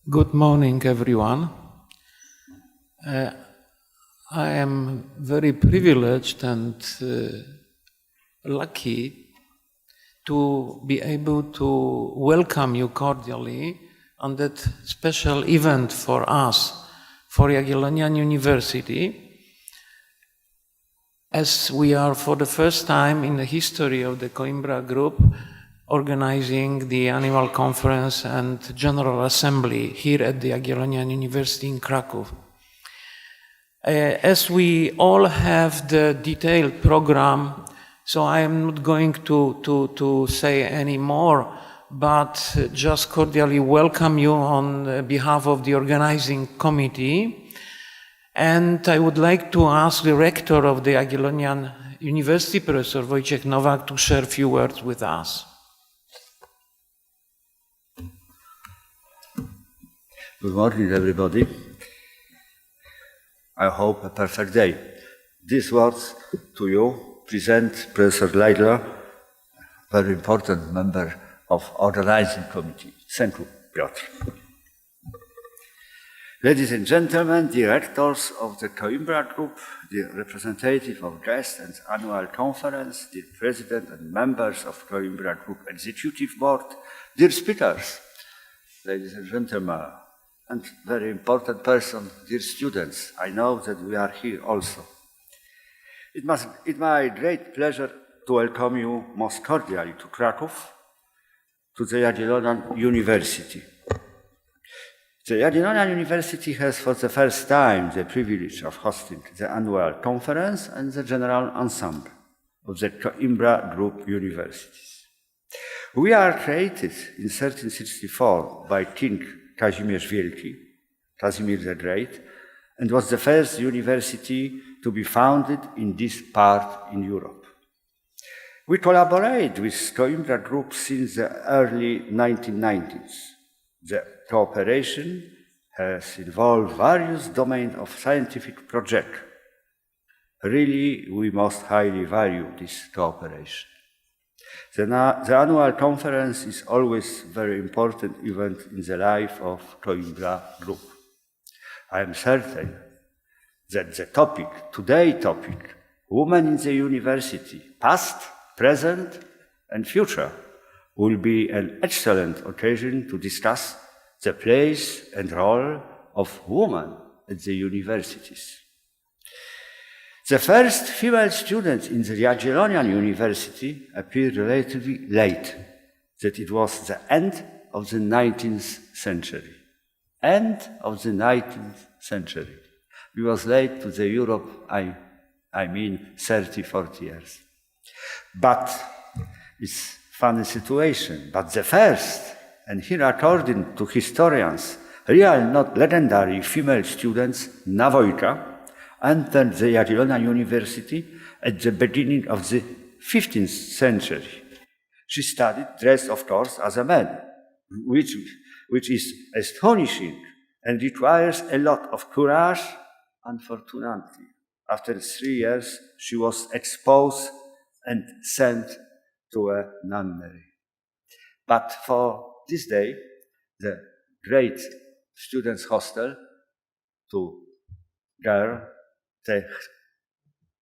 Good morning, everyone. I am very privileged and lucky to be able to welcome you cordially on that special event for us, for Jagiellonian University, as we are for the first time in the history of the Coimbra Group organizing the annual conference and general assembly here at the Jagiellonian University in Krakow. As we all have the detailed program, so I am not going to say any more, but just cordially welcome you on behalf of the organizing committee. And I would like to ask the rector of the Jagiellonian University, Professor Wojciech Nowak, to share a few words with us. Good morning, everybody. I hope a perfect day. These words to you present Professor Laidler, very important member of organizing committee. Thank you, Piotr. Ladies and gentlemen, directors of the Coimbra Group, the representative of guests and annual conference, the president and members of Coimbra Group Executive Board, dear speakers, ladies and gentlemen, and very important person, dear students, I know that we are here also. It's my great pleasure to welcome you most cordially to Krakow, to the Jagiellonian University. The Jagiellonian University has for the first time the privilege of hosting the annual conference and the general ensemble of the Coimbra Group Universities. We are created in 1364 by King Kazimierz Wielki, Casimir the Great, and was the first university to be founded in this part in Europe. We collaborate with Coimbra Group since the early 1990s. The cooperation has involved various domains of scientific projects. Really, we most highly value this cooperation. The annual conference is always a very important event in the life of Coimbra Group. I am certain that the today's topic, women in the university, past, present, and future, will be an excellent occasion to discuss the place and role of women at the universities. The first female student in the Jagiellonian University appeared relatively late, that it was the end of the 19th century. End of the 19th century. We was late to the Europe, I mean 30, 40 years. But it's funny situation. But the first, and here according to historians, real, not legendary female students, Nowak, entered the Jagiellonian University at the beginning of the 15th century. She studied, dressed, of course, as a man, which is astonishing and requires a lot of courage. Unfortunately, after 3 years, she was exposed and sent to a nunnery. But for this day, the great students' hostel to girl, the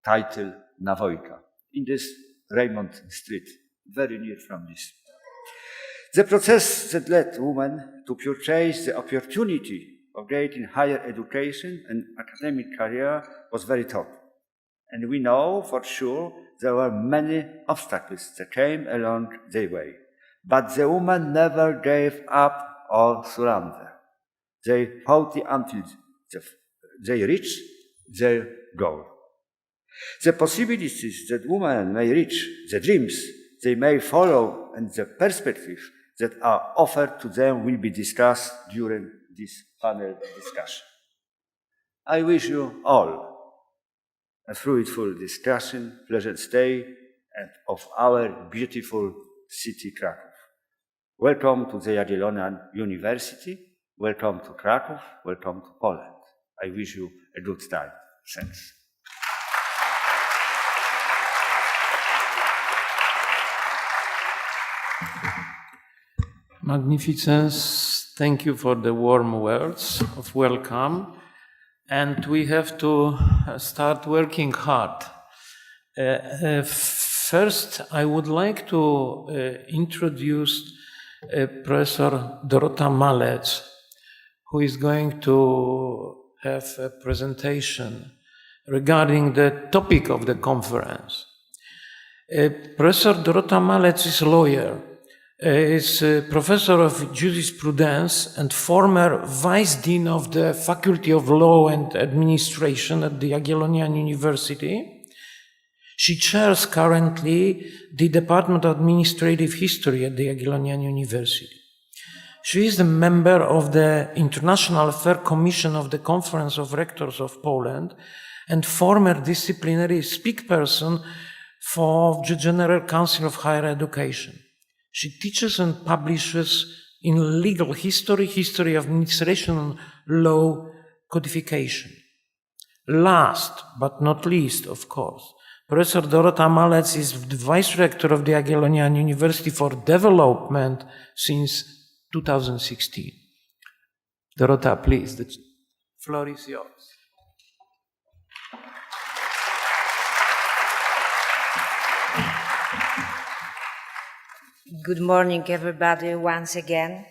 title Nowak in this Raymond Street, very near from this. The process that led women to purchase the opportunity of getting higher education and academic career was very tough. And we know for sure there were many obstacles that came along their way. But the women never gave up or surrendered. They fought until they reached their goal. The possibilities that women may reach, the dreams they may follow, and the perspectives that are offered to them will be discussed during this panel discussion. I wish you all a fruitful discussion, pleasant stay, and of our beautiful city, Krakow. Welcome to the Jagiellonian University. Welcome to Krakow. Welcome to Poland. I wish you a good time. Thanks. Magnificence. Thank you for the warm words of welcome. And we have to start working hard. First, I would like to introduce Professor Dorota Malec, who is going to have a presentation regarding the topic of the conference. Professor Dorota Malec is a lawyer, is a professor of jurisprudence and former vice dean of the Faculty of Law and Administration at the Jagiellonian University. She chairs currently the Department of Administrative History at the Jagiellonian University. She is a member of the International Affairs Commission of the Conference of Rectors of Poland and former disciplinary speakperson for the General Council of Higher Education. She teaches and publishes in legal history, history of administration, and law codification. Last but not least, of course, Professor Dorota Malec is the Vice-Rector of the Jagiellonian University for Development since 2016. Dorota, please, the floor is yours. Good morning, everybody, once again.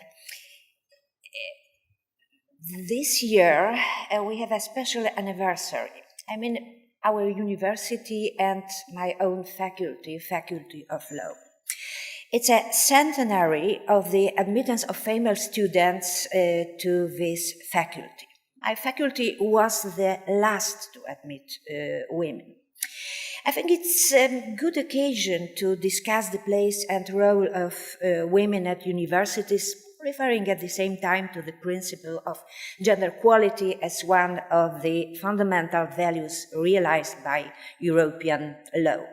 This year, we have a special anniversary. I mean, our university and my own faculty, Faculty of Law. It's a centenary of the admittance of female students to this faculty. My faculty was the last to admit women. I think it's a good occasion to discuss the place and role of women at universities, referring at the same time to the principle of gender equality as one of the fundamental values realized by European law.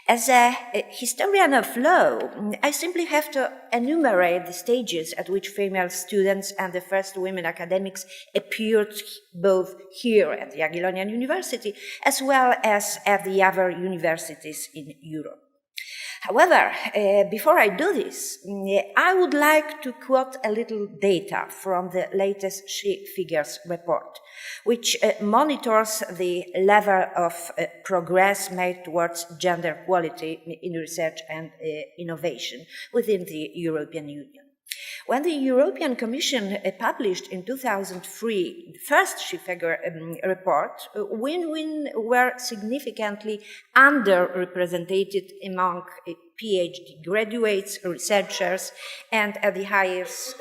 As a historian of law, I simply have to enumerate the stages at which female students and the first women academics appeared both here at the Jagiellonian University as well as at the other universities in Europe. However, before I do this, I would like to quote a little data from the latest She Figures report, which monitors the level of progress made towards gender equality in research and innovation within the European Union. When the European Commission published in 2003 the first She Figure report, women were significantly underrepresented among PhD graduates, researchers, and at the highest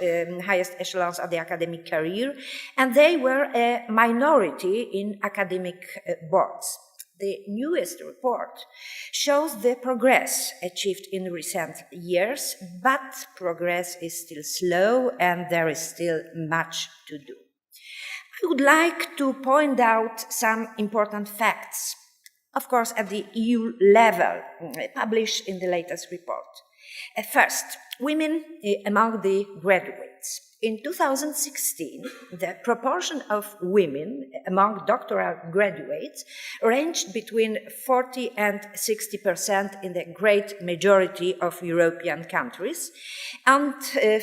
echelons of the academic career, and they were a minority in academic boards. The newest report shows the progress achieved in recent years, but progress is still slow and there is still much to do. I would like to point out some important facts, of course, at the EU level, published in the latest report. First, women among the graduates. In 2016, the proportion of women among doctoral graduates ranged between 40 and 60% in the great majority of European countries. And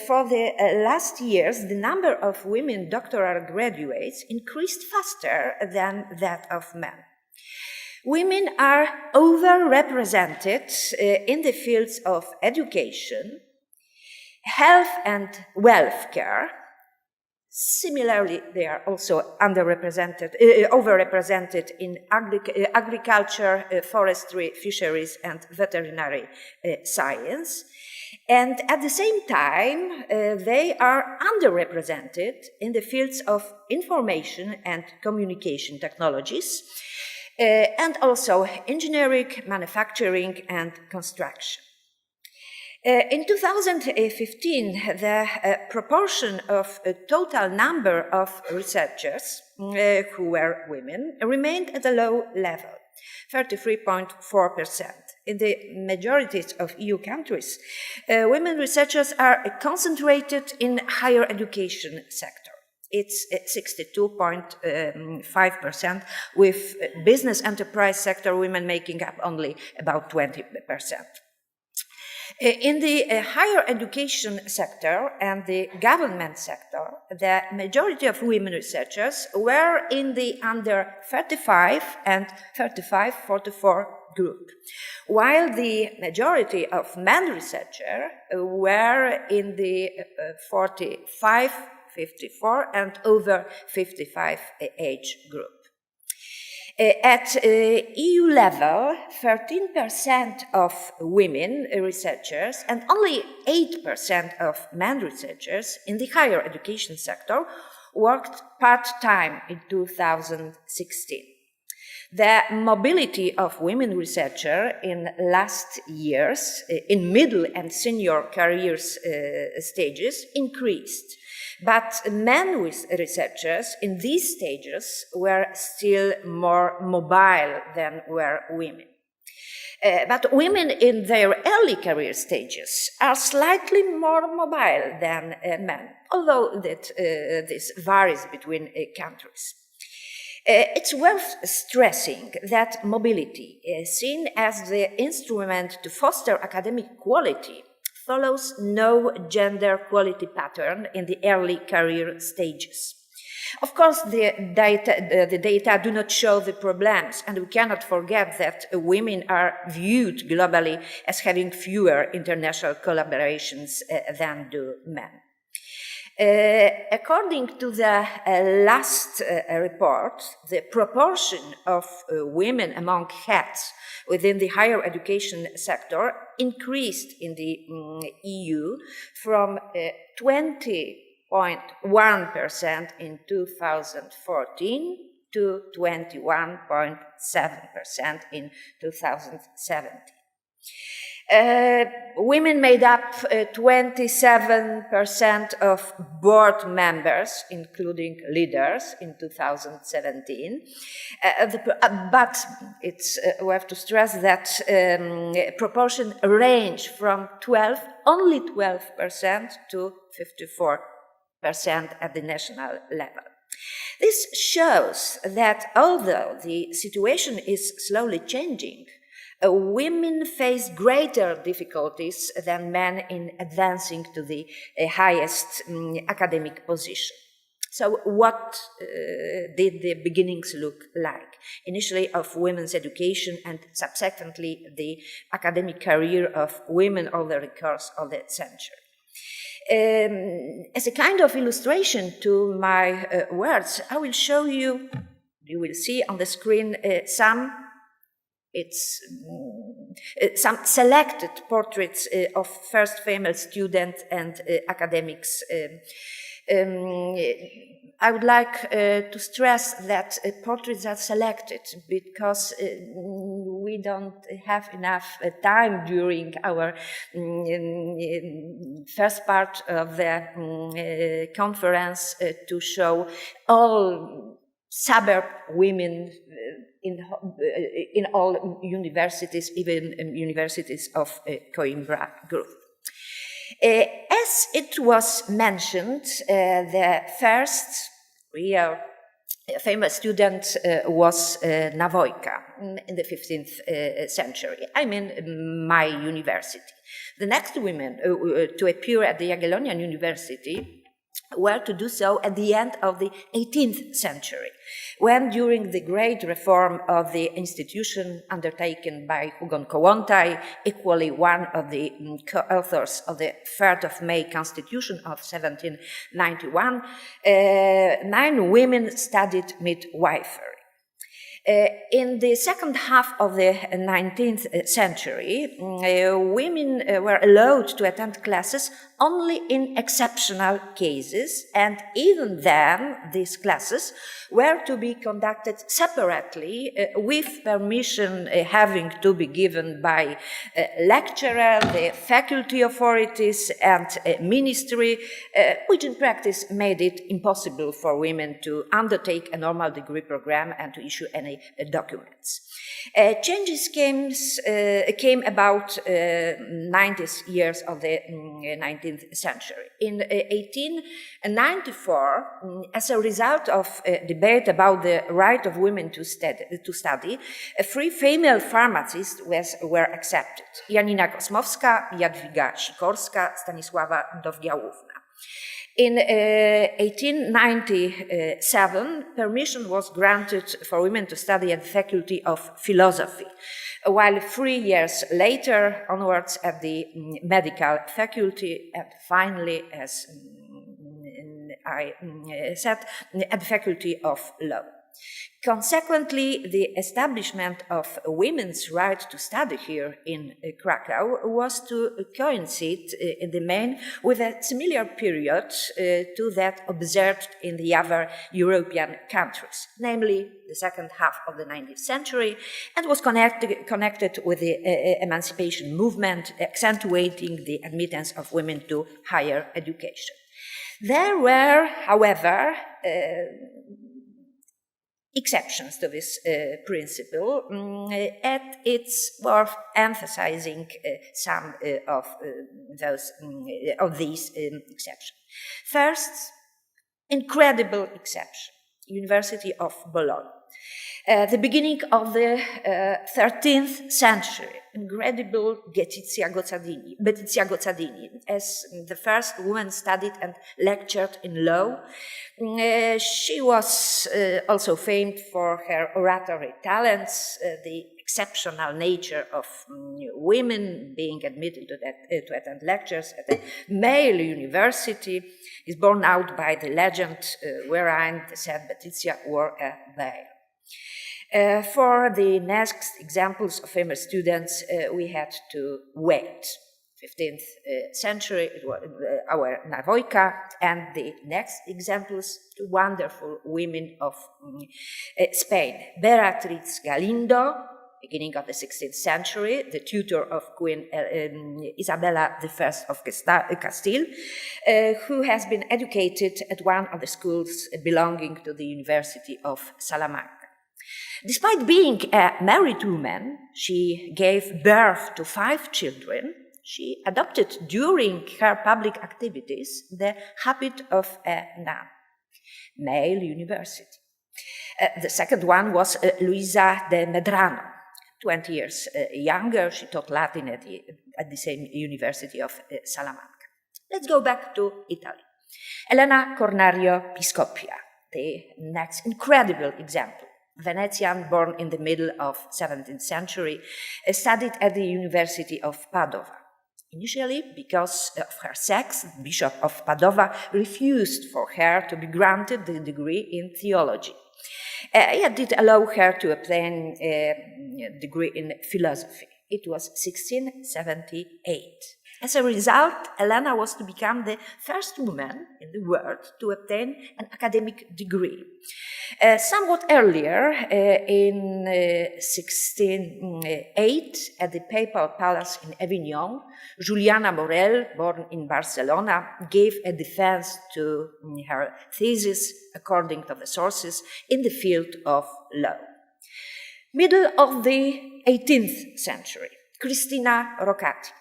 for the last years, the number of women doctoral graduates increased faster than that of men. Women are overrepresented in the fields of education, health and welfare. Similarly, they are also overrepresented in agriculture, forestry, fisheries, and veterinary science. And at the same time, they are underrepresented in the fields of information and communication technologies, and also engineering, manufacturing, and construction. In 2015, the proportion of a total number of researchers who were women remained at a low level, 33.4%. In the majority of EU countries, women researchers are concentrated in higher education sector. It's 62.5%, with business enterprise sector women making up only about 20%. In the higher education sector and the government sector, the majority of women researchers were in the under 35 and 35-44 group, while the majority of men researchers were in the 45, 54 and over 55 age group. At EU level, 13% of women researchers and only 8% of men researchers in the higher education sector worked part-time in 2016. The mobility of women researchers in last years in middle and senior careers stages increased, but men researchers in these stages were still more mobile than were women. But women in their early career stages are slightly more mobile than men, although this varies between countries. It's worth stressing that mobility, seen as the instrument to foster academic quality, follows no gender quality pattern in the early career stages. Of course, the data do not show the problems, and we cannot forget that women are viewed globally as having fewer international collaborations than do men. According to the last report, the proportion of women among heads within the higher education sector increased in the EU from 20.1% in 2014 to 21.7% in 2017. Women made up 27% of board members, including leaders, in 2017. But it's worth to stress that proportion range from only 12% to 54% at the national level. This shows that although the situation is slowly changing, women face greater difficulties than men in advancing to the highest academic position. So what did the beginnings look like? Initially of women's education and subsequently the academic career of women over the course of the century. As a kind of illustration to my words, I will show you, you will see on the screen some selected portraits of first female students and academics. I would like to stress that portraits are selected because we don't have enough time during our first part of the conference to show all suburb women in all universities, even universities of Coimbra Group. As it was mentioned, the first real famous student was Nowak in the 15th century, I mean my university. The next women to appear at the Jagiellonian University were to do so at the end of the 18th century, when during the great reform of the institution undertaken by Hugon Kołłątaj, equally one of the co-authors of the 3rd of May Constitution of 1791, 9 women studied midwifery. In the second half of the 19th century, women were allowed to attend classes only in exceptional cases, and even then these classes were to be conducted separately with permission having to be given by lecturer, the faculty authorities and ministry, which in practice made it impossible for women to undertake a normal degree program and to issue an many documents. Changes came about 90th years of the 19th century. In 1894, as a result of a debate about the right of women to study, 3 female pharmacists were accepted. Janina Kosmowska, Jadwiga Sikorska, Stanisława Dowgiałówna. In 1897, permission was granted for women to study at the Faculty of Philosophy, while 3 years later onwards at the Medical Faculty, and finally, as I said, at the Faculty of Law. Consequently, the establishment of women's right to study here in Krakow was to coincide in the main with a similar period to that observed in the other European countries, namely the second half of the 19th century, and was connected with the emancipation movement, accentuating the admittance of women to higher education. There were, however, exceptions to this principle, and it's worth emphasizing some of these exceptions. First, incredible exception, University of Bologna. The beginning of the 13th century, incredible Letizia Gozzadini, as the first woman studied and lectured in law. She was also famed for her oratory talents, the exceptional nature of women being admitted to attend lectures at a male university is borne out by the legend wherein the said Letizia wore a veil. For the next examples of famous students, we had to wait. 15th century, it was our Navoika, and the next examples, two wonderful women of Spain. Beatriz Galindo, beginning of the 16th century, the tutor of Queen Isabella I of Castile, who has been educated at one of the schools belonging to the University of Salamanca. Despite being a married woman, she gave birth to 5 children. She adopted during her public activities the habit of a nun. Male university. The second one was Luisa de Medrano. 20 years younger, she taught Latin at the same University of Salamanca. Let's go back to Italy. Elena Cornario Piscopia, the next incredible example. Venetian, born in the middle of 17th century, studied at the University of Padova. Initially, because of her sex, the Bishop of Padova refused for her to be granted the degree in theology. Yet did allow her to obtain a degree in philosophy. It was 1678. As a result, Elena was to become the first woman in the world to obtain an academic degree. Somewhat earlier, in 1608, at the Papal Palace in Avignon, Juliana Morel, born in Barcelona, gave a defense to her thesis, according to the sources, in the field of law. Middle of the 18th century, Cristina Roccati,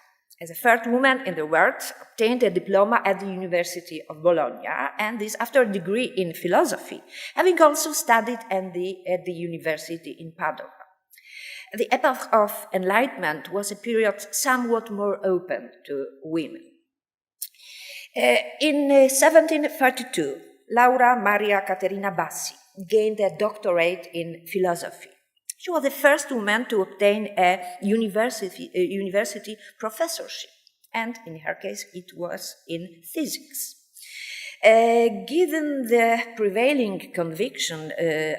as a third woman in the world, obtained a diploma at the University of Bologna, and this after a degree in philosophy, having also studied at the University in Padova. The epoch of Enlightenment was a period somewhat more open to women. In 1732, Laura Maria Caterina Bassi gained a doctorate in philosophy. She was the first woman to obtain a university professorship, and in her case, it was in physics. Given the prevailing conviction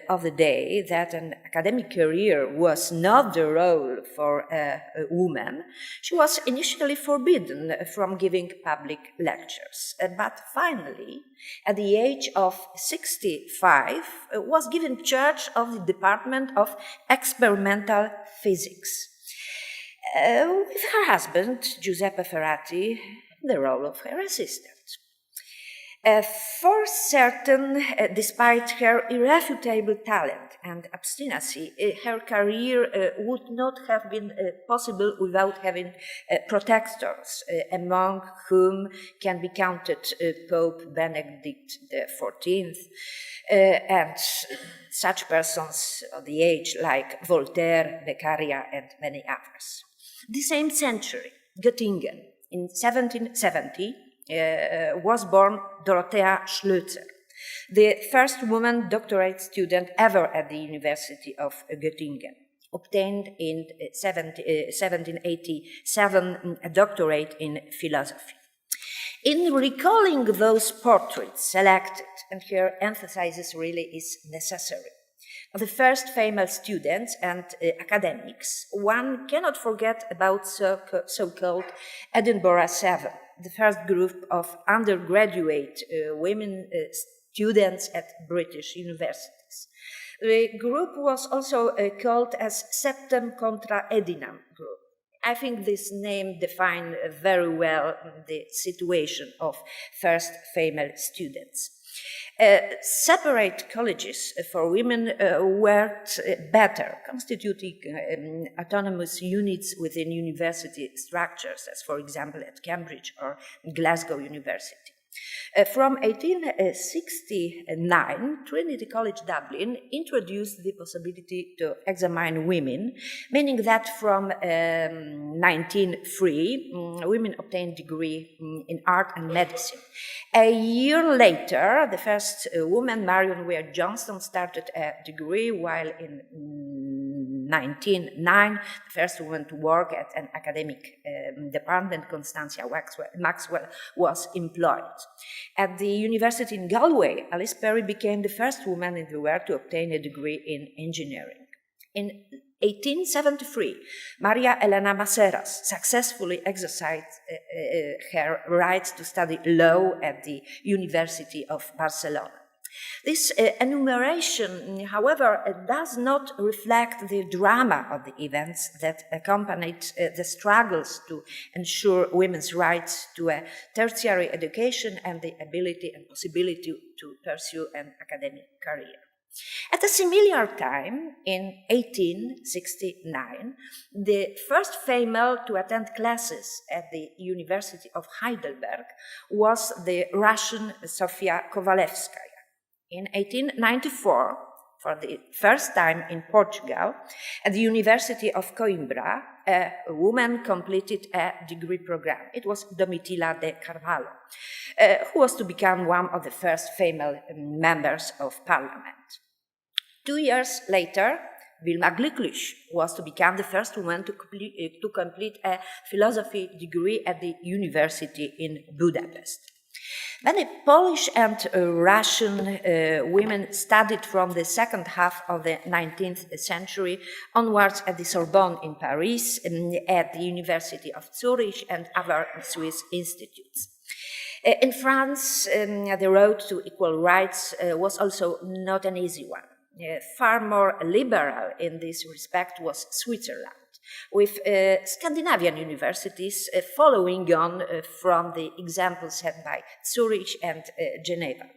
of the day that an academic career was not the role for a woman, she was initially forbidden from giving public lectures. But finally, at the age of 65, was given charge of the Department of Experimental Physics, with her husband, Giuseppe Ferrati, in the role of her assistant. For certain, despite her irrefutable talent and obstinacy, her career would not have been possible without having protectors, among whom can be counted Pope Benedict XIV, and such persons of the age like Voltaire, Beccaria, and many others. The same century, Göttingen, in 1770, was born Dorothea Schlözer, the first woman doctorate student ever at the University of Göttingen, obtained in 1787 a doctorate in philosophy. In recalling those portraits selected, and here emphasis really is necessary, of the first female students and academics, one cannot forget about so-called Edinburgh Seven, the first group of undergraduate women students at British universities. The group was also called as Septem Contra Edinam group. I think this name defines very well the situation of first female students. Separate colleges for women worked better, constituting autonomous units within university structures, as for example at Cambridge or Glasgow University. From 1869, Trinity College Dublin introduced the possibility to examine women, meaning that from 1903, women obtained degree in art and medicine. A year later, the first woman, Marion Weir Johnston, started a degree, while in 1909, the first woman to work at an academic department, Constantia Maxwell, was employed. At the university in Galway, Alice Perry became the first woman in the world to obtain a degree in engineering. In 1873, Maria Elena Maceras successfully exercised her rights to study law at the University of Barcelona. This enumeration, however, does not reflect the drama of the events that accompanied the struggles to ensure women's rights to a tertiary education and the ability and possibility to pursue an academic career. At a similar time, in 1869, the first female to attend classes at the University of Heidelberg was the Russian Sofia Kovalevskaya. In 1894, for the first time in Portugal, at the University of Coimbra, a woman completed a degree program. It was Domitila de Carvalho, who was to become one of the first female members of parliament. 2 years later, Wilma Glücklich was to become the first woman to complete a philosophy degree at the university in Budapest. Many Polish and Russian women studied from the second half of the 19th century onwards at the Sorbonne in Paris, at the University of Zurich and other Swiss institutes. In France, the road to equal rights was also not an easy one. Far more liberal in this respect was Switzerland, with Scandinavian universities following on from the example set by Zurich and Geneva.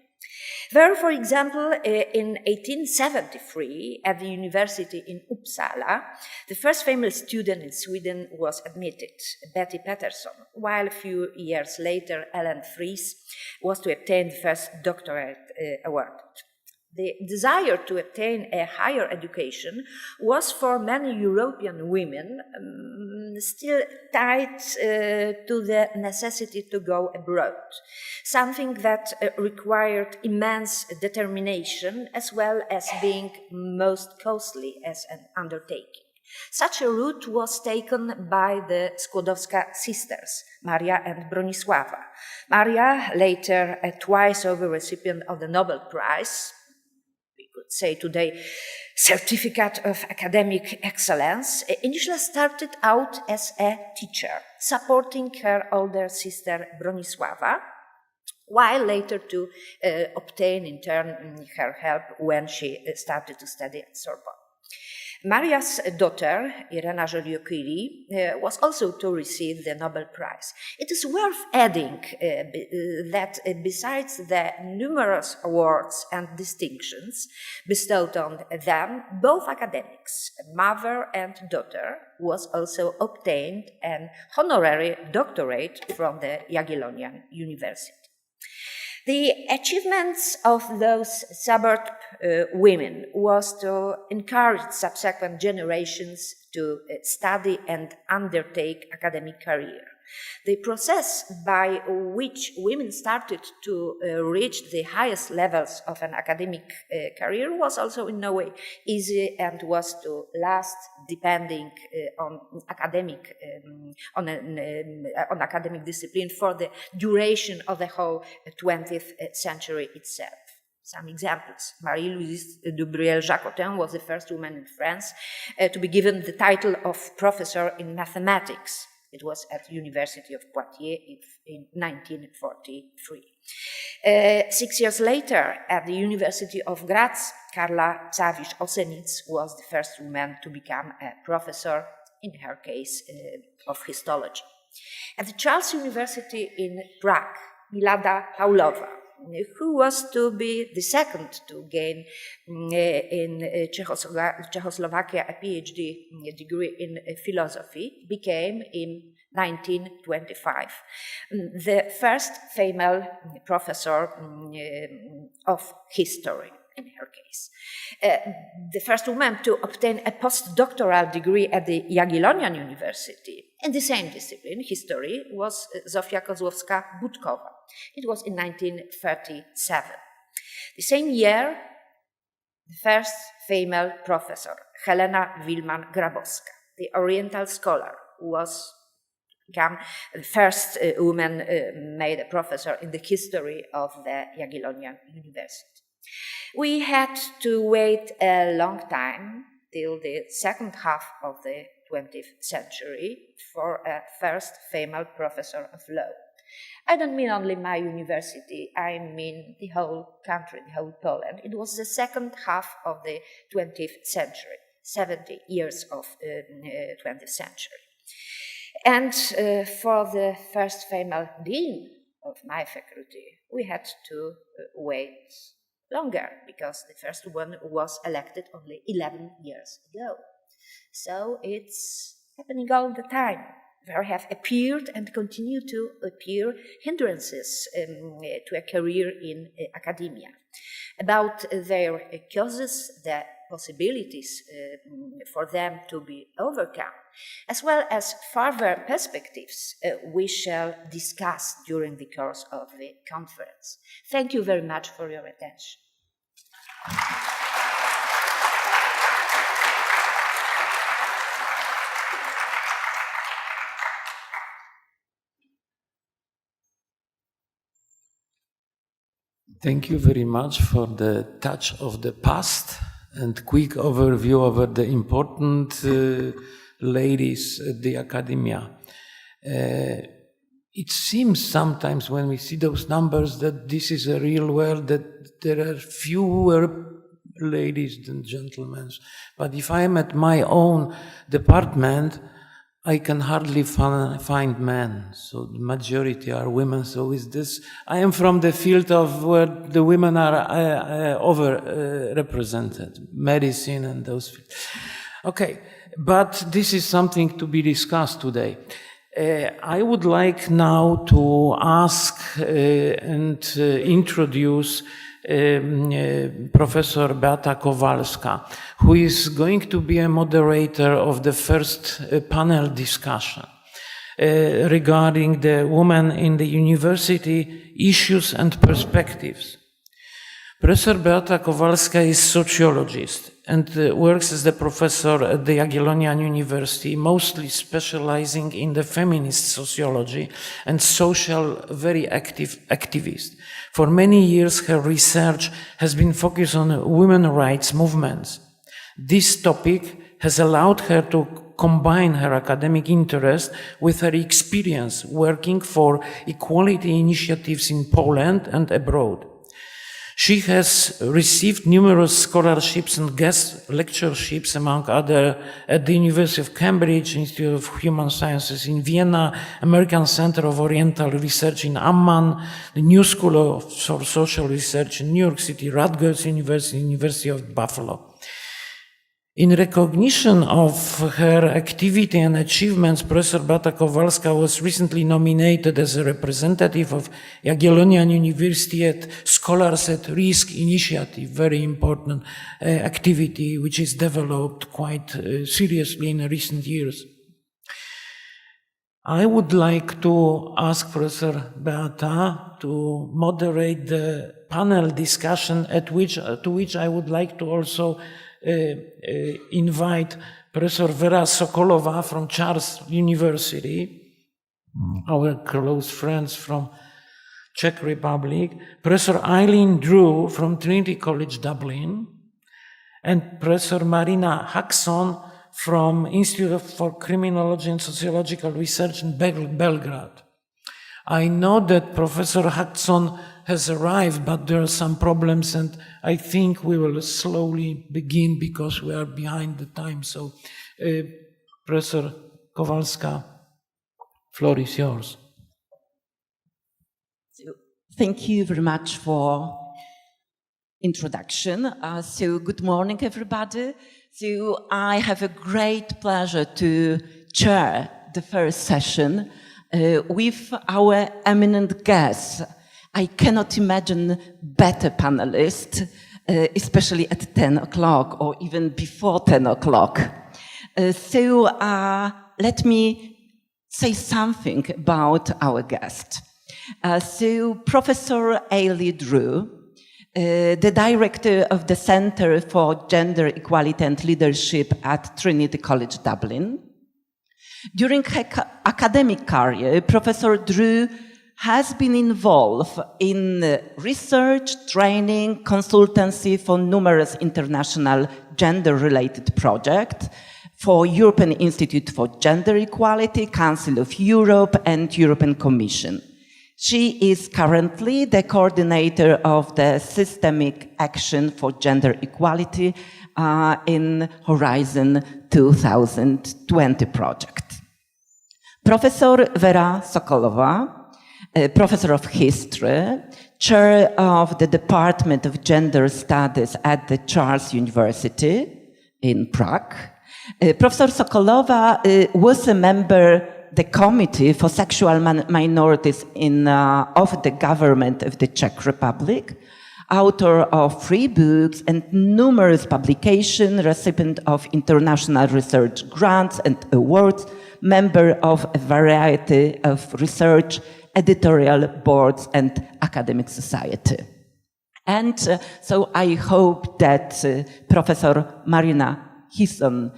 There, for example, in 1873, at the university in Uppsala, the first female student in Sweden was admitted, Betty Pettersson, while a few years later, Ellen Fries was to obtain the first doctorate award. The desire to obtain a higher education was for many European women still tied to the necessity to go abroad, something that required immense determination as well as being most costly as an undertaking. Such a route was taken by the Skłodowska sisters, Maria and Bronisława. Maria, later a twice-over recipient of the Nobel Prize, could say today, certificate of academic excellence, initially started out as a teacher, supporting her older sister Bronisława, while later to obtain in turn her help when she started to study at Sorbonne. Maria's daughter, Irena Joliot-Curie, was also to receive the Nobel Prize. It is worth adding that besides the numerous awards and distinctions bestowed on them, both academics, mother and daughter, was also obtained an honorary doctorate from the Jagiellonian University. The achievements of those suburb women was to encourage subsequent generations to study and undertake academic career. The process by which women started to reach the highest levels of an academic career was also in no way easy and was to last depending on academic discipline for the duration of the whole 20th century itself. Some examples. Marie-Louise Dubriel-Jacotin was the first woman in France to be given the title of professor in mathematics. It was at the University of Poitiers in 1943. 6 years later, at the University of Graz, Karla Zawisz-Osenitz was the first woman to become a professor, in her case, of histology. At the Charles University in Prague, Milada Paulova, who was to be the second to gain in Czechoslovakia a PhD degree in philosophy, became in 1925 the first female professor of history, in her case. The first woman to obtain a postdoctoral degree at the Jagiellonian University in the same discipline, history, was Zofia Kozłowska-Budkowa. It was in 1937. The same year, the first female professor, Helena Wilman-Grabowska, the Oriental scholar, was become the first woman made a professor in the history of the Jagiellonian University. We had to wait a long time till the second half of the 20th century for a first female professor of law. I don't mean only my university, I mean the whole country, the whole Poland. It was the second half of the 20th century, 70 years of 20th century. And for the first female dean of my faculty, we had to wait longer because the first one was elected only 11 years ago. So it's happening all the time. There have appeared and continue to appear hindrances to a career in academia. About their causes, the possibilities for them to be overcome, as well as further perspectives, we shall discuss during the course of the conference. Thank you very much for your attention. Thank you very much for the touch of the past and quick overview over the important ladies at the academia. It seems sometimes when we see those numbers that this is a real world, that there are fewer ladies than gentlemen. But if I am at my own department, I can hardly find men, so the majority are women. So is this? I am from the field of where the women are overrepresented, medicine and those fields. Okay, but this is something to be discussed today. I would like now to ask and introduce Professor Beata Kowalska, who is going to be a moderator of the first panel discussion regarding the women in the university, issues and perspectives. Professor Beata Kowalska is sociologist and works as a professor at the Jagiellonian University, mostly specializing in the feminist sociology and social, very active activist. For many years, her research has been focused on women's rights movements. This topic has allowed her to combine her academic interest with her experience working for equality initiatives in Poland and abroad. She has received numerous scholarships and guest lectureships, among other, at the University of Cambridge, Institute of Human Sciences in Vienna, American Center of Oriental Research in Amman, the New School of Social Research in New York City, Rutgers University, University of Buffalo. In recognition of her activity and achievements, Professor Beata Kowalska was recently nominated as a representative of Jagiellonian University at Scholars at Risk initiative, very important activity which is developed quite seriously in recent years. I would like to ask Professor Beata to moderate the panel discussion to which I would like to also invite Professor Vera Sokolova from Charles University, our close friends from Czech Republic, Professor Eileen Drew from Trinity College Dublin, and Professor Marina Haxon from Institute for Criminology and Sociological Research in Belgrade. I know that Professor Haxon has arrived, but there are some problems, and I think we will slowly begin because we are behind the time. So, Professor Kowalska, floor is yours. Thank you very much for introduction. So good morning, everybody. So I have a great pleasure to chair the first session with our eminent guests. I cannot imagine better panelists, especially at 10 o'clock or even before 10 o'clock. So let me say something about our guest. So Professor Eileen Drew, the director of the Center for Gender Equality and Leadership at Trinity College Dublin. During her academic career, Professor Drew has been involved in research, training, consultancy for numerous international gender-related projects for European Institute for Gender Equality, Council of Europe, and European Commission. She is currently the coordinator of the Systemic Action for Gender Equality in Horizon 2020 project. Professor Vera Sokolova, Professor of History, Chair of the Department of Gender Studies at the Charles University in Prague. Professor Sokolova was a member the Committee for Sexual Minorities of the Government of the Czech Republic, author of 3 books and numerous publications, recipient of international research grants and awards, member of a variety of research editorial boards and academic society. And so I hope that Professor Marina Haxon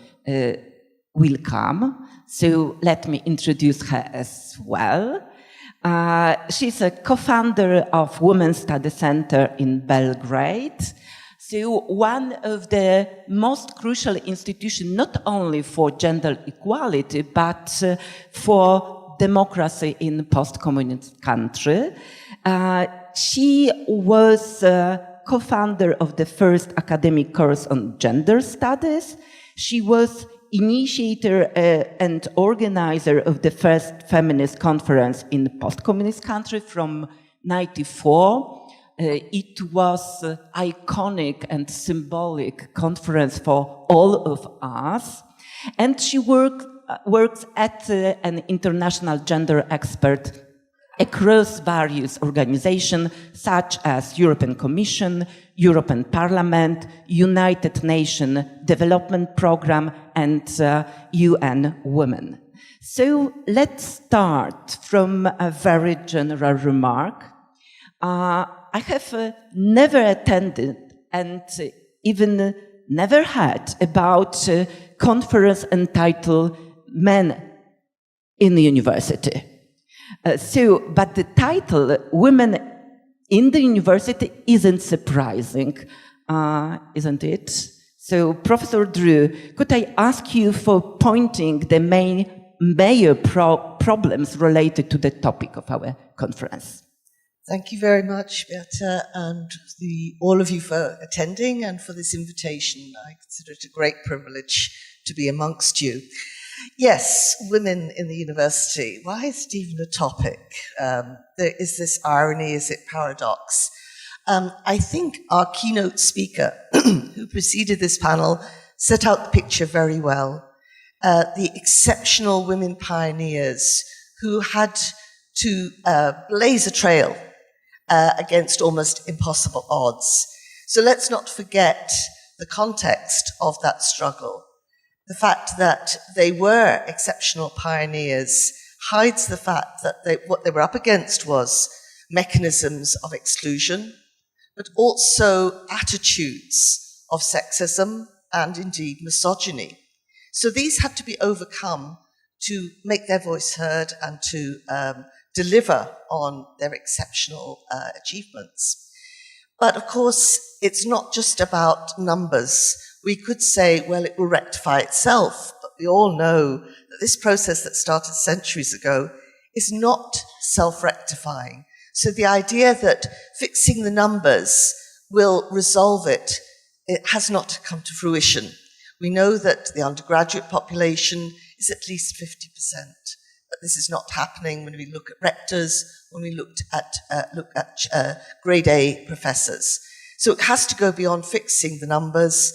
will come. So let me introduce her as well. She's a co-founder of Women's Study Center in Belgrade. So one of the most crucial institutions, not only for gender equality, but for democracy in post-communist country. She was co-founder of the first academic course on gender studies. She was initiator and organizer of the first feminist conference in post-communist country from 1994. It was an iconic and symbolic conference for all of us. And she works as an international gender expert across various organizations such as European Commission, European Parliament, United Nations Development Programme, and UN Women. So let's start from a very general remark. I have never attended and even never heard about a conference entitled Men in the University. But the title, Women in the University, isn't surprising, isn't it? So, Professor Drew, could I ask you for pointing the major problems related to the topic of our conference? Thank you very much, Piotr, and all of you for attending and for this invitation. I consider it a great privilege to be amongst you. Yes, women in the university. Why is it even a topic? There is this irony, is it paradox? I think our keynote speaker, who preceded this panel, set out the picture very well. The exceptional women pioneers who had to blaze a trail against almost impossible odds. So let's not forget the context of that struggle. The fact that they were exceptional pioneers hides the fact that what they were up against was mechanisms of exclusion, but also attitudes of sexism and indeed misogyny. So these had to be overcome to make their voice heard and to deliver on their exceptional achievements. But of course, it's not just about numbers. We could say, well, it will rectify itself, but we all know that this process that started centuries ago is not self-rectifying. So the idea that fixing the numbers will resolve it, it has not come to fruition. We know that the undergraduate population is at least 50%, but this is not happening when we look at rectors, when we look at grade A professors. So it has to go beyond fixing the numbers.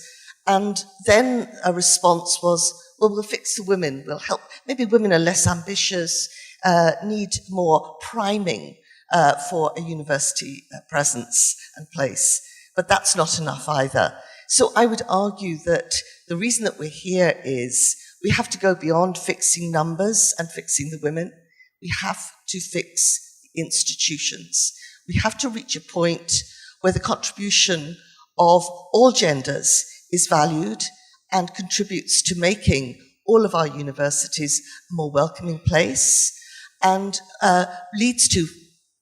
And then a response was, well, we'll fix the women, we'll help. Maybe women are less ambitious, need more priming for a university presence and place. But that's not enough either. So I would argue that the reason that we're here is we have to go beyond fixing numbers and fixing the women. We have to fix the institutions. We have to reach a point where the contribution of all genders is valued and contributes to making all of our universities a more welcoming place and leads to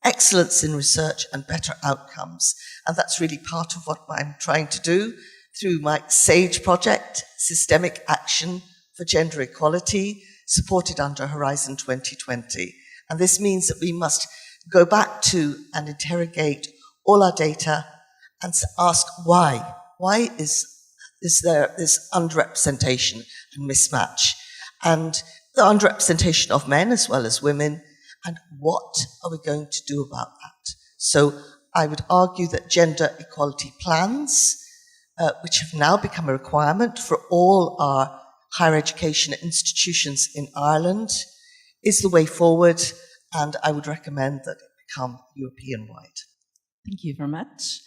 excellence in research and better outcomes. And that's really part of what I'm trying to do through my SAGE project, Systemic Action for Gender Equality, supported under Horizon 2020. And this means that we must go back to and interrogate all our data and ask why. Why is there this underrepresentation and mismatch? And the underrepresentation of men as well as women, and what are we going to do about that? So I would argue that gender equality plans, which have now become a requirement for all our higher education institutions in Ireland, is the way forward, and I would recommend that it become European-wide. Thank you very much.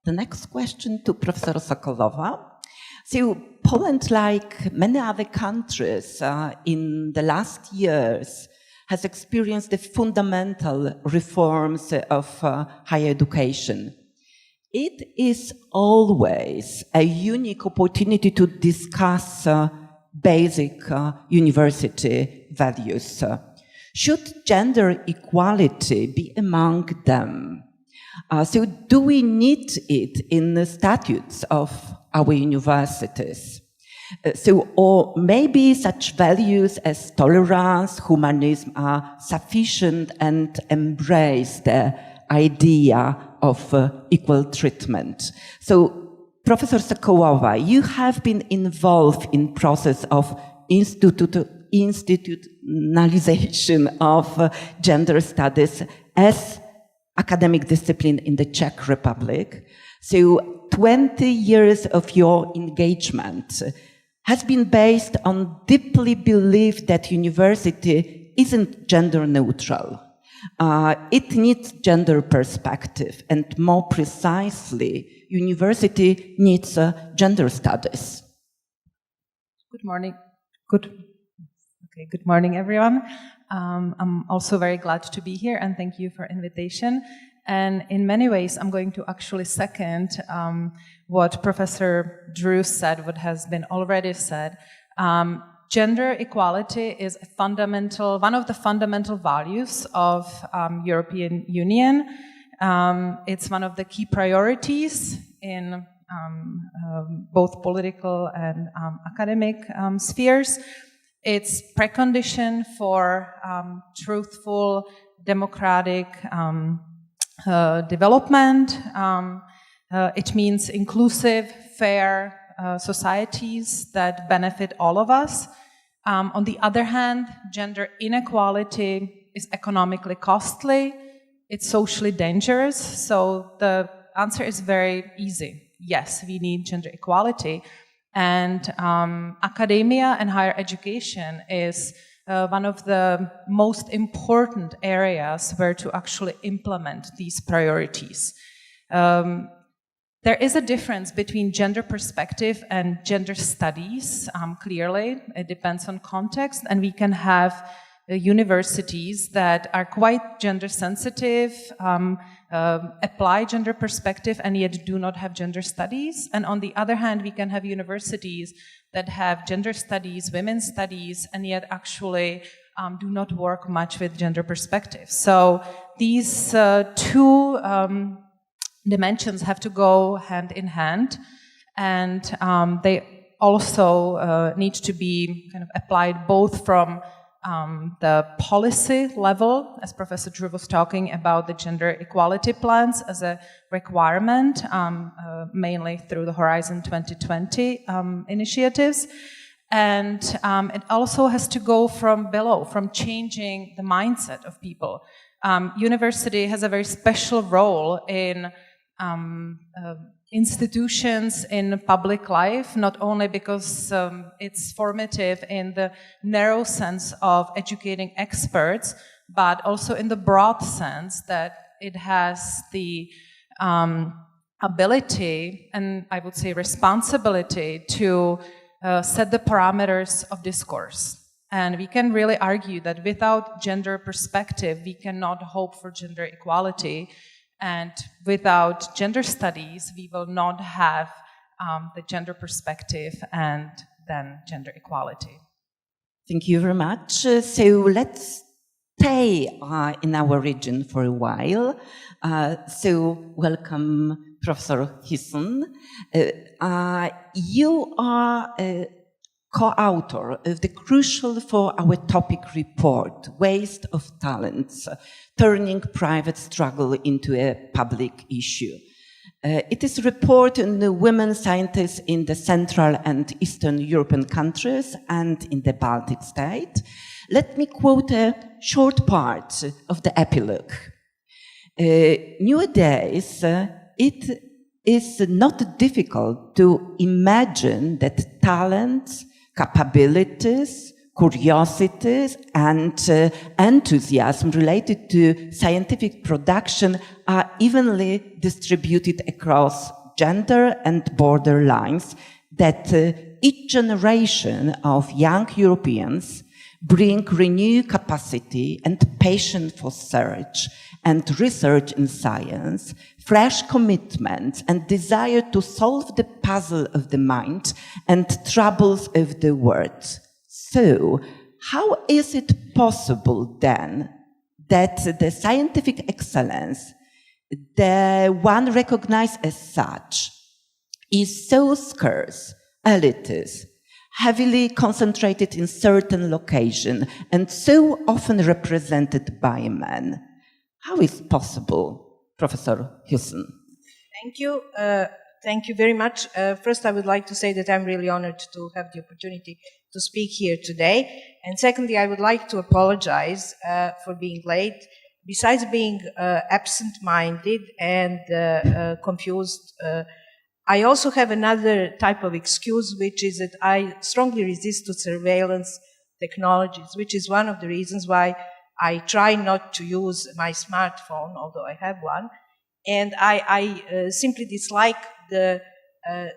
The next question to Professor Sokolowa. So Poland, like many other countries in the last years, has experienced the fundamental reforms of higher education. It is always a unique opportunity to discuss basic university values. Should gender equality be among them? So do we need it in the statutes of our universities? Or maybe such values as tolerance, humanism are sufficient and embrace the idea of equal treatment. So, Professor Sokolowa, you have been involved in process of institutionalization of gender studies as academic discipline in the Czech Republic. So 20 years of your engagement has been based on deeply belief that university isn't gender neutral. It needs gender perspective, and more precisely, university needs gender studies. Good morning. Good morning, everyone. I'm also very glad to be here, and thank you for invitation. And in many ways, I'm going to actually second what Professor Drew said, what has been already said. Gender equality is one of the fundamental values of European Union. It's one of the key priorities in both political and academic spheres. It's precondition for truthful democratic development. It means inclusive, fair societies that benefit all of us. On the other hand, gender inequality is economically costly. It's socially dangerous. So the answer is very easy. Yes, we need gender equality. And academia and higher education is one of the most important areas where to actually implement these priorities. There is a difference between gender perspective and gender studies, clearly. It depends on context, and we can have universities that are quite gender sensitive, apply gender perspective, and yet do not have gender studies. And on the other hand, we can have universities that have gender studies, women's studies, and yet actually do not work much with gender perspective. So these two dimensions have to go hand in hand, and they also need to be kind of applied both from the policy level, as Professor Drew was talking about the gender equality plans as a requirement, mainly through the Horizon 2020 initiatives. And it also has to go from below, from changing the mindset of people. University has a very special role in institutions in public life, not only because it's formative in the narrow sense of educating experts, but also in the broad sense that it has the ability, and I would say responsibility, to set the parameters of discourse. And we can really argue that without gender perspective, we cannot hope for gender equality. And without gender studies, we will not have the gender perspective and then gender equality. Thank you very much. So let's stay in our region for a while. So welcome, Professor Hisson. You are co-author of the crucial for our topic report, Waste of Talents, Turning Private Struggle into a Public Issue. It is a report on the women scientists in the Central and Eastern European countries and in the Baltic states. Let me quote a short part of the epilogue. Nowadays, it is not difficult to imagine that talents, capabilities, curiosities, and enthusiasm related to scientific production are evenly distributed across gender and border lines, that each generation of young Europeans bring renewed capacity and passion for search and research in science, fresh commitment and desire to solve the puzzle of the mind and troubles of the world. So, how is it possible then that the scientific excellence, the one recognized as such, is so scarce, elitist, heavily concentrated in certain location, and so often represented by men? How is it possible, Professor Hisson? Thank you. Thank you very much. First, I would like to say that I'm really honored to have the opportunity to speak here today. And secondly, I would like to apologize for being late. Besides being absent-minded and confused, I also have another type of excuse, which is that I strongly resist to surveillance technologies, which is one of the reasons why I try not to use my smartphone, although I have one. And I simply dislike the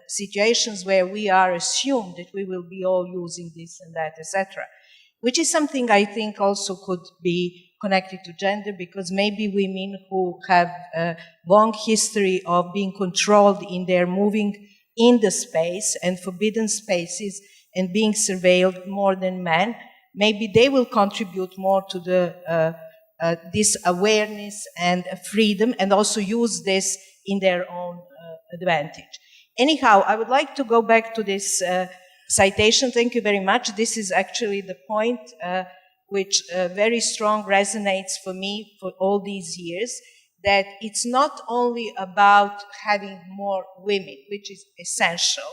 situations where we are assumed that we will be all using this and that, etc., which is something I think also could be connected to gender, because maybe women who have a long history of being controlled in their moving in the space and forbidden spaces and being surveilled more than men, maybe they will contribute more to the this awareness and freedom, and also use this in their own advantage. Anyhow, I would like to go back to this citation. Thank you very much. This is actually the point which very strong resonates for me for all these years, that it's not only about having more women, which is essential,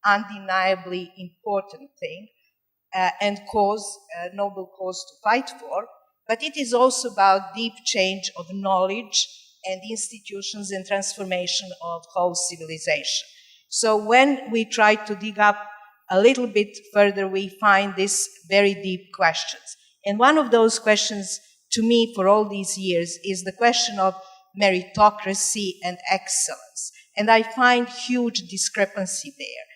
undeniably important thing, and cause, a noble cause to fight for, but it is also about deep change of knowledge and institutions and transformation of whole civilization. So when we try to dig up a little bit further, we find these very deep questions. And one of those questions, to me, for all these years, is the question of meritocracy and excellence. And I find huge discrepancy there.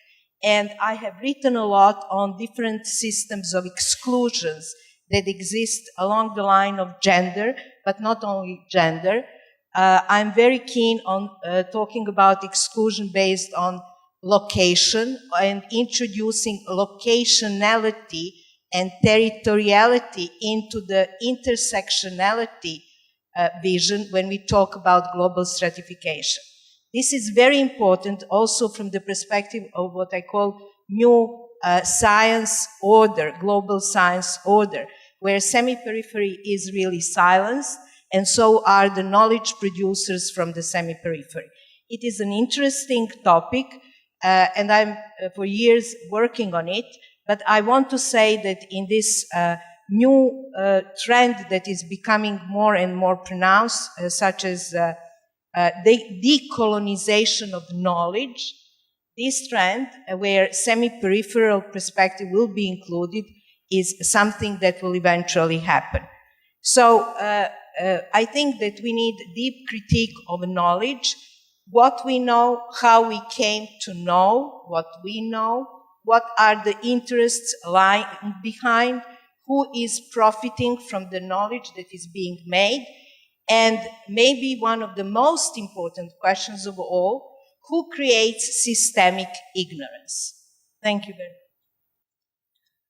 And I have written a lot on different systems of exclusions that exist along the line of gender, but not only gender. I'm very keen on talking about exclusion based on location and introducing locationality and territoriality into the intersectionality vision when we talk about global stratification. This is very important also from the perspective of what I call new science order, global science order, where semi-periphery is really silenced, and so are the knowledge producers from the semi-periphery. It is an interesting topic, and I'm for years working on it, but I want to say that in this new trend that is becoming more and more pronounced, such as the decolonization of knowledge, this trend, where semi-peripheral perspective will be included, is something that will eventually happen. So I think that we need deep critique of knowledge, what we know, how we came to know what we know, what are the interests lying behind, who is profiting from the knowledge that is being made, and maybe one of the most important questions of all, who creates systemic ignorance? Thank you very much.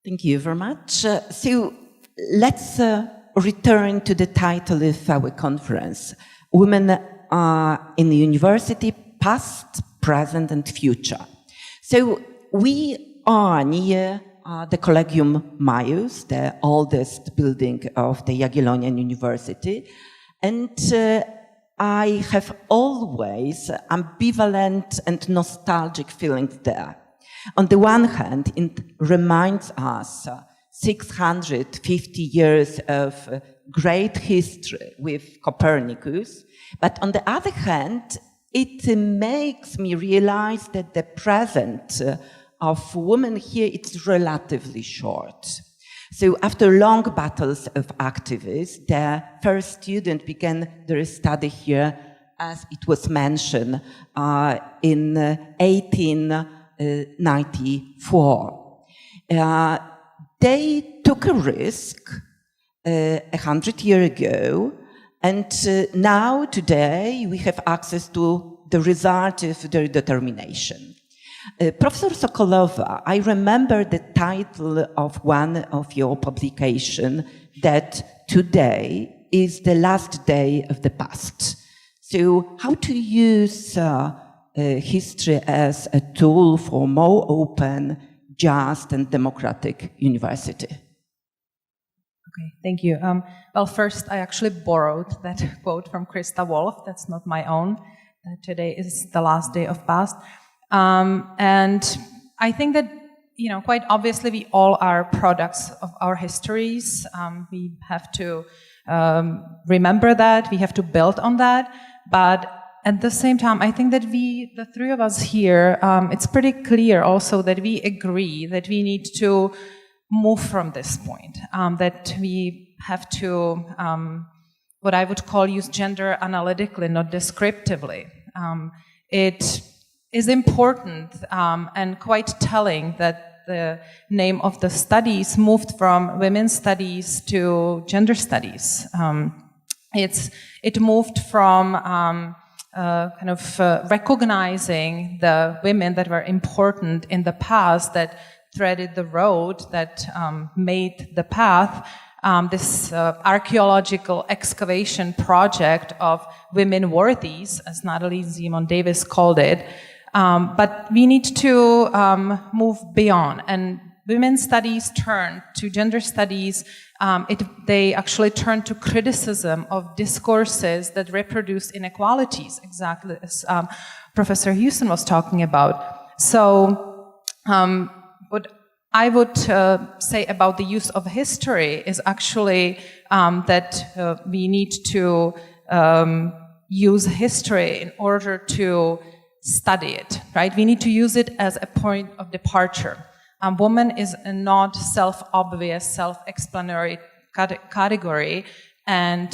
Thank you very much. So let's return to the title of our conference, Women in the University, Past, Present and Future. So we are near the Collegium Maius, the oldest building of the Jagiellonian University, and I have always ambivalent and nostalgic feelings there. On the one hand, it reminds us 650 years of great history with Copernicus, but on the other hand, it makes me realize that the present of women here is relatively short. So after long battles of activists, the first student began their study here, as it was mentioned, in 1894. They took a risk 100 years ago, and now, today, we have access to the result of their determination. Professor Sokolova, I remember the title of one of your publications, that today is the last day of the past. So how to use history as a tool for more open, just and democratic university? Okay, thank you. Well, first, I actually borrowed that quote from Christa Wolf. That's not my own. Today is the last day of past. And I think that, quite obviously we all are products of our histories. We have to remember that, we have to build on that. But at the same time, I think that we, the three of us here, it's pretty clear also that we agree that we need to move from this point, that we have to, what I would call, use gender analytically, not descriptively. It is important and quite telling that the name of the studies moved from women's studies to gender studies. It moved from recognizing the women that were important in the past, that threaded the road, that made the path, this archaeological excavation project of women worthies, as Natalie Zemon Davis called it. But we need to move beyond. And women's studies turned to gender studies, they actually turned to criticism of discourses that reproduce inequalities, exactly as Professor Houston was talking about. So what I would say about the use of history is actually that we need to use history in order to study it, right? We need to use it as a point of departure. A woman is a not self-obvious, self-explanatory category, and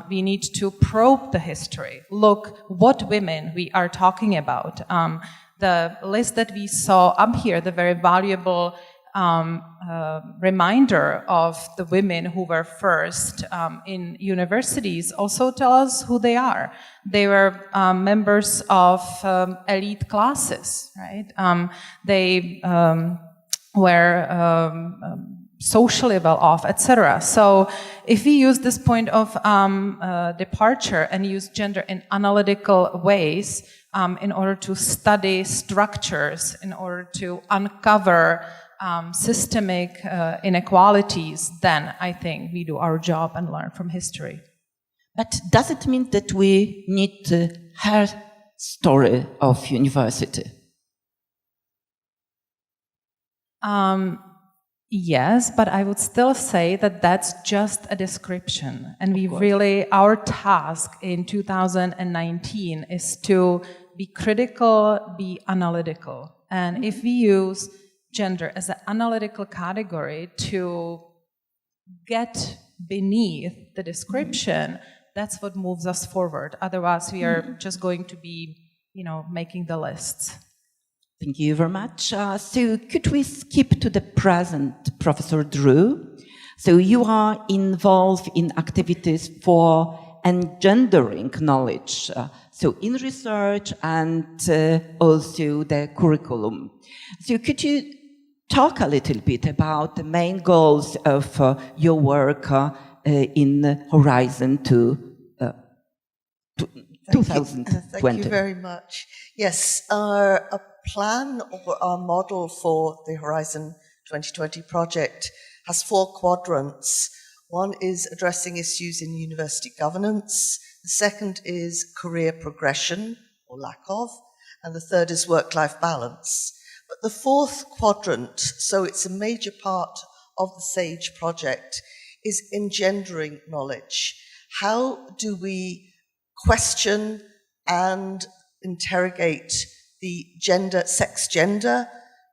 we need to probe the history. Look, what women we are talking about. The list that we saw up here, the very valuable reminder of the women who were first in universities also tell us who they are. They were members of elite classes, right? They were socially well off, etc. So if we use this point of departure and use gender in analytical ways in order to study structures, in order to uncover systemic inequalities, then I think we do our job and learn from history. But does it mean that we need her story of university? Yes, but I would still say that that's just a description. And we really, our task in 2019 is to be critical, be analytical. And if we use gender as an analytical category to get beneath the description, that's what moves us forward. Otherwise, we are just going to be, making the lists. Thank you very much. So could we skip to the present, Professor Drew? So you are involved in activities for engendering knowledge, so in research and also the curriculum. So could you talk a little bit about the main goals of your work in Horizon 2020? Thank you very much. Yes, our plan or our model for the Horizon 2020 project has 4 quadrants. One is addressing issues in university governance. The second is career progression, or lack of. And the third is work-life balance. But the 4th quadrant, so it's a major part of the SAGE project, is engendering knowledge. How do we question and interrogate the sex-gender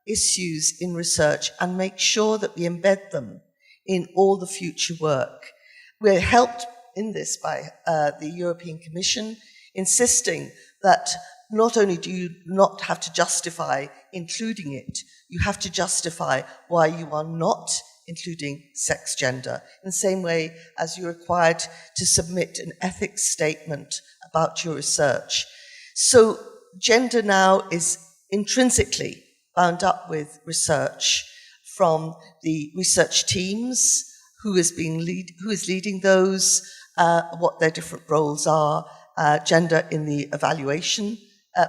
issues in research and make sure that we embed them in all the future work? We're helped in this by the European Commission, insisting that not only do you not have to justify including it, you have to justify why you are not including sex-gender, in the same way as you're required to submit an ethics statement about your research. So gender now is intrinsically bound up with research, from the research teams, who is leading those, what their different roles are, gender in the evaluation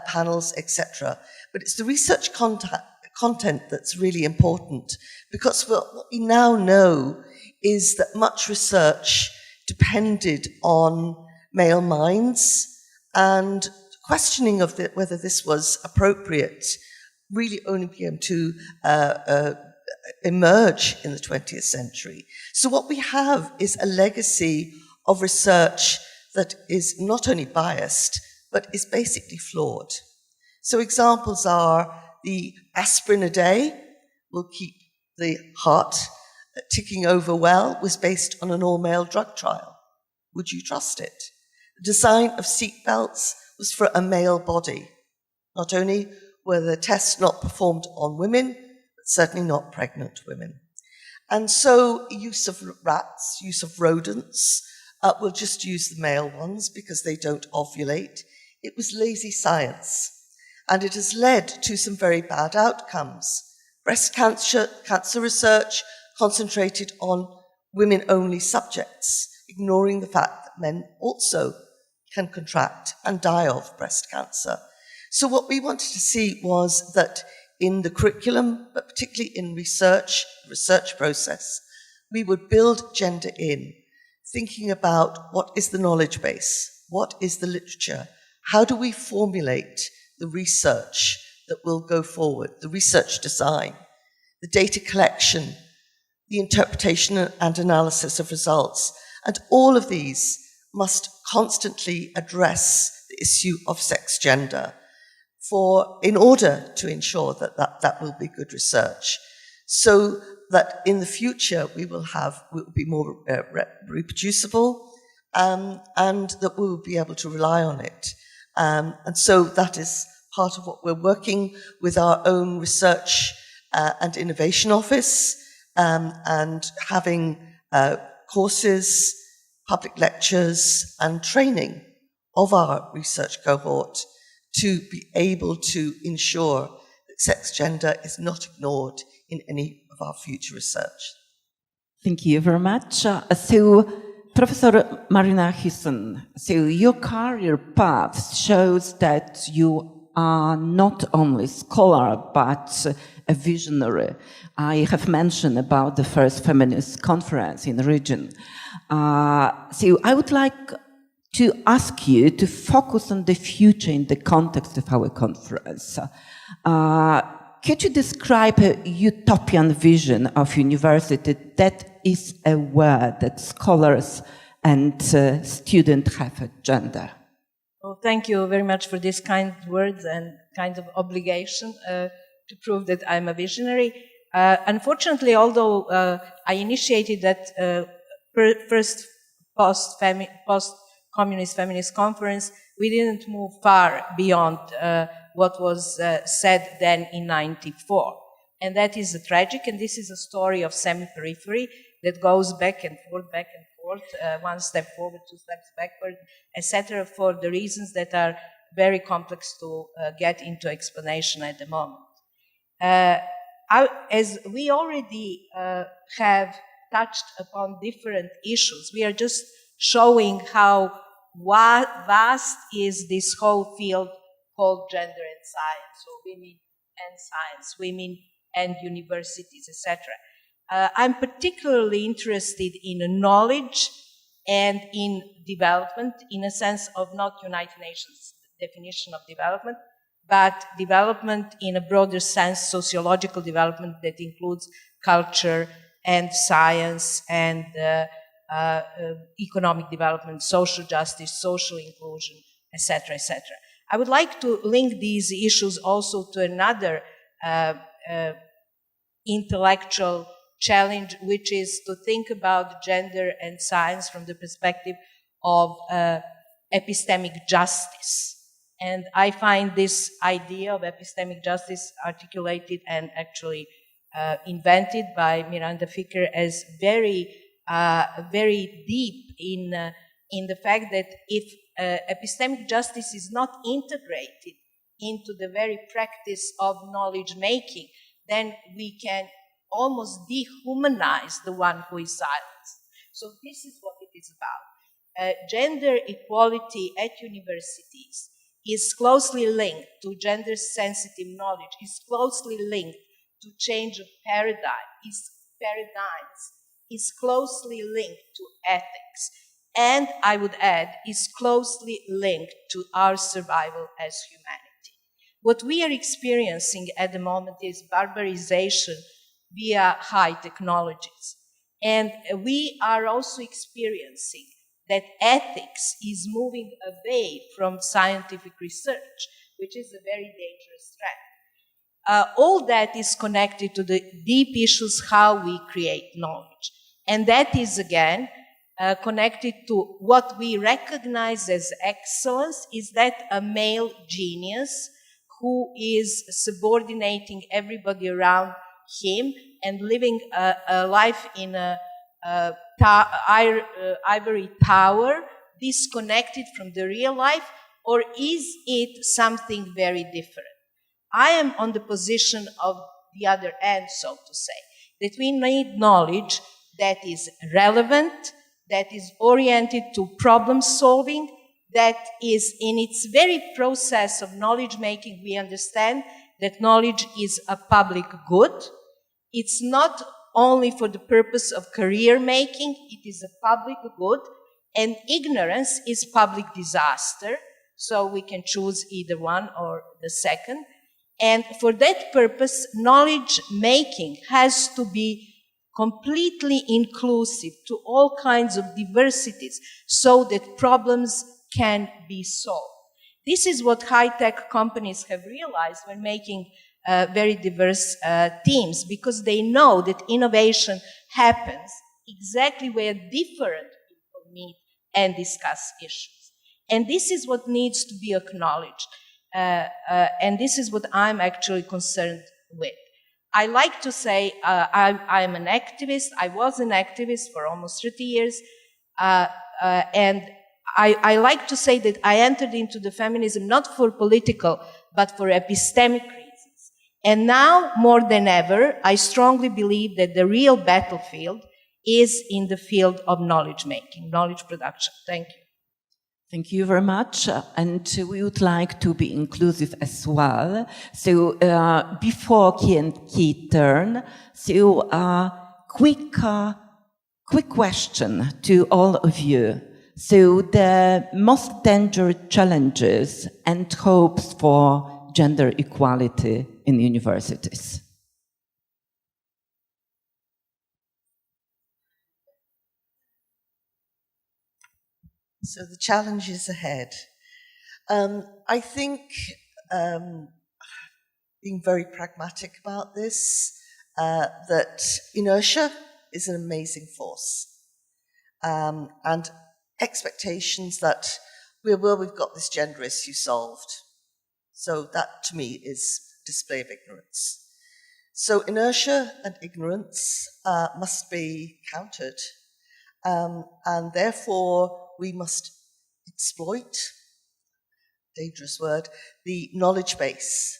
panels, etc. But it's the research content that's really important, because what we now know is that much research depended on male minds, and questioning of whether this was appropriate really only began to emerge in the 20th century. So what we have is a legacy of research that is not only biased, but is basically flawed. So examples are the aspirin a day will keep the heart ticking over well was based on an all-male drug trial. Would you trust it? The design of seatbelts was for a male body. Not only were the tests not performed on women, but certainly not pregnant women. And so use of rats, use of rodents, we'll just use the male ones because they don't ovulate. It was lazy science, and it has led to some very bad outcomes. Breast cancer research concentrated on women-only subjects, ignoring the fact that men also can contract and die of breast cancer. So what we wanted to see was that in the curriculum, but particularly in research process, we would build gender in, thinking about what is the knowledge base, what is the literature, how do we formulate the research that will go forward, the research design, the data collection, the interpretation and analysis of results. And all of these must constantly address the issue of sex gender in order to ensure that will be good research. So that in the future we will be more reproducible and that we will be able to rely on it. And so that is part of what we're working with our own research and innovation office and having courses, public lectures and training of our research cohort to be able to ensure that sex gender is not ignored in any of our future research. Thank you very much. So, Professor Marina Hisson, so your career path shows that you are not only a scholar, but a visionary. I have mentioned about the first feminist conference in the region. So I would like to ask you to focus on the future in the context of our conference. Could you describe a utopian vision of university that is aware that scholars and students have a gender? Well, thank you very much for these kind words and kind of obligation to prove that I'm a visionary. Unfortunately, although I initiated that first post-communist feminist conference, we didn't move far beyond what was said then in '94. And that is tragic, and this is a story of semi-periphery that goes back and forth, one step forward, two steps backward, etc., for the reasons that are very complex to get into explanation at the moment. As we already have touched upon different issues, we are just showing how vast is this whole field called gender and science, or women and science, women and universities, etc. I'm particularly interested in knowledge and in development, in a sense of not United Nations definition of development, but development in a broader sense, sociological development that includes culture and science and economic development, social justice, social inclusion, etc., etc. I would like to link these issues also to another intellectual challenge, which is to think about gender and science from the perspective of epistemic justice. And I find this idea of epistemic justice articulated and actually invented by Miranda Ficker as very deep in the fact that if epistemic justice is not integrated into the very practice of knowledge making, then we can almost dehumanize the one who is silenced. So this is what it is about. Gender equality at universities is closely linked to gender-sensitive knowledge, is closely linked to change of paradigms, is closely linked to ethics, and I would add, is closely linked to our survival as humanity. What we are experiencing at the moment is barbarization via high technologies. And we are also experiencing that ethics is moving away from scientific research, which is a very dangerous trend. All that is connected to the deep issues how we create knowledge. And that is, again, connected to what we recognize as excellence, is that a male genius who is subordinating everybody around him and living a life in a ivory tower, disconnected from the real life, or is it something very different? I am on the position of the other end, so to say, that we need knowledge that is relevant, that is oriented to problem solving, that is in its very process of knowledge making, we understand that knowledge is a public good. It's not only for the purpose of career making, it is a public good, and ignorance is public disaster, so we can choose either one or the second. And for that purpose, knowledge making has to be completely inclusive to all kinds of diversities so that problems can be solved. This is what high-tech companies have realized when making very diverse teams, because they know that innovation happens exactly where different people meet and discuss issues. And this is what needs to be acknowledged. And this is what I'm actually concerned with. I like to say I'm an activist. I was an activist for almost 30 years. And I like to say that I entered into the feminism not for political, but for epistemic reasons. And now, more than ever, I strongly believe that the real battlefield is in the field of knowledge making, knowledge production. Thank you. Thank you very much. And we would like to be inclusive as well. So before Q&A turn, so quick question to all of you. So the most dangerous challenges and hopes for gender equality in universities. So the challenge is ahead. I think being very pragmatic about this, that inertia is an amazing force. And expectations that we've got this gender issue solved. So that to me is display of ignorance. So inertia and ignorance must be countered. And therefore we must exploit, dangerous word, the knowledge base,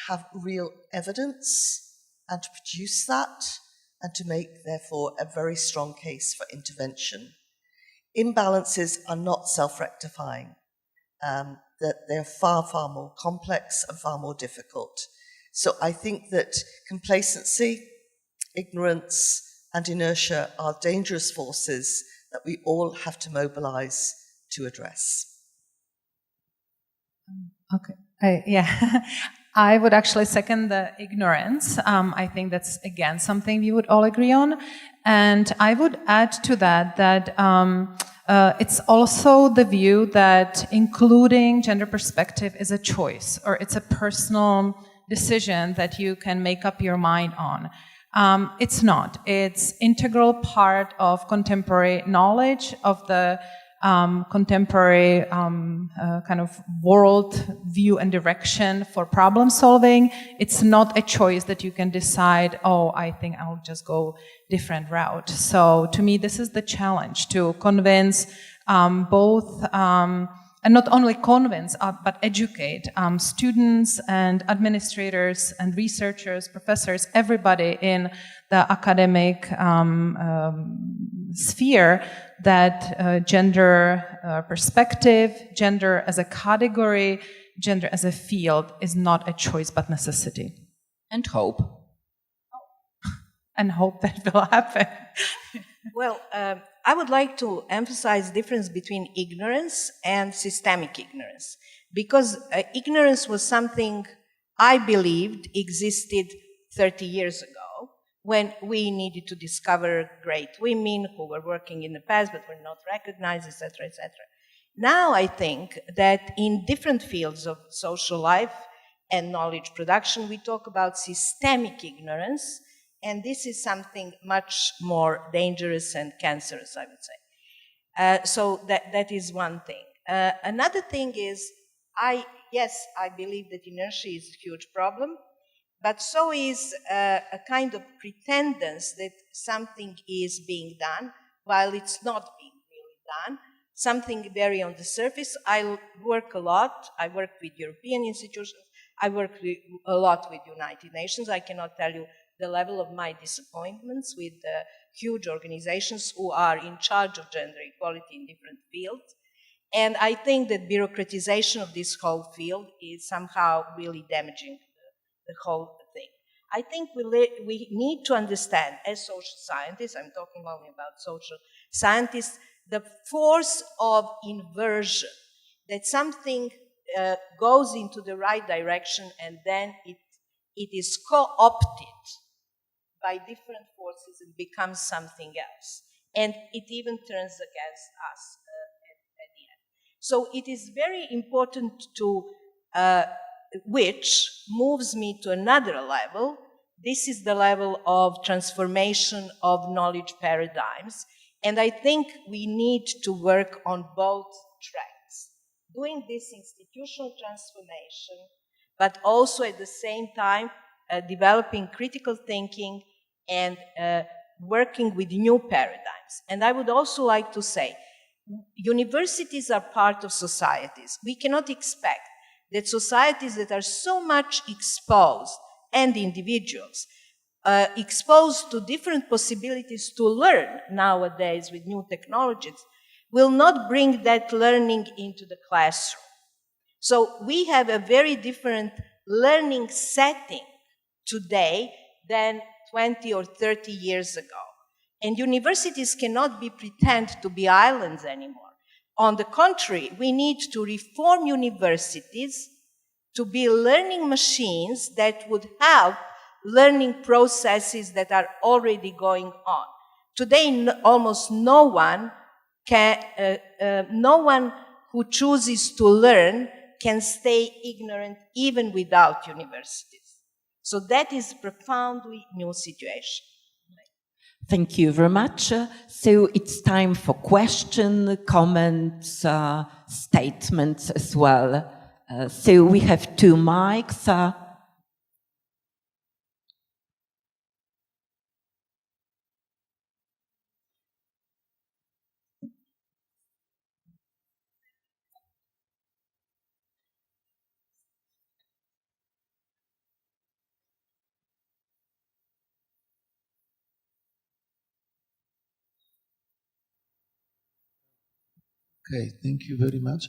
have real evidence and to produce that and to make therefore a very strong case for intervention. Imbalances are not self-rectifying, that they're far, far more complex and far more difficult. So I think that complacency, ignorance, and inertia are dangerous forces that we all have to mobilize to address. Okay, yeah. I would actually second the ignorance. I think that's, again, something we would all agree on. And I would add to that it's also the view that including gender perspective is a choice, or it's a personal decision that you can make up your mind on. It's not. It's integral part of contemporary knowledge, of the contemporary kind of world view and direction for problem solving. It's not a choice that you can decide, oh, I think I'll just go different route. So to me, this is the challenge, to convince both, and not only convince, but educate students and administrators and researchers, professors, everybody in the academic sphere that gender perspective, gender as a category, gender as a field is not a choice but necessity. And hope. And hope that will happen. Well, I would like to emphasize the difference between ignorance and systemic ignorance, because ignorance was something I believed existed 30 years ago, when we needed to discover great women who were working in the past but were not recognized, etc., etc. Now I think that in different fields of social life and knowledge production, we talk about systemic ignorance, and this is something much more dangerous and cancerous, I would say. So that is one thing. Another thing is, yes, I believe that inertia is a huge problem, but so is a kind of pretendance that something is being done while it's not being really done, something very on the surface. I work a lot. I work with European institutions. I work a lot with United Nations. I cannot tell you the level of my disappointments with huge organizations who are in charge of gender equality in different fields. And I think that bureaucratization of this whole field is somehow really damaging the whole thing. I think we need to understand, as social scientists, I'm talking only about social scientists, the force of inversion, that something goes into the right direction and then it is co-opted by different forces and becomes something else. And it even turns against us at the end. So it is very important to, which moves me to another level. This is the level of transformation of knowledge paradigms. And I think we need to work on both tracks. Doing this institutional transformation, but also at the same time developing critical thinking and working with new paradigms. And I would also like to say, universities are part of societies. We cannot expect that societies that are so much exposed, and individuals, exposed to different possibilities to learn nowadays with new technologies, will not bring that learning into the classroom. So we have a very different learning setting today than 20 or 30 years ago. And universities cannot pretend to be islands anymore. On the contrary, we need to reform universities to be learning machines that would help learning processes that are already going on. Today, almost no one who chooses to learn can stay ignorant even without universities. So that is a profoundly new situation. Thank you very much. So it's time for questions, comments, statements as well. So we have 2 mics. Okay, thank you very much.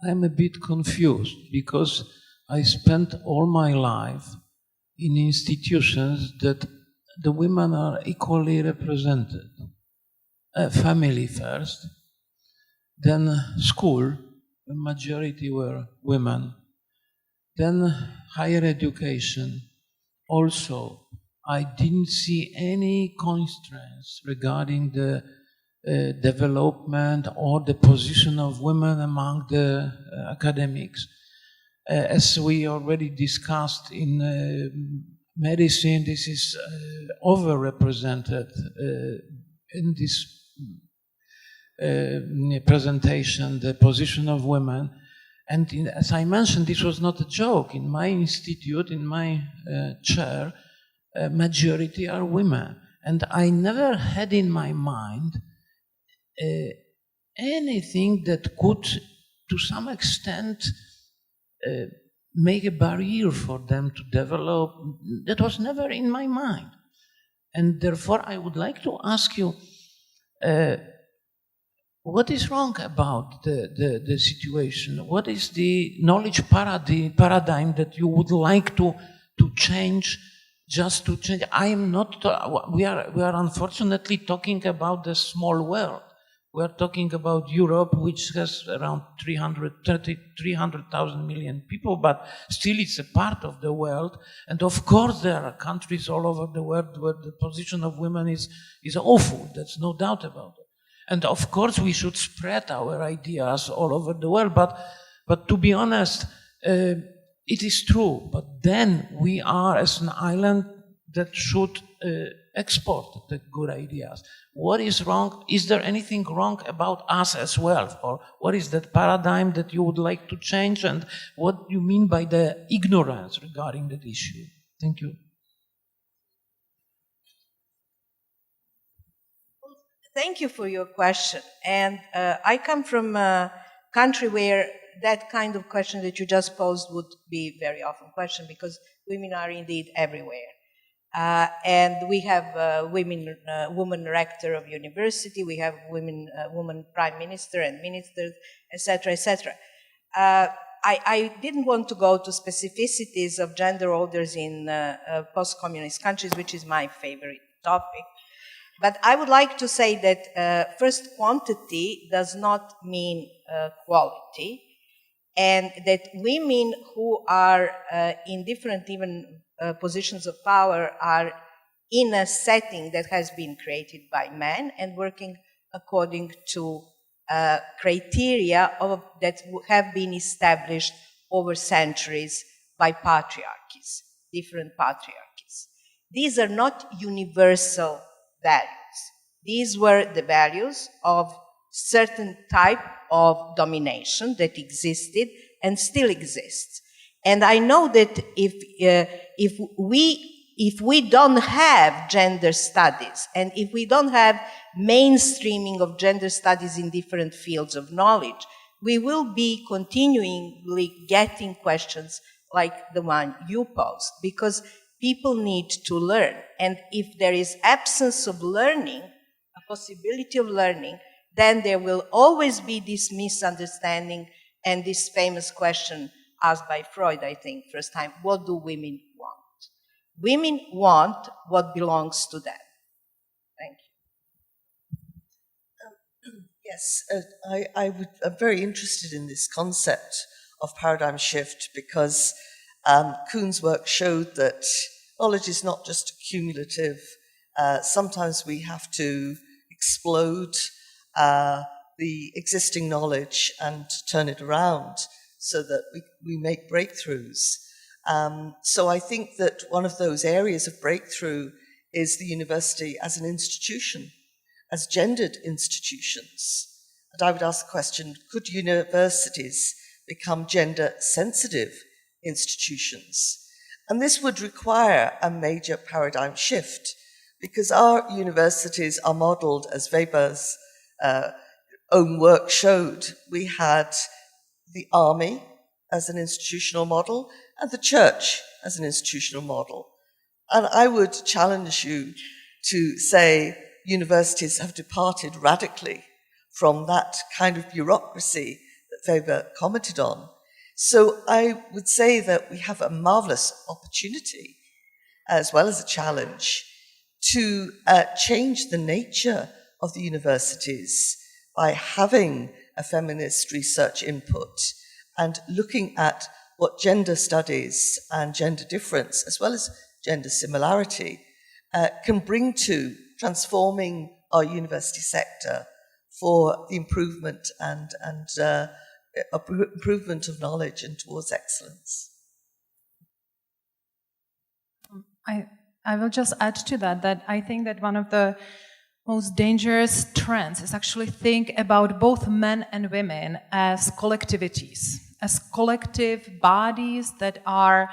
I'm a bit confused because I spent all my life in institutions that the women are equally represented. Family first, then school, the majority were women, then higher education. Also, I didn't see any constraints regarding the development or the position of women among the academics. As we already discussed in medicine, this is overrepresented in this presentation, the position of women. And as I mentioned, this was not a joke. In my institute, in my chair, majority are women. And I never had in my mind anything that could, to some extent, make a barrier for them to develop. That was never in my mind. And therefore, I would like to ask you, what is wrong about the situation? What is the knowledge paradigm that you would like to change, just to change? I am not, we are unfortunately talking about the small world. We are talking about Europe, which has around 300,000 million people, but still it's a part of the world. And of course, there are countries all over the world where the position of women is awful. There's no doubt about it. And of course, we should spread our ideas all over the world. But to be honest, it is true. But then we are, as an island, that should export the good ideas. What is wrong? Is there anything wrong about us as well? Or what is that paradigm that you would like to change? And what you mean by the ignorance regarding that issue? Thank you. Thank you for your question. And I come from a country where that kind of question that you just posed would be very often questioned, because women are indeed everywhere. And we have women rector of university, we have woman prime minister and ministers, etc., etc. I didn't want to go to specificities of gender orders in post-communist countries, which is my favorite topic. But I would like to say that first, quantity does not mean quality, and that women who are in different even positions of power are in a setting that has been created by men and working according to criteria that have been established over centuries by patriarchies, different patriarchies. These are not universal values. These were the values of certain type of domination that existed and still exists. And I know that if we don't have gender studies, and if we don't have mainstreaming of gender studies in different fields of knowledge, we will be continually getting questions like the one you posed, because people need to learn. And if there is absence of learning, a possibility of learning, then there will always be this misunderstanding and this famous question asked by Freud, I think, first time, what do women want? Women want what belongs to them. Thank you. Yes, I'm very interested in this concept of paradigm shift, because Kuhn's work showed that knowledge is not just cumulative. Sometimes we have to explode the existing knowledge and turn it around so that we make breakthroughs. So I think that one of those areas of breakthrough is the university as an institution, as gendered institutions. And I would ask the question, could universities become gender-sensitive institutions? And this would require a major paradigm shift, because our universities are modeled, as Weber's own work showed. We had the army as an institutional model and the church as an institutional model. And I would challenge you to say universities have departed radically from that kind of bureaucracy that Weber commented on. So I would say that we have a marvelous opportunity, as well as a challenge, to change the nature of the universities by having a feminist research input and looking at what gender studies and gender difference, as well as gender similarity, can bring to transforming our university sector for the improvement and improvement of knowledge and towards excellence. I will just add to that I think that one of the most dangerous trends is actually think about both men and women as collectivities, as collective bodies that are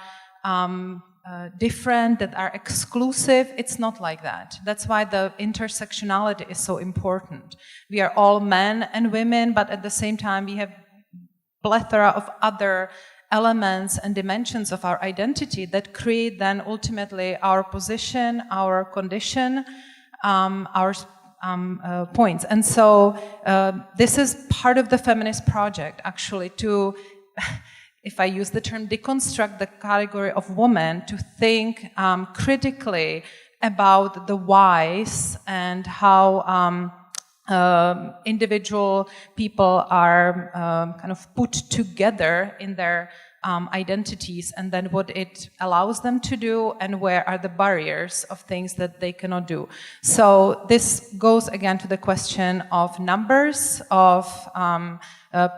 different, that are exclusive. It's not like that. That's why the intersectionality is so important. We are all men and women, but at the same time we have plethora of other elements and dimensions of our identity that create then ultimately our position, our condition, our points. And so this is part of the feminist project, actually, to, if I use the term, deconstruct the category of woman, to think critically about the whys and how individual people are kind of put together in their identities, and then what it allows them to do, and where are the barriers of things that they cannot do. So this goes again to the question of numbers, of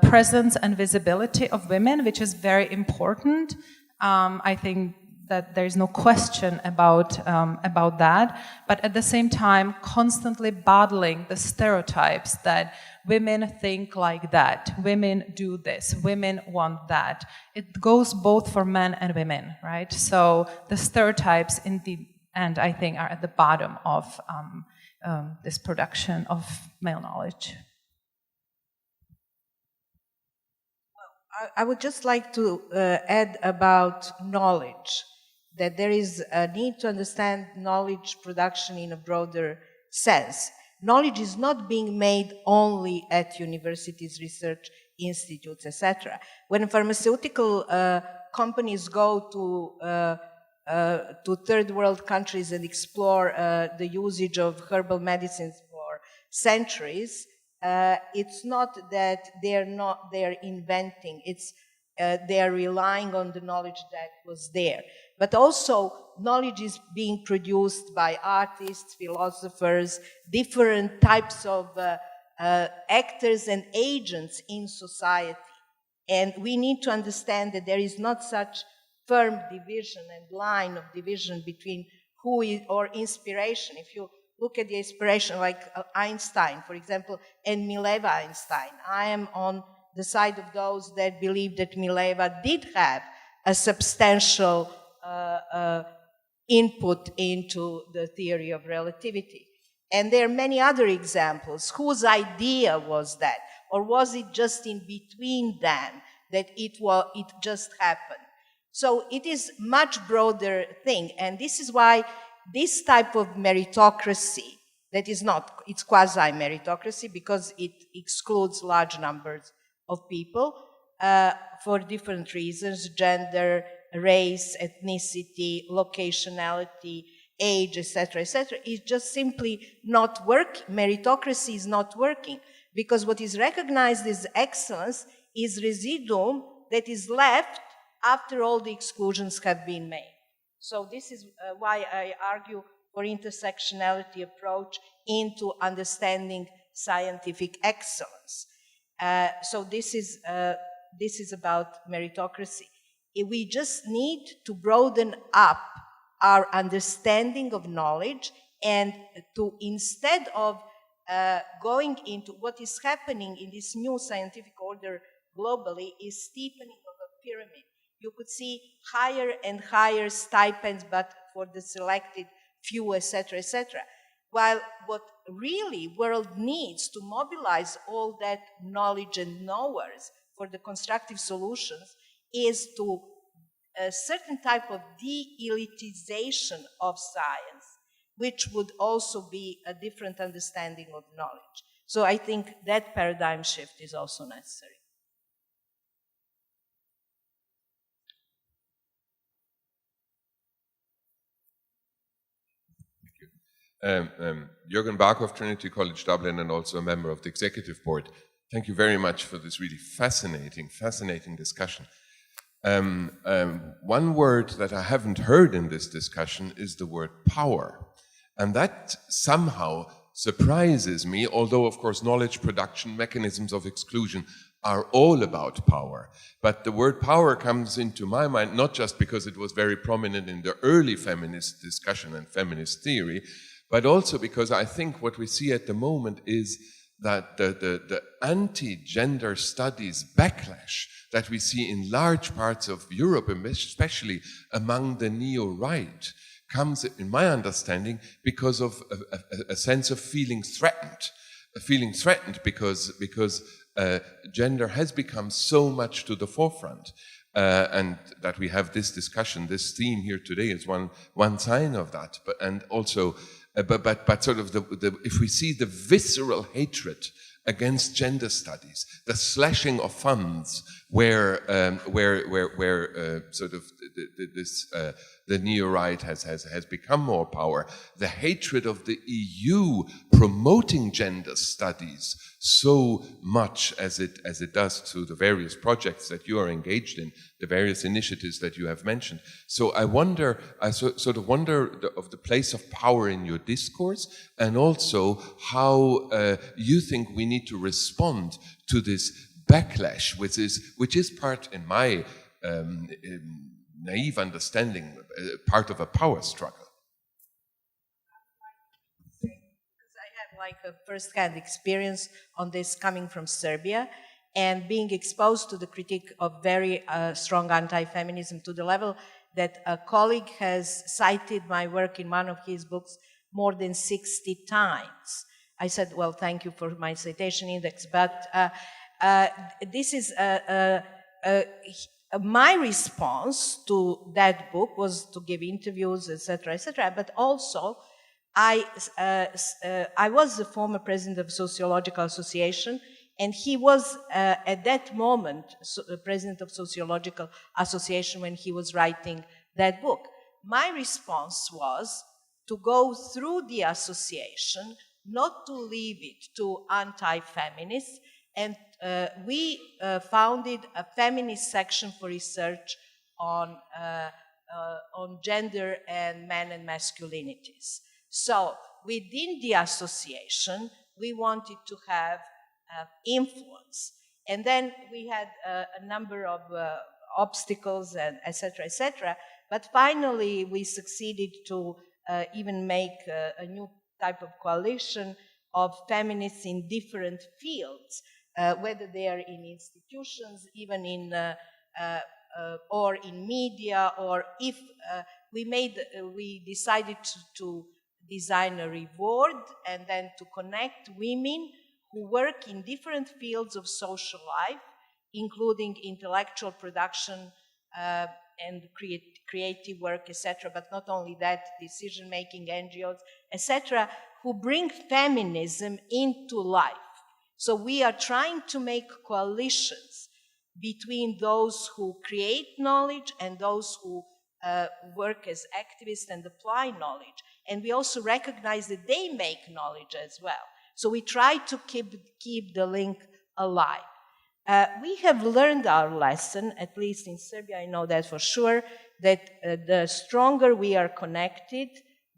presence and visibility of women, which is very important. I think that there is no question about that, but at the same time, constantly battling the stereotypes that women think like that, women do this, women want that. It goes both for men and women, right? So the stereotypes in the end, I think, are at the bottom of this production of male knowledge. I would just like to add about knowledge, that there is a need to understand knowledge production in a broader sense. Knowledge is not being made only at universities, research institutes, etc. When pharmaceutical companies go to third world countries and explore the usage of herbal medicines for centuries, it's not that they're inventing, it's they're relying on the knowledge that was there. But also knowledge is being produced by artists, philosophers, different types of actors and agents in society. And we need to understand that there is not such firm division and line of division between who is, or inspiration. If you look at the inspiration, like Einstein, for example, and Mileva Einstein, I am on the side of those that believe that Mileva did have a substantial input into the theory of relativity. And there are many other examples. Whose idea was that? Or was it just in between them that it just happened? So it is much broader thing. And this is why this type of meritocracy, that is not, it's quasi-meritocracy because it excludes large numbers of people for different reasons, gender, race, ethnicity, locationality, age, etc., is just simply not working. Meritocracy is not working because what is recognized as excellence is residuum that is left after all the exclusions have been made. So this is why I argue for intersectionality approach into understanding scientific excellence. So this is about meritocracy. We just need to broaden up our understanding of knowledge and to, instead of going into what is happening in this new scientific order globally, is steepening of a pyramid. You could see higher and higher stipends, but for the selected few, etc., etc. While what really world needs to mobilize all that knowledge and knowers for the constructive solutions is to a certain type of de-elitization of science, which would also be a different understanding of knowledge. So I think that paradigm shift is also necessary. Jürgen Barkov, Trinity College Dublin, and also a member of the Executive Board. Thank you very much for this really fascinating discussion. One word that I haven't heard in this discussion is the word power. And that somehow surprises me, although of course knowledge production, mechanisms of exclusion are all about power. But the word power comes into my mind, not just because it was very prominent in the early feminist discussion and feminist theory, but also because I think what we see at the moment is that the anti-gender studies backlash that we see in large parts of Europe, especially among the neo-right, comes, in my understanding, because of a sense of feeling threatened. Because gender has become so much to the forefront. And that we have this discussion, this theme here today is one sign of that. But sort of if we see the visceral hatred against gender studies, the slashing of funds, where sort of the neo-right has become more power, the hatred of the EU promoting gender studies so much as it does to the various projects that you are engaged in, the various initiatives that you have mentioned. So I wonder of the place of power in your discourse, and also how you think we need to respond to this backlash, which is part, in my naive understanding, part of a power struggle. Like a first-hand experience on this coming from Serbia and being exposed to the critique of very strong anti-feminism to the level that a colleague has cited my work in one of his books more than 60 times. I said, well, thank you for my citation index, but this is my response to that book was to give interviews, etc., but also I was the former president of Sociological Association, And he was, at that moment, president of Sociological Association when he was writing that book. My response was to go through the association, not to leave it to anti-feminists, and we founded a feminist section for research on gender and men and masculinities. So within the association, we wanted to have influence. And then we had a number of obstacles and et cetera, but finally we succeeded to even make a new type of coalition of feminists in different fields, whether they are in institutions, even in or in media, or if we decided to design a reward and then to connect women who work in different fields of social life, including intellectual production and creative work, etc., but not only that, decision-making, NGOs, etc., who bring feminism into life. So we are trying to make coalitions between those who create knowledge and those who work as activists and apply knowledge. And we also recognize that they make knowledge as well. So we try to keep the link alive. We have learned our lesson, at least in Serbia, I know that for sure, that the stronger we are connected,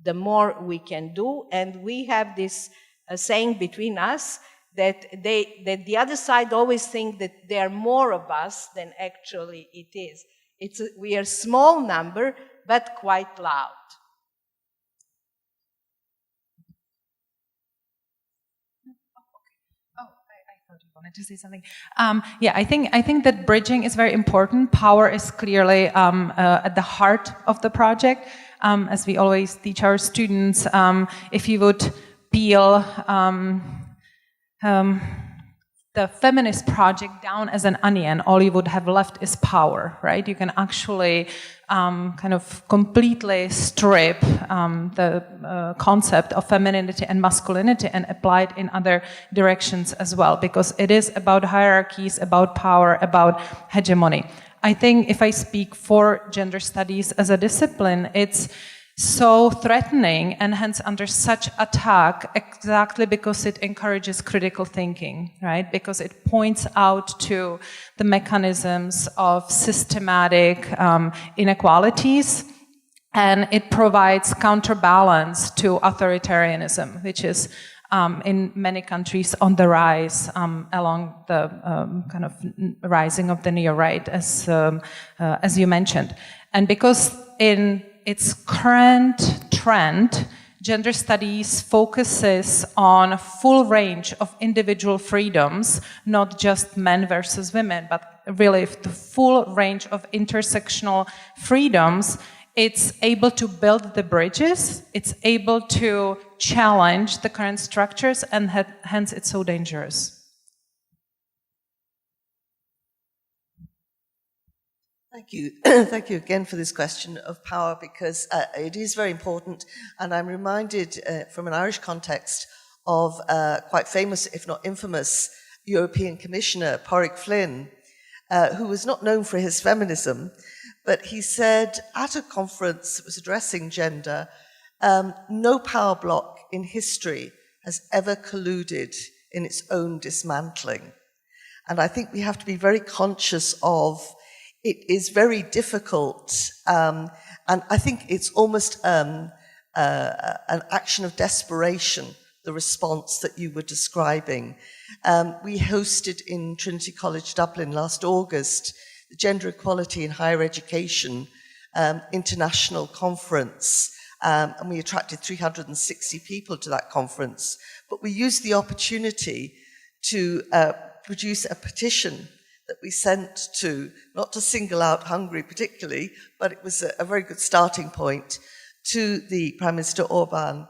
the more we can do. And we have this saying between us that the other side always think that there are more of us than actually it is. We are a small number, but quite loud. Wanted to say something. Yeah, I think that bridging is very important. Power is clearly at the heart of the project. As we always teach our students, if you would peel the feminist project down as an onion, all you would have left is power, right? You can actually kind of completely strip the concept of femininity and masculinity and apply it in other directions as well, because it is about hierarchies, about power, about hegemony. I think if I speak for gender studies as a discipline, it's so threatening and hence under such attack exactly because it encourages critical thinking, right? Because it points out to the mechanisms of systematic inequalities, and it provides counterbalance to authoritarianism, which is in many countries on the rise along the kind of rising of the neo-right, as you mentioned. And because in its current trend, gender studies focuses on a full range of individual freedoms, not just men versus women, but really the full range of intersectional freedoms. It's able to build the bridges, it's able to challenge the current structures, and hence it's so dangerous. Thank you. Thank you again for this question of power, because it is very important. And I'm reminded from an Irish context of quite famous, if not infamous, European Commissioner, Patrick Flynn, who was not known for his feminism, but he said at a conference that was addressing gender, no power bloc in history has ever colluded in its own dismantling. And I think we have to be very conscious of it is very difficult, and I think it's almost an action of desperation, the response that you were describing. We hosted in Trinity College Dublin last August the Gender Equality in Higher Education International Conference, and we attracted 360 people to that conference. But we used the opportunity to produce a petition that we sent to, not to single out Hungary particularly, but it was a very good starting point, to the Prime Minister Orbán,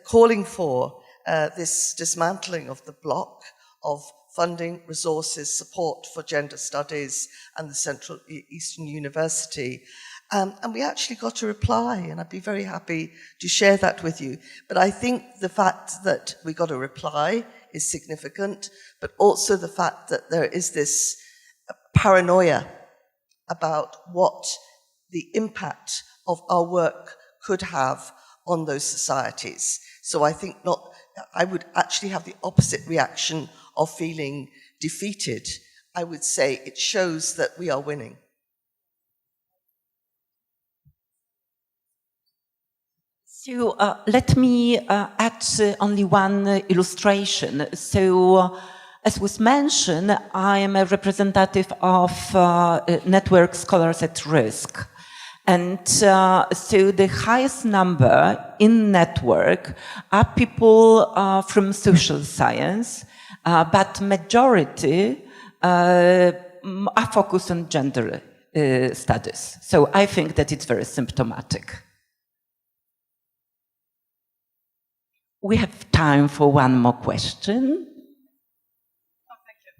calling for this dismantling of the bloc of funding, resources, support for gender studies and the Central Eastern University. And we actually got a reply, and I'd be very happy to share that with you. But I think the fact that we got a reply is significant, but also the fact that there is this paranoia about what the impact of our work could have on those societies. So I think I would actually have the opposite reaction of feeling defeated. I would say it shows that we are winning. So let me add only one illustration. So as was mentioned, I am a representative of Network Scholars at Risk. And so the highest number in network are people from social science, but majority are focused on gender studies. So I think that it's very symptomatic. We have time for one more question. Oh, thank you.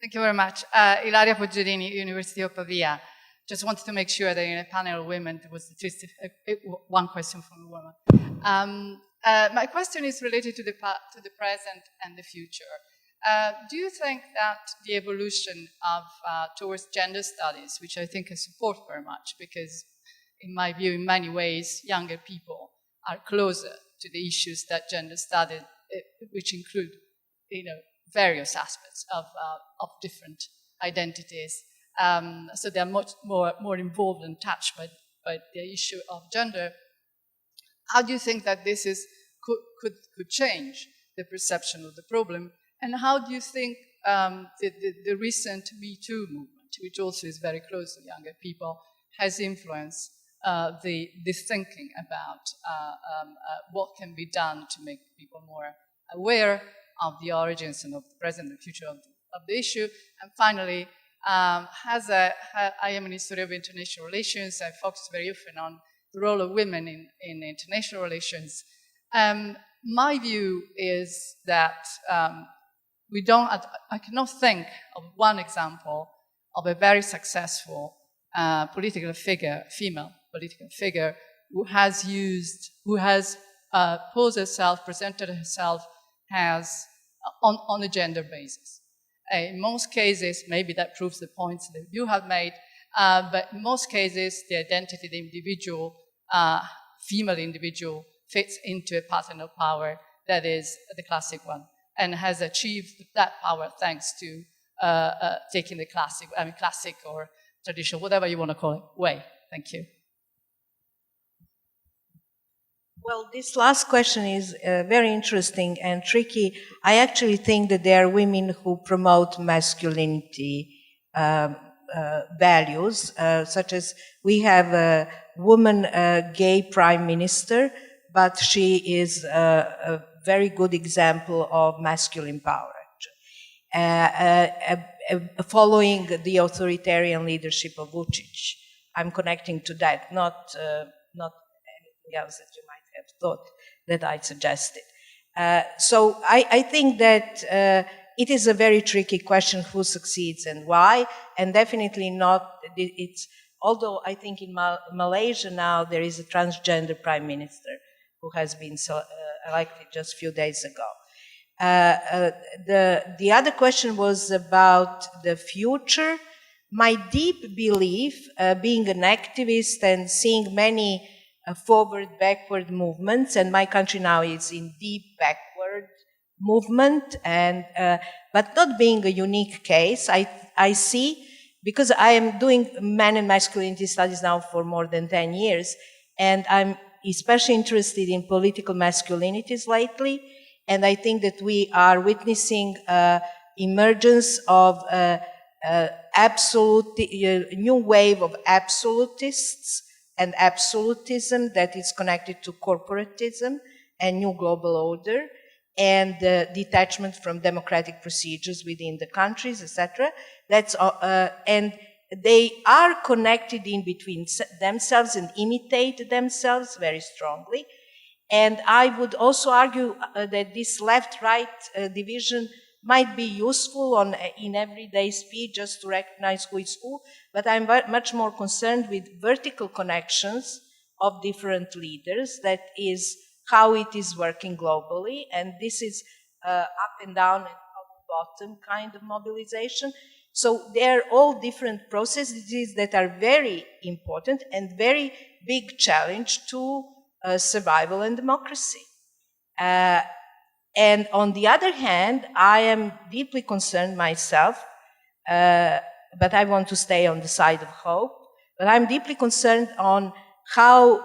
Thank you very much. Ilaria Poggerini, University of Pavia. Just wanted to make sure that in a panel of women, there was at least one question from a woman. My question is related to the present and the future. Do you think that the evolution of towards gender studies, which I think I support very much, because in my view, in many ways, younger people are closer to the issues that gender studies, which include, various aspects of different identities. So they are much more involved and touched by the issue of gender. How do you think that this could change the perception of the problem? And how do you think the recent Me Too movement, which also is very close to younger people, has influenced the thinking about what can be done to make people more aware of the origins and of the present and future of the issue? And finally, I am in history of international relations. I focus very often on the role of women in international relations. My view is that I cannot think of one example of a very successful political figure, female political figure, who has posed herself, presented herself as on a gender basis. In most cases, maybe that proves the points that you have made, but in most cases, the identity of the individual, female individual, fits into a pattern of power that is the classic one, and has achieved that power thanks to taking the classic or traditional, whatever you want to call it, way. Thank you. Well, this last question is very interesting and tricky. I actually think that there are women who promote masculinity values, such as we have a woman gay prime minister, but she is a very good example of masculine power, following the authoritarian leadership of Wojciech. I'm connecting to that, not anything else that you might have thought that I suggested. So I think that it is a very tricky question, who succeeds and why, and definitely not, although I think in Malaysia now there is a transgender prime minister who has been elected just a few days ago. The other question was about the future. My deep belief, being an activist and seeing many forward-backward movements, and my country now is in deep backward movement, and but not being a unique case, I see, because I am doing man and masculinity studies now for more than 10 years, and I'm especially interested in political masculinities lately, and I think that we are witnessing emergence of new wave of absolutists and absolutism that is connected to corporatism and new global order, and detachment from democratic procedures within the countries, etc. And they are connected in between themselves and imitate themselves very strongly. And I would also argue that this left-right division might be useful in everyday speech just to recognize who is who, but I'm much more concerned with vertical connections of different leaders. That is how it is working globally, and this is up and down and top-bottom kind of mobilization. So they're all different processes that are very important and very big challenge to survival and democracy. And on the other hand, I am deeply concerned myself, but I want to stay on the side of hope, but I'm deeply concerned on how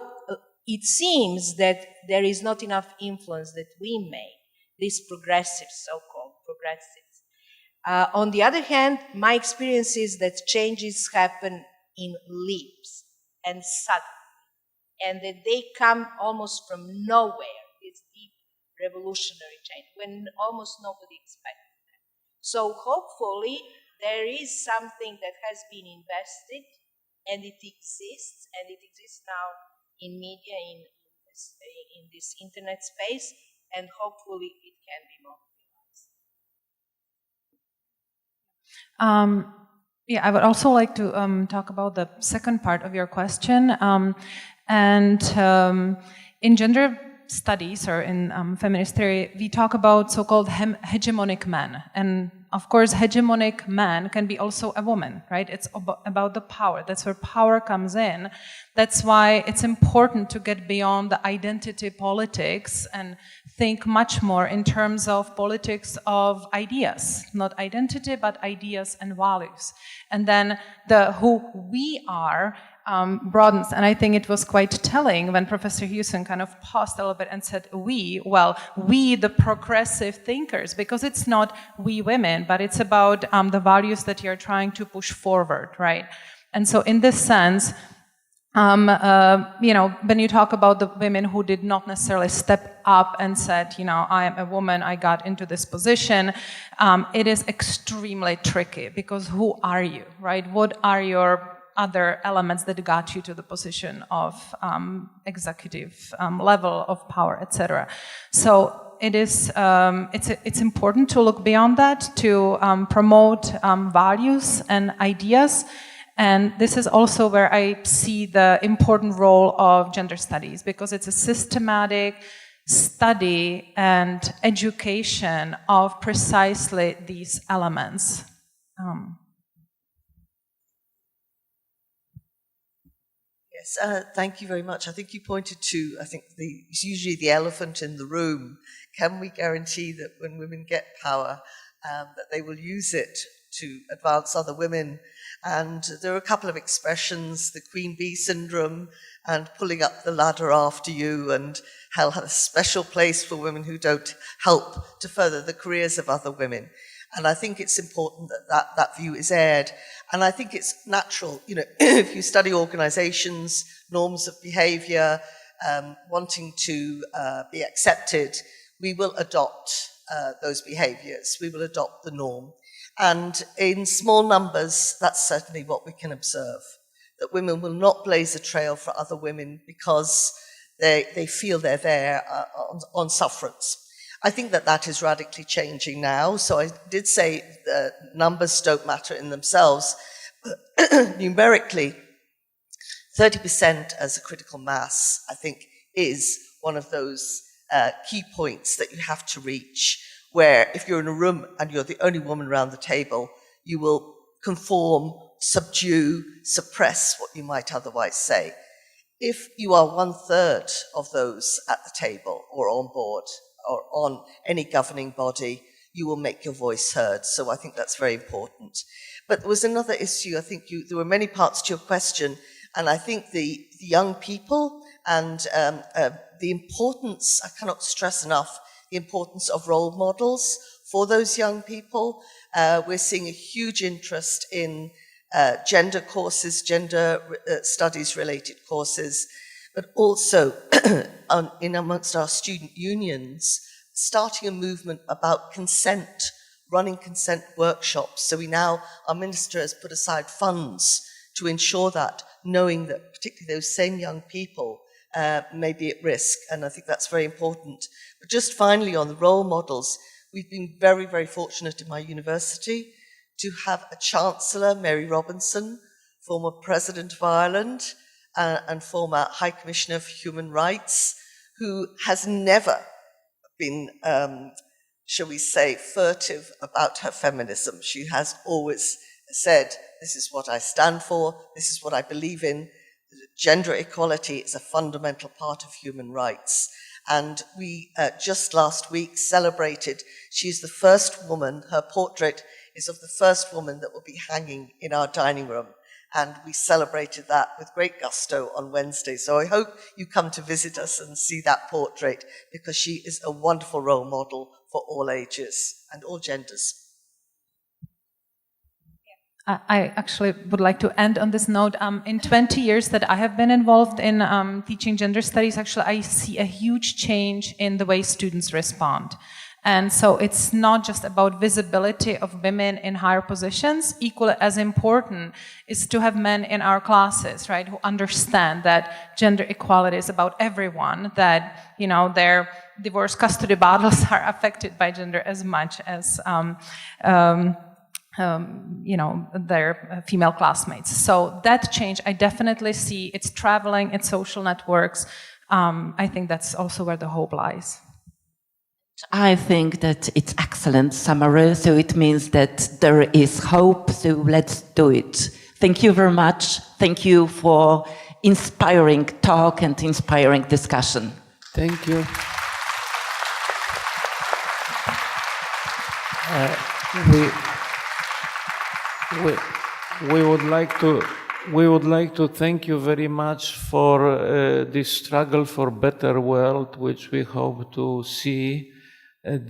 it seems that there is not enough influence that we make, these progressives, so-called progressives. On the other hand, my experience is that changes happen in leaps and suddenly, and that they come almost from nowhere, this deep revolutionary change, when almost nobody expected them. So hopefully there is something that has been invested, and it exists now in media, in this internet space, and hopefully it can be more. Yeah, I would also like to talk about the second part of your question. In gender studies or in feminist theory, we talk about so-called hegemonic men. And of course, hegemonic man can be also a woman, right? It's about the power. That's where power comes in. That's why it's important to get beyond the identity politics and think much more in terms of politics of ideas, not identity, but ideas and values. And then who we are broadens. And I think it was quite telling when Professor Hewson kind of paused a little bit and said, we, the progressive thinkers, because it's not we women, but it's about the values that you're trying to push forward, right? And so in this sense, when you talk about the women who did not necessarily step up and said, I am a woman, I got into this position, it is extremely tricky because who are you, right? What are your other elements that got you to the position of executive level of power, etc. So it is it's important to look beyond that, to promote values and ideas. And this is also where I see the important role of gender studies, because it's a systematic study and education of precisely these elements. Yes, thank you very much. I think you pointed to, it's usually the elephant in the room. Can we guarantee that when women get power, that they will use it to advance other women? And there are a couple of expressions, the Queen Bee syndrome and pulling up the ladder after you, and hell has a special place for women who don't help to further the careers of other women. And I think it's important that view is aired. And I think it's natural, if you study organizations, norms of behavior, wanting to be accepted, we will adopt those behaviors. We will adopt the norm. And in small numbers, that's certainly what we can observe, that women will not blaze a trail for other women because they feel they're there on sufferance. I think that is radically changing now. So I did say the numbers don't matter in themselves, but numerically, 30% as a critical mass, I think, is one of those key points that you have to reach, where if you're in a room and you're the only woman around the table, you will conform, subdue, suppress what you might otherwise say. If you are 1/3 of those at the table or on board or on any governing body, you will make your voice heard. So I think that's very important. But there was another issue, I think there were many parts to your question, and I think the young people and the importance, I cannot stress enough, the importance of role models for those young people. We're seeing a huge interest in gender courses, gender studies related courses, but also in amongst our student unions, starting a movement about consent, running consent workshops. So our minister has put aside funds to ensure that, knowing that particularly those same young people may be at risk, and I think that's very important. But just finally on the role models, we've been very, very fortunate in my university to have a Chancellor, Mary Robinson, former President of Ireland, and former High Commissioner for Human Rights, who has never been shall we say, furtive about her feminism. She has always said, this is what I stand for, this is what I believe in. Gender equality is a fundamental part of human rights. And we just last week celebrated, she's the first woman, her portrait is of the first woman that will be hanging in our dining room. And we celebrated that with great gusto on Wednesday. So I hope you come to visit us and see that portrait, because she is a wonderful role model for all ages and all genders. I actually would like to end on this note. In 20 years that I have been involved in teaching gender studies, actually I see a huge change in the way students respond. And so it's not just about visibility of women in higher positions. Equally as important is to have men in our classes, right, who understand that gender equality is about everyone, that, you know, their divorce custody battles are affected by gender as much as you know, their female classmates. So that change I definitely see. It's traveling, it's social networks. I think that's also where the hope lies. I think that it's excellent summary. So it means that there is hope. So let's do it. Thank you very much. Thank you for inspiring talk and inspiring discussion. Thank you. We would like to thank you very much for this struggle for better world, which we hope to see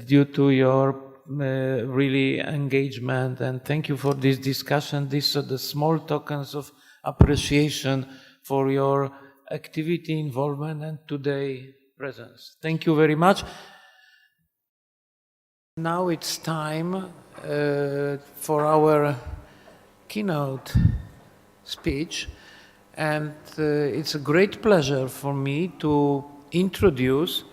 due to your really engagement, and thank you for this discussion. These are the small tokens of appreciation for your activity, involvement, and today presence. Thank you very much. Now it's time for our keynote speech, and it's a great pleasure for me to introduce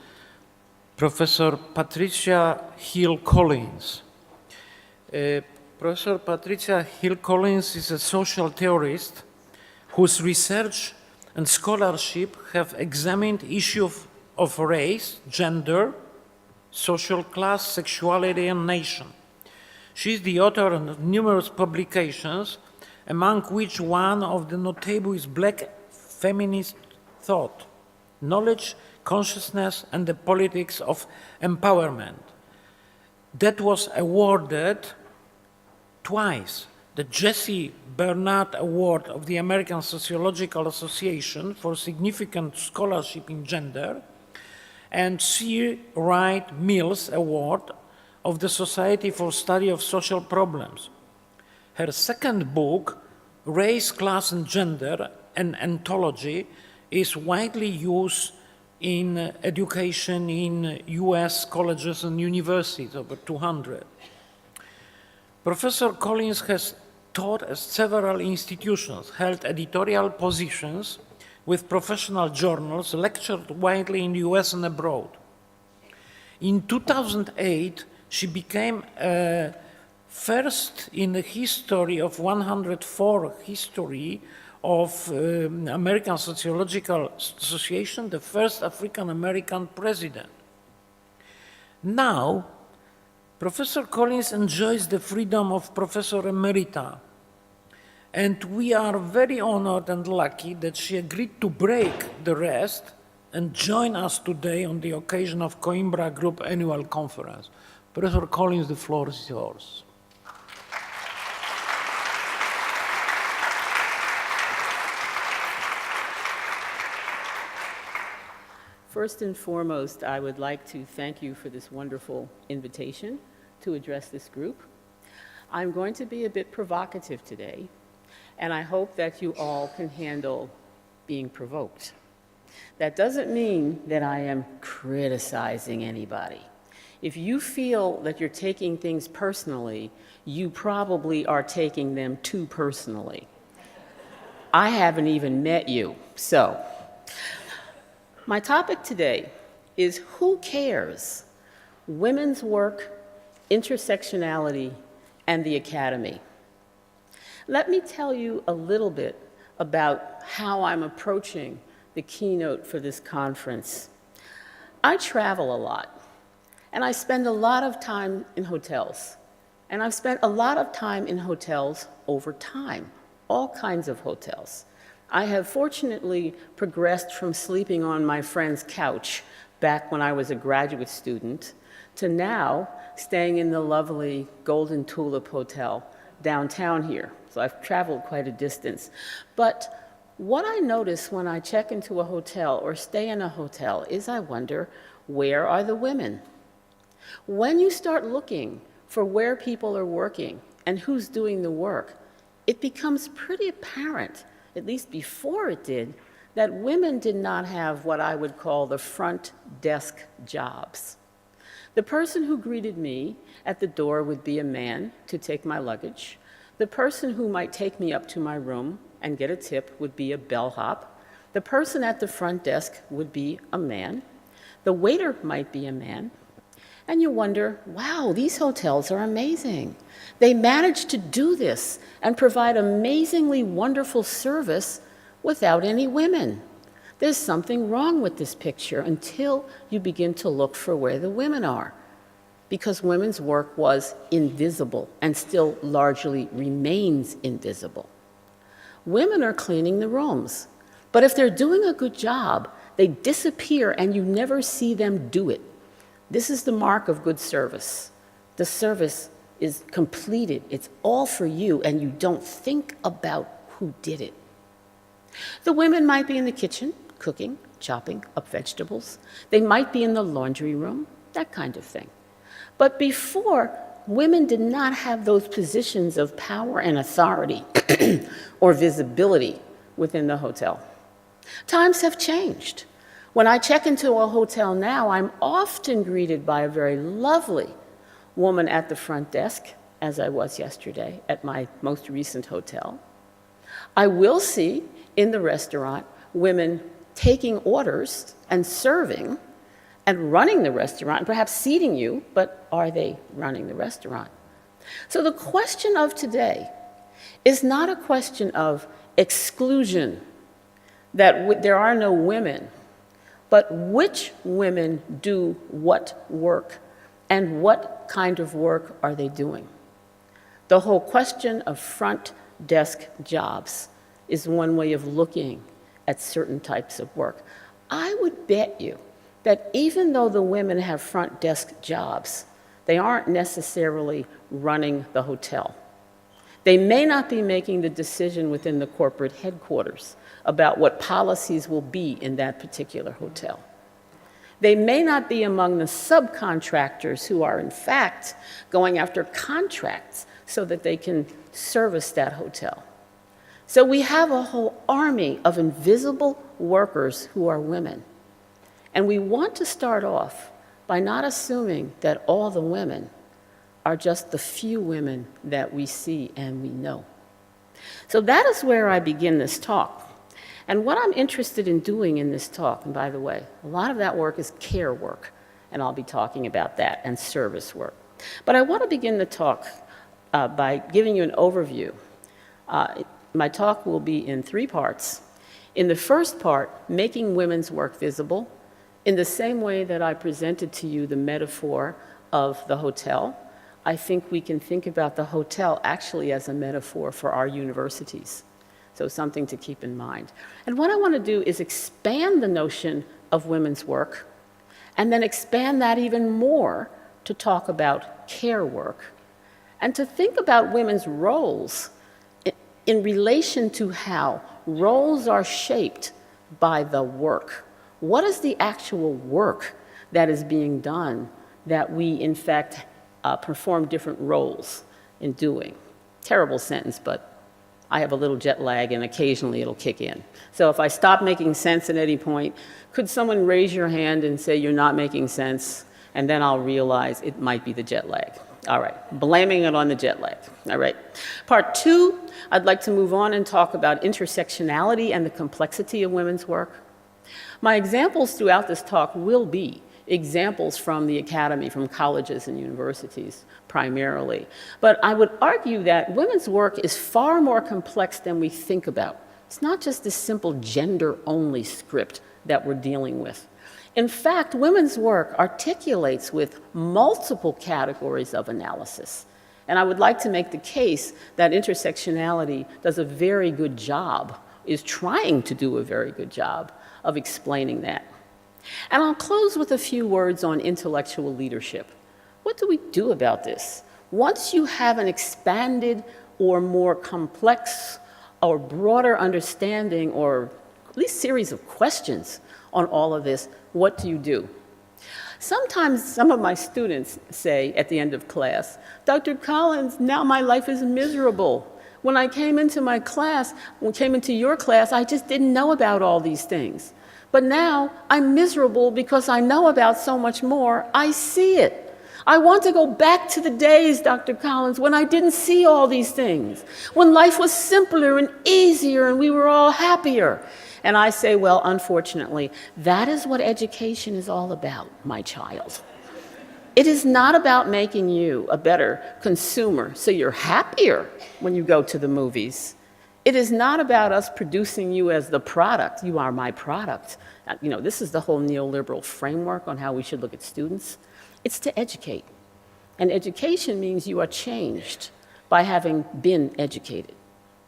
Professor Patricia Hill-Collins. Professor Patricia Hill-Collins is a social theorist whose research and scholarship have examined issues of race, gender, social class, sexuality, and nation. She is the author of numerous publications, among which one of the notable is Black Feminist Thought, Knowledge, Consciousness, and the Politics of Empowerment. That was awarded twice, the Jesse Bernard Award of the American Sociological Association for significant scholarship in gender, and C. Wright Mills Award of the Society for Study of Social Problems. Her second book, Race, Class, and Gender, an Anthology, is widely used in education in US colleges and universities, over 200. Professor Collins has taught at several institutions, held editorial positions with professional journals, lectured widely in the US and abroad. In 2008, she became first in the history of 104 history of American Sociological Association, the first African-American president. Now, Professor Collins enjoys the freedom of Professor Emerita, and we are very honored and lucky that she agreed to break the rest and join us today on the occasion of Coimbra Group Annual Conference. Professor Collins, the floor is yours. First and foremost, I would like to thank you for this wonderful invitation to address this group. I'm going to be a bit provocative today, and I hope that you all can handle being provoked. That doesn't mean that I am criticizing anybody. If you feel that you're taking things personally, you probably are taking them too personally. I haven't even met you, so. My topic today is who cares? Women's work, intersectionality, and the academy. Let me tell you a little bit about how I'm approaching the keynote for this conference. I travel a lot, and I spend a lot of time in hotels. And I've spent a lot of time in hotels over time, all kinds of hotels. I have fortunately progressed from sleeping on my friend's couch back when I was a graduate student to now staying in the lovely Golden Tulip Hotel downtown here. So I've traveled quite a distance. But what I notice when I check into a hotel or stay in a hotel is I wonder, where are the women? When you start looking for where people are working and who's doing the work, it becomes pretty apparent, at least before it did, that women did not have what I would call the front desk jobs. The person who greeted me at the door would be a man to take my luggage. The person who might take me up to my room and get a tip would be a bellhop. The person at the front desk would be a man. The waiter might be a man. And you wonder, wow, these hotels are amazing. They manage to do this and provide amazingly wonderful service without any women. There's something wrong with this picture until you begin to look for where the women are, because women's work was invisible and still largely remains invisible. Women are cleaning the rooms, but if they're doing a good job, they disappear and you never see them do it. This is the mark of good service. The service is completed. It's all for you, and you don't think about who did it. The women might be in the kitchen, cooking, chopping up vegetables. They might be in the laundry room, that kind of thing. But before, women did not have those positions of power and authority or visibility within the hotel. Times have changed. When I check into a hotel now, I'm often greeted by a very lovely woman at the front desk, as I was yesterday at my most recent hotel. I will see in the restaurant women taking orders and serving and running the restaurant, and perhaps seating you, but are they running the restaurant? So the question of today is not a question of exclusion, that there are no women, but which women do what work and what kind of work are they doing? The whole question of front desk jobs is one way of looking at certain types of work. I would bet you that even though the women have front desk jobs, they aren't necessarily running the hotel. They may not be making the decision within the corporate headquarters about what policies will be in that particular hotel. They may not be among the subcontractors who are in fact going after contracts so that they can service that hotel. So we have a whole army of invisible workers who are women. And we want to start off by not assuming that all the women are just the few women that we see and we know. So that is where I begin this talk. And what I'm interested in doing in this talk, and by the way, a lot of that work is care work, and I'll be talking about that, and service work. But I want to begin the talk by giving you an overview. My talk will be in 3 parts. In the first part, making women's work visible, in the same way that I presented to you the metaphor of the hotel. I think we can think about the hotel actually as a metaphor for our universities. So something to keep in mind. And what I want to do is expand the notion of women's work, and then expand that even more to talk about care work, and to think about women's roles in relation to how roles are shaped by the work. What is the actual work that is being done that we, in fact, perform different roles in doing? Terrible sentence, but I have a little jet lag and occasionally it'll kick in. So if I stop making sense at any point, could someone raise your hand and say you're not making sense? And then I'll realize it might be the jet lag. All right, blaming it on the jet lag. All right. Part 2, I'd like to move on and talk about intersectionality and the complexity of women's work. My examples throughout this talk will be examples from the academy, from colleges and universities primarily. But I would argue that women's work is far more complex than we think about. It's not just this simple gender-only script that we're dealing with. In fact, women's work articulates with multiple categories of analysis. And I would like to make the case that intersectionality does a very good job, is trying to do a very good job of explaining that. And I'll close with a few words on intellectual leadership. What do we do about this? Once you have an expanded or more complex or broader understanding, or at least series of questions on all of this, what do you do? Sometimes some of my students say at the end of class, Dr. Collins, now my life is miserable. When I came into my class, when I came into your class, I just didn't know about all these things. But now I'm miserable because I know about so much more. I see it. I want to go back to the days, Dr. Collins, when I didn't see all these things, when life was simpler and easier and we were all happier. And I say, well, unfortunately, that is what education is all about, my child. It is not about making you a better consumer so you're happier when you go to the movies. It is not about us producing you as the product. You are my product. You know, this is the whole neoliberal framework on how we should look at students. It's to educate. And education means you are changed by having been educated.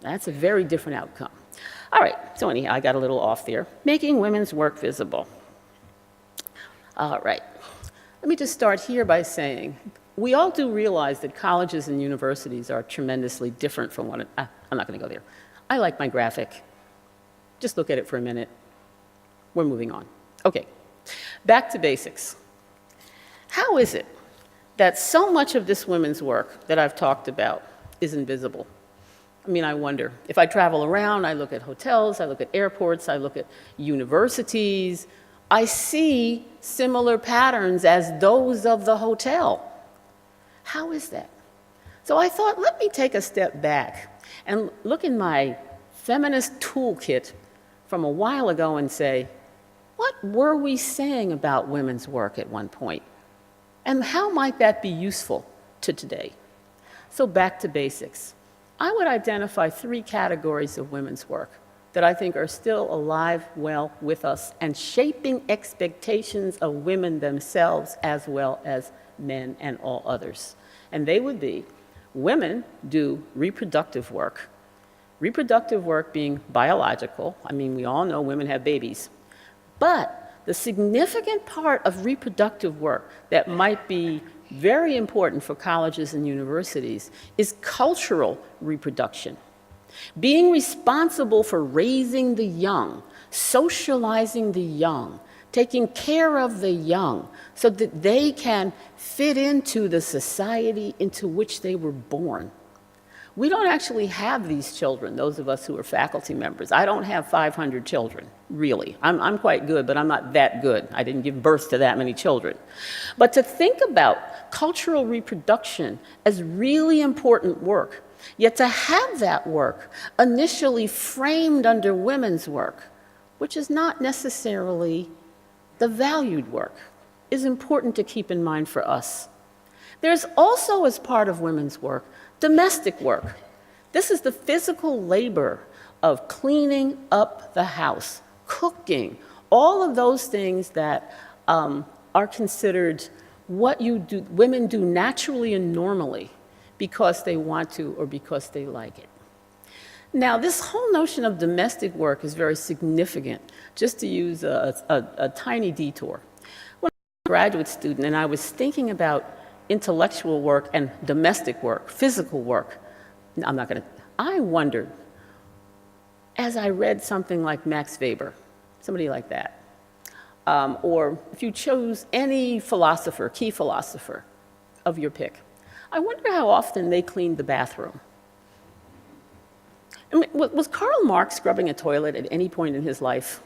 That's a very different outcome. All right, so anyhow, I got a little off there. Making women's work visible. All right, let me just start here by saying, we all do realize that colleges and universities are tremendously different from one another. I'm not gonna go there. I like my graphic. Just look at it for a minute. We're moving on. Okay, back to basics. How is it that so much of this women's work that I've talked about is invisible? I mean, I wonder. If I travel around, I look at hotels, I look at airports, I look at universities, I see similar patterns as those of the hotel. How is that? So I thought, let me take a step back and look in my feminist toolkit from a while ago and say, what were we saying about women's work at one point? And how might that be useful to today? So back to basics. I would identify 3 categories of women's work that I think are still alive, well, with us, and shaping expectations of women themselves as well as men and all others. And they would be, women do reproductive work. Reproductive work being biological. I mean, we all know women have babies. But the significant part of reproductive work that might be very important for colleges and universities is cultural reproduction. Being responsible for raising the young, socializing the young, taking care of the young so that they can fit into the society into which they were born. We don't actually have these children, those of us who are faculty members. I don't have 500 children, really. I'm quite good, but I'm not that good. I didn't give birth to that many children. But to think about cultural reproduction as really important work, yet to have that work initially framed under women's work, which is not necessarily the valued work, is important to keep in mind for us. There's also, as part of women's work, domestic work. This is the physical labor of cleaning up the house, cooking, all of those things that are considered what women do naturally and normally because they want to or because they like it. Now, this whole notion of domestic work is very significant, just to use a tiny detour. When I was a graduate student and I was thinking about intellectual work and domestic work, physical work, I wondered, as I read something like Max Weber, somebody like that, or if you chose any philosopher, key philosopher of your pick, I wonder how often they cleaned the bathroom. I mean, was Karl Marx scrubbing a toilet at any point in his life?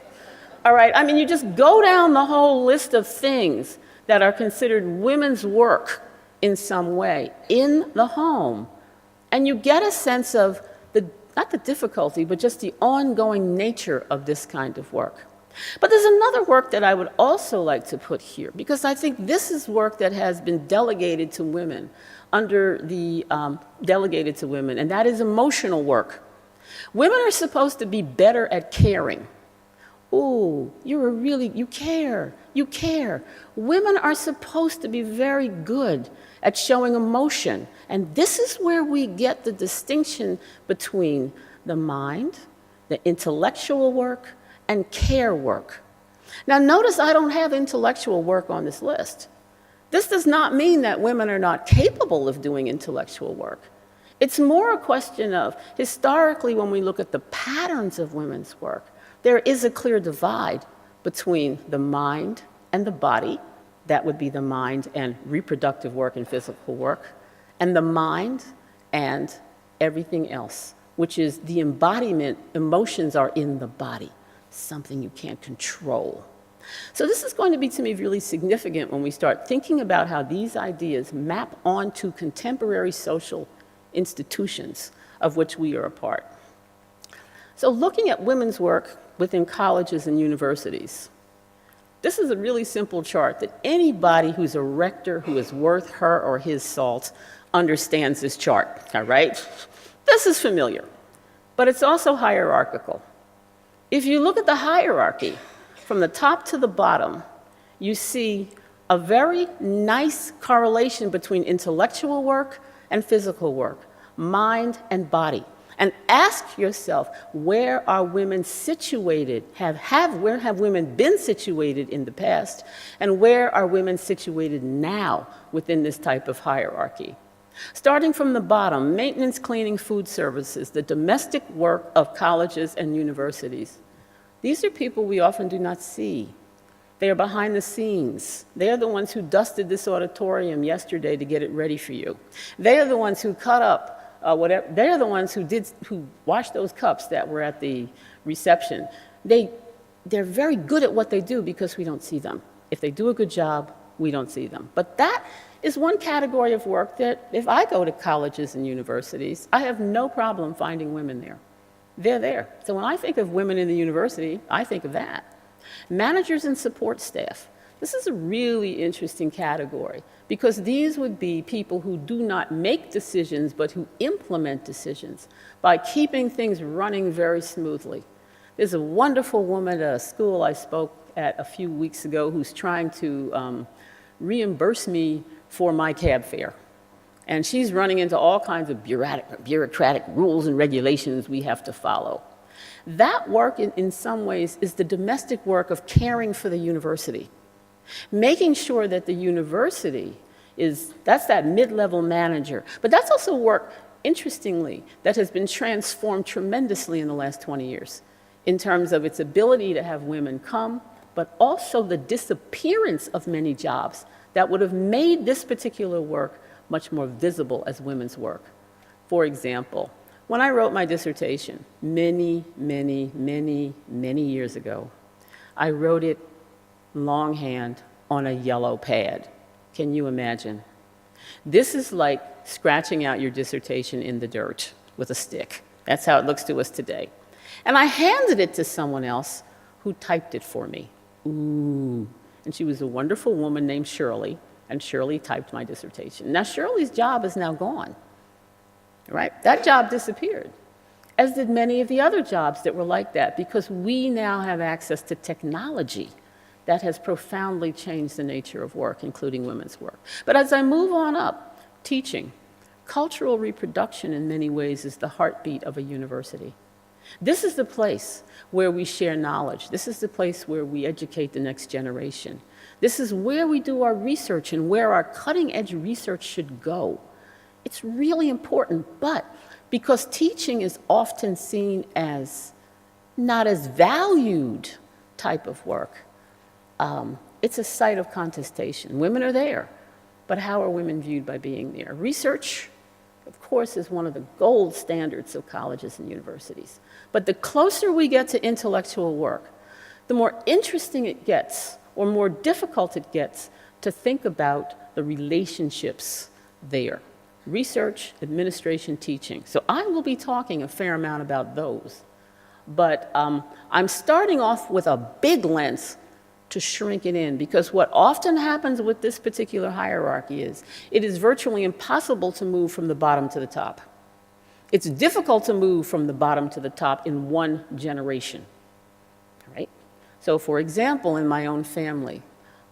All right, I mean, you just go down the whole list of things that are considered women's work in some way in the home, and you get a sense of not the difficulty, but just the ongoing nature of this kind of work. But there's another work that I would also like to put here, because I think this is work that has been delegated to women under the delegated to women, and that is emotional work. Women are supposed to be better at caring. Ooh, you care. Women are supposed to be very good at showing emotion. And this is where we get the distinction between the mind, the intellectual work, and care work. Now notice I don't have intellectual work on this list. This does not mean that women are not capable of doing intellectual work. It's more a question of, historically, when we look at the patterns of women's work, there is a clear divide between the mind and the body. That would be the mind and reproductive work and physical work, and the mind and everything else, which is the embodiment. Emotions are in the body, something you can't control. So this is going to be, to me, really significant when we start thinking about how these ideas map onto contemporary social institutions of which we are a part. So looking at women's work within colleges and universities, this is a really simple chart that anybody who's a rector who is worth her or his salt understands this chart, all right? This is familiar, but it's also hierarchical. If you look at the hierarchy, from the top to the bottom, you see a very nice correlation between intellectual work and physical work, mind and body. And ask yourself, where are women situated? Where have women been situated in the past? And where are women situated now within this type of hierarchy? Starting from the bottom, maintenance, cleaning, food services, the domestic work of colleges and universities. These are people we often do not see. They are behind the scenes. They are the ones who dusted this auditorium yesterday to get it ready for you. They are the ones who cut up they're the ones who washed those cups that were at the reception. They're very good at what they do because we don't see them. If they do a good job, we don't see them. But that is one category of work that if I go to colleges and universities, I have no problem finding women there. They're there. So when I think of women in the university, I think of that. Managers and support staff. This is a really interesting category because these would be people who do not make decisions but who implement decisions by keeping things running very smoothly. There's a wonderful woman at a school I spoke at a few weeks ago who's trying to reimburse me for my cab fare. And she's running into all kinds of bureaucratic rules and regulations we have to follow. That work, in some ways, is the domestic work of caring for the university. Making sure that the university that's that mid-level manager. But that's also work, interestingly, that has been transformed tremendously in the last 20 years in terms of its ability to have women come, but also the disappearance of many jobs that would have made this particular work much more visible as women's work. For example, when I wrote my dissertation many years ago, I wrote it longhand on a yellow pad. Can you imagine? This is like scratching out your dissertation in the dirt with a stick. That's how it looks to us today. And I handed it to someone else who typed it for me. Ooh. And she was a wonderful woman named Shirley, and Shirley typed my dissertation. Now, Shirley's job is now gone, right? That job disappeared, as did many of the other jobs that were like that, because we now have access to technology that has profoundly changed the nature of work, including women's work. But as I move on up, teaching, cultural reproduction in many ways is the heartbeat of a university. This is the place where we share knowledge. This is the place where we educate the next generation. This is where we do our research and where our cutting-edge research should go. It's really important, but because teaching is often seen as not as valued type of work, it's a site of contestation. Women are there, but how are women viewed by being there? Research, of course, is one of the gold standards of colleges and universities. But the closer we get to intellectual work, the more interesting it gets, or more difficult it gets to think about the relationships there. Research, administration, teaching. So I will be talking a fair amount about those. But I'm starting off with a big lens to shrink it in, because what often happens with this particular hierarchy is it is virtually impossible to move from the bottom to the top. It's difficult to move from the bottom to the top in one generation, right? So for example, in my own family,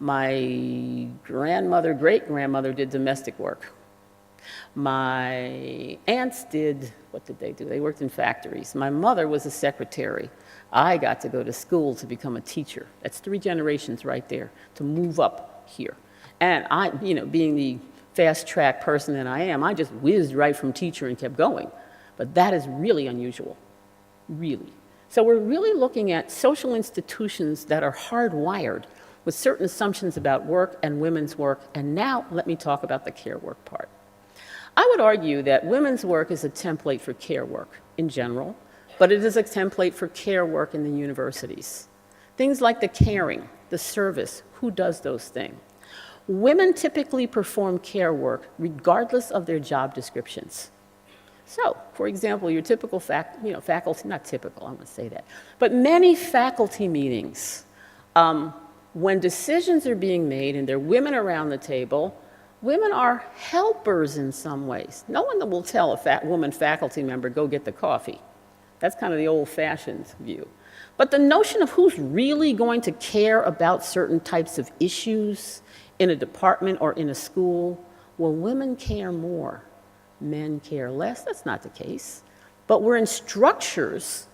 my grandmother, great-grandmother did domestic work. My aunts did, what did they do? They worked in factories. My mother was a secretary. I got to go to school to become a teacher. That's 3 generations right there, to move up here. And I, being the fast-track person that I am, I just whizzed right from teacher and kept going. But that is really unusual, really. So we're really looking at social institutions that are hardwired with certain assumptions about work and women's work. And now let me talk about the care work part. I would argue that women's work is a template for care work in general, but it is a template for care work in the universities. Things like the caring, the service, who does those things? Women typically perform care work regardless of their job descriptions. So, for example, your typical faculty, not typical, I'm going to say that, but many faculty meetings, when decisions are being made and there are women around the table, women are helpers in some ways. No one will tell a woman faculty member, go get the coffee. That's kind of the old-fashioned view. But the notion of who's really going to care about certain types of issues in a department or in a school, well, women care more. Men care less. That's not the case. But we're in structures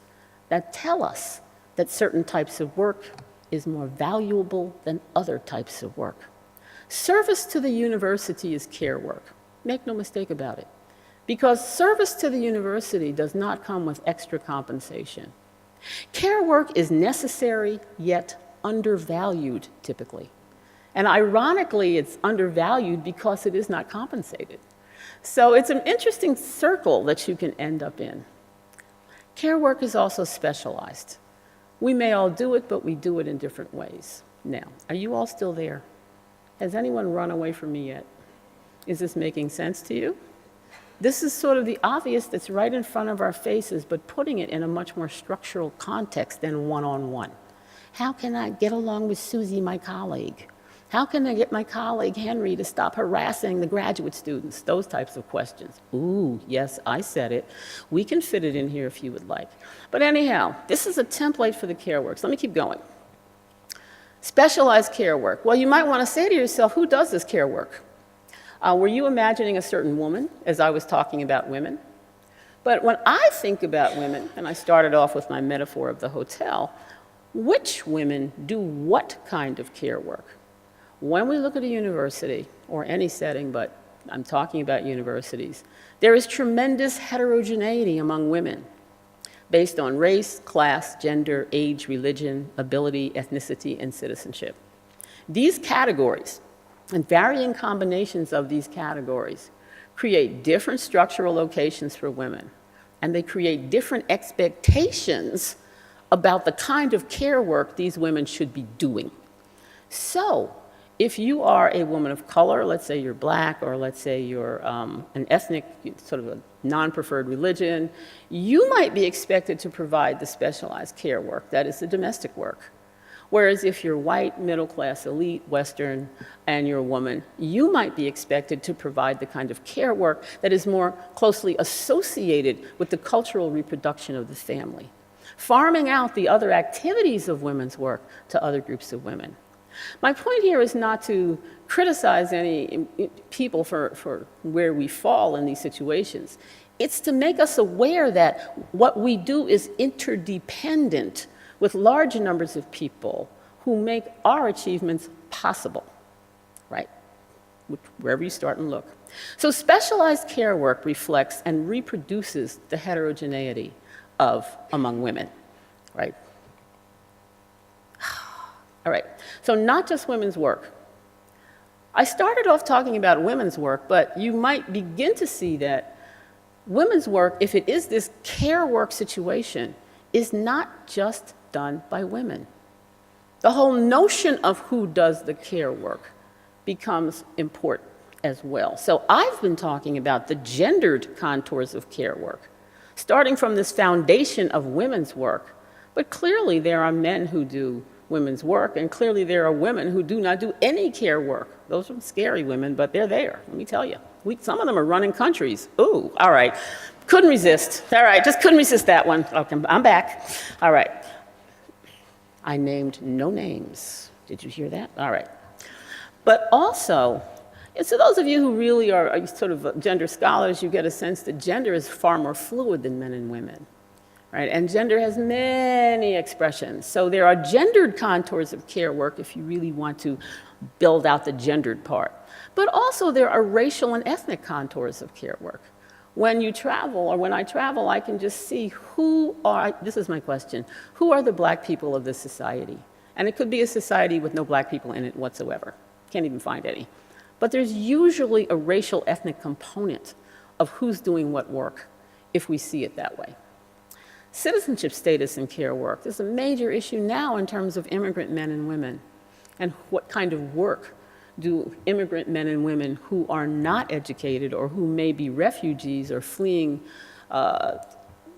that tell us that certain types of work is more valuable than other types of work. Service to the university is care work. Make no mistake about it. Because service to the university does not come with extra compensation. Care work is necessary yet undervalued typically. And ironically, it's undervalued because it is not compensated. So it's an interesting circle that you can end up in. Care work is also specialized. We may all do it, but we do it in different ways. Now, are you all still there? Has anyone run away from me yet? Is this making sense to you? This is sort of the obvious that's right in front of our faces, but putting it in a much more structural context than one-on-one. How can I get along with Susie, my colleague? How can I get my colleague Henry to stop harassing the graduate students? Those types of questions. Ooh, yes, I said it. We can fit it in here if you would like. But anyhow, this is a template for the care work. So let me keep going. Specialized care work. Well, you might want to say to yourself, who does this care work? Were you imagining a certain woman as I was talking about women? But when I think about women, and I started off with my metaphor of the hotel, which women do what kind of care work? When we look at a university, or any setting, but I'm talking about universities, there is tremendous heterogeneity among women based on race, class, gender, age, religion, ability, ethnicity, and citizenship. These categories, and varying combinations of these categories, create different structural locations for women, and they create different expectations about the kind of care work these women should be doing. So, if you are a woman of color, let's say you're black, or let's say you're an ethnic, sort of a non-preferred religion, you might be expected to provide the specialized care work, that is the domestic work. Whereas if you're white, middle-class, elite, Western, and you're a woman, you might be expected to provide the kind of care work that is more closely associated with the cultural reproduction of the family, farming out the other activities of women's work to other groups of women. My point here is not to criticize any people for where we fall in these situations. It's to make us aware that what we do is interdependent with large numbers of people who make our achievements possible, right? Wherever you start and look. So specialized care work reflects and reproduces the heterogeneity among women, right? All right, so not just women's work. I started off talking about women's work, but you might begin to see that women's work, if it is this care work situation, is not just done by women. The whole notion of who does the care work becomes important as well. So I've been talking about the gendered contours of care work, starting from this foundation of women's work, but clearly there are men who do women's work, and clearly there are women who do not do any care work. Those are scary women, but they're there, let me tell you. Some of them are running countries. Ooh, all right. Couldn't resist. All right, just couldn't resist that one. Okay, I'm back. All right. I named no names. Did you hear that? All right. But also, and so those of you who really are sort of gender scholars, you get a sense that gender is far more fluid than men and women, right? And gender has many expressions. So there are gendered contours of care work if you really want to build out the gendered part. But also there are racial and ethnic contours of care work. When you travel, or when I travel, I can just see this is my question, who are the black people of this society? And it could be a society with no black people in it whatsoever. Can't even find any. But there's usually a racial ethnic component of who's doing what work, if we see it that way. Citizenship status in care work is a major issue now in terms of immigrant men and women. And what kind of work do immigrant men and women who are not educated or who may be refugees or fleeing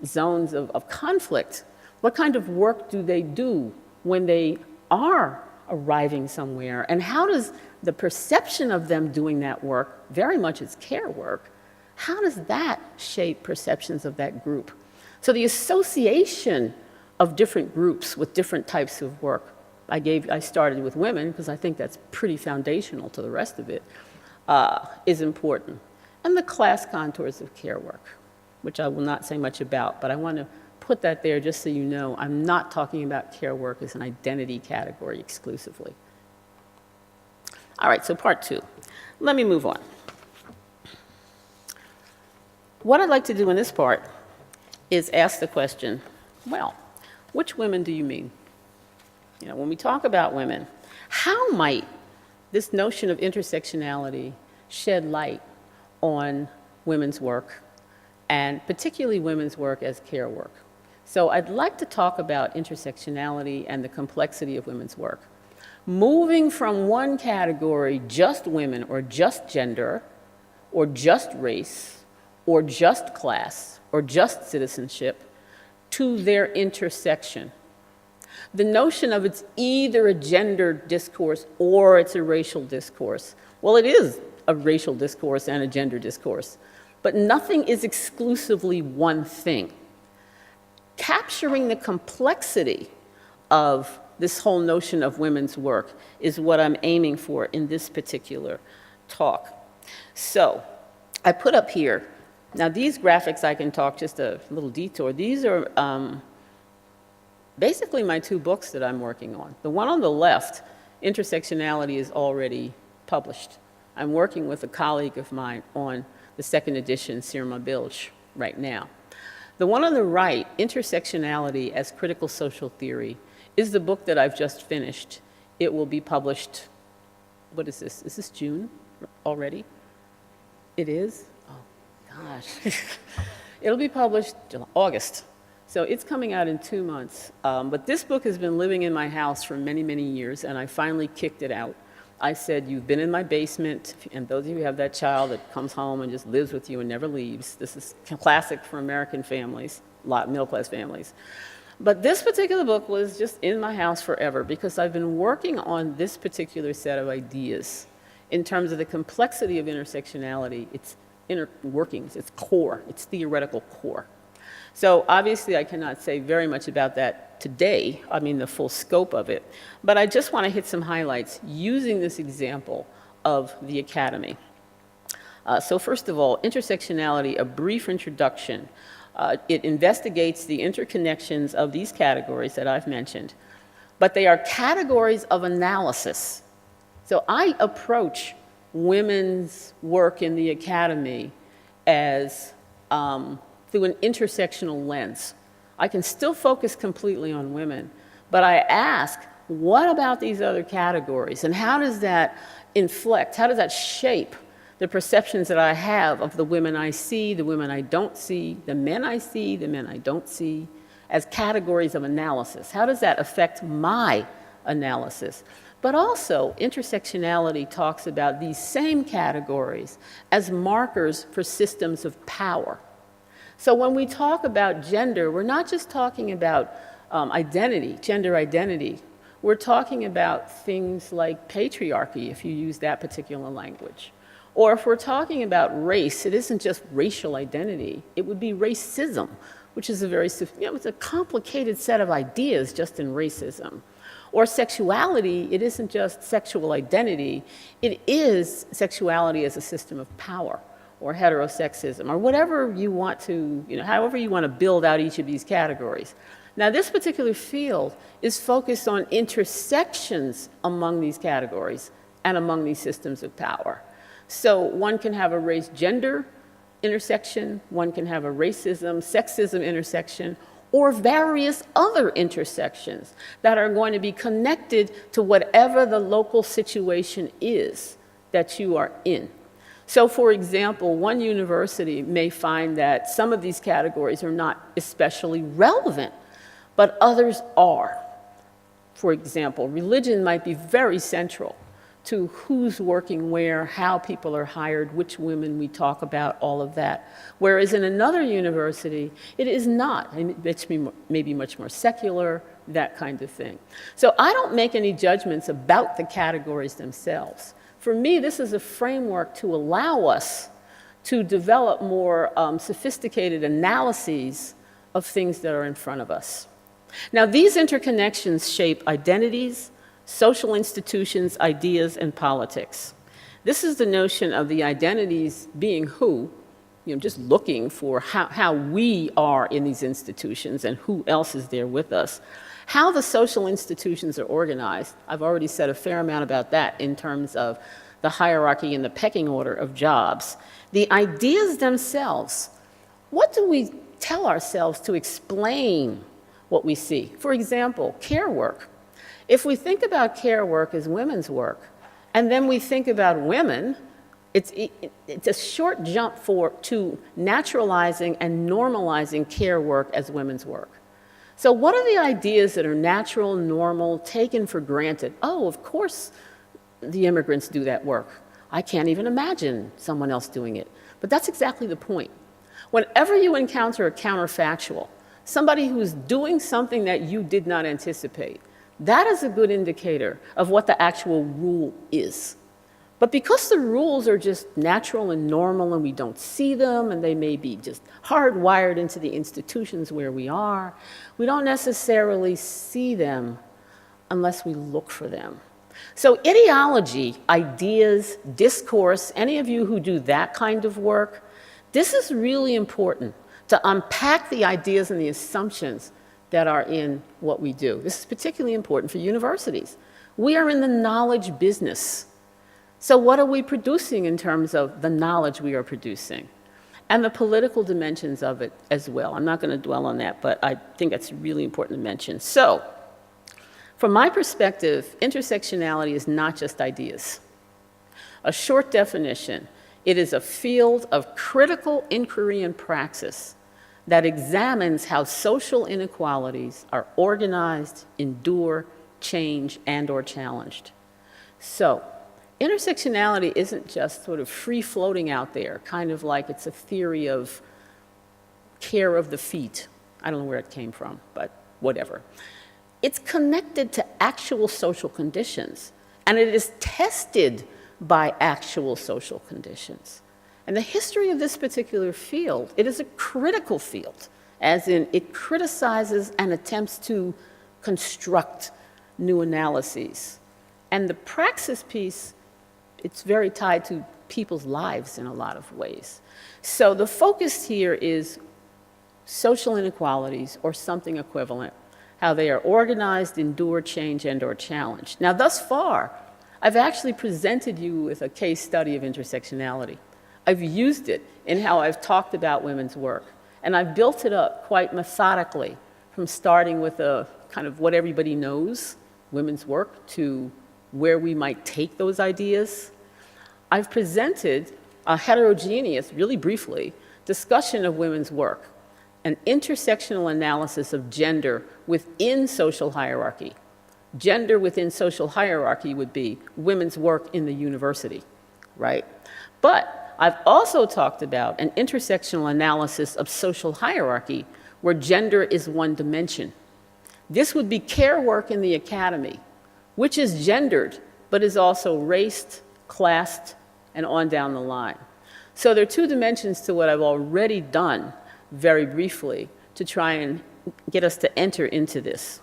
zones of conflict, what kind of work do they do when they are arriving somewhere? And how does the perception of them doing that work, very much as care work, how does that shape perceptions of that group? So the association of different groups with different types of work, I started with women because I think that's pretty foundational to the rest of it, is important. And the class contours of care work, which I will not say much about, but I want to put that there just so you know I'm not talking about care work as an identity category exclusively. All right, so part 2. Let me move on. What I'd like to do in this part is ask the question, well, which women do you mean? You know, when we talk about women, how might this notion of intersectionality shed light on women's work, and particularly women's work as care work? So I'd like to talk about intersectionality and the complexity of women's work. Moving from one category, just women or just gender, or just race, or just class, or just citizenship, to their intersection. The notion of it's either a gender discourse or it's a racial discourse. Well, it is a racial discourse and a gender discourse, but nothing is exclusively one thing. Capturing the complexity of this whole notion of women's work is what I'm aiming for in this particular talk. So I put up here, now these graphics I can talk just a little detour. These are basically my 2 books that I'm working on. The one on the left, Intersectionality, is already published. I'm working with a colleague of mine on the 2nd edition, Sirma Bilge, right now. The one on the right, Intersectionality as Critical Social Theory, is the book that I've just finished. It will be published, what is this? Is this June already? It is? Oh, gosh. It'll be published August. So it's coming out in 2 months. But this book has been living in my house for many, many years, and I finally kicked it out. I said, you've been in my basement, and those of you who have that child that comes home and just lives with you and never leaves, this is classic for American families, a lot of middle-class families. But this particular book was just in my house forever because I've been working on this particular set of ideas in terms of the complexity of intersectionality, its inner workings, its core, its theoretical core. So obviously I cannot say very much about that today, I mean the full scope of it, but I just want to hit some highlights using this example of the academy. So first of all, intersectionality, a brief introduction. It investigates the interconnections of these categories that I've mentioned, but they are categories of analysis. So I approach women's work in the academy as through an intersectional lens. I can still focus completely on women, but I ask, what about these other categories? And how does that inflect, how does that shape the perceptions that I have of the women I see, the women I don't see, the men I see, the men I don't see, as categories of analysis? How does that affect my analysis? But also, intersectionality talks about these same categories as markers for systems of power. So when we talk about gender, we're not just talking about identity, gender identity. We're talking about things like patriarchy, if you use that particular language. Or if we're talking about race, it isn't just racial identity. It would be racism, which is a very, it's a complicated set of ideas just in racism. or sexuality, it isn't just sexual identity, it is sexuality as a system of power, or heterosexism, or whatever you want to, however you want to build out each of these categories. Now, this particular field is focused on intersections among these categories and among these systems of power. So one can have a race-gender intersection, one can have a racism, sexism intersection, or various other intersections that are going to be connected to whatever the local situation is that you are in. So, for example, one university may find that some of these categories are not especially relevant, but others are. For example, religion might be very central to who's working where, how people are hired, which women we talk about, all of that. Whereas in another university, it is not. It's maybe much more secular, that kind of thing. So I don't make any judgments about the categories themselves. For me, this is a framework to allow us to develop more sophisticated analyses of things that are in front of us. Now, these interconnections shape identities, social institutions, ideas, and politics. This is the notion of the identities being who, just looking for how we are in these institutions and who else is there with us. How the social institutions are organized, I've already said a fair amount about that in terms of the hierarchy and the pecking order of jobs. The ideas themselves, what do we tell ourselves to explain what we see? For example, care work. If we think about care work as women's work, and then we think about women, it's a short jump to naturalizing and normalizing care work as women's work. So what are the ideas that are natural, normal, taken for granted? Oh, of course the immigrants do that work. I can't even imagine someone else doing it. But that's exactly the point. Whenever you encounter a counterfactual, somebody who's doing something that you did not anticipate, that is a good indicator of what the actual rule is. But because the rules are just natural and normal and we don't see them and they may be just hardwired into the institutions where we are, we don't necessarily see them unless we look for them. So ideology, ideas, discourse, any of you who do that kind of work, this is really important to unpack the ideas and the assumptions that are in what we do. This is particularly important for universities. We are in the knowledge business. So what are we producing in terms of the knowledge we are producing? And the political dimensions of it as well. I'm not going to dwell on that, but I think it's really important to mention. So, from my perspective, intersectionality is not just ideas. A short definition, it is a field of critical inquiry and praxis that examines how social inequalities are organized, endure, change, and/or challenged. So, intersectionality isn't just sort of free-floating out there, kind of like it's a theory of care of the feet. I don't know where it came from, but whatever. It's connected to actual social conditions, and it is tested by actual social conditions. And the history of this particular field, it is a critical field, as in it criticizes and attempts to construct new analyses. And the praxis piece, it's very tied to people's lives in a lot of ways. So the focus here is social inequalities or something equivalent, how they are organized, endure, change, and/or challenged. Now, thus far, I've actually presented you with a case study of intersectionality. I've used it in how I've talked about women's work, and I've built it up quite methodically, from starting with a kind of what everybody knows, women's work, to where we might take those ideas. I've presented a heterogeneous, really briefly, discussion of women's work, an intersectional analysis of gender within social hierarchy. Gender within social hierarchy would be women's work in the university, right? But I've also talked about an intersectional analysis of social hierarchy where gender is one dimension. This would be care work in the academy, which is gendered, but is also raced, classed, and on down the line. So there are two dimensions to what I've already done very briefly to try and get us to enter into this.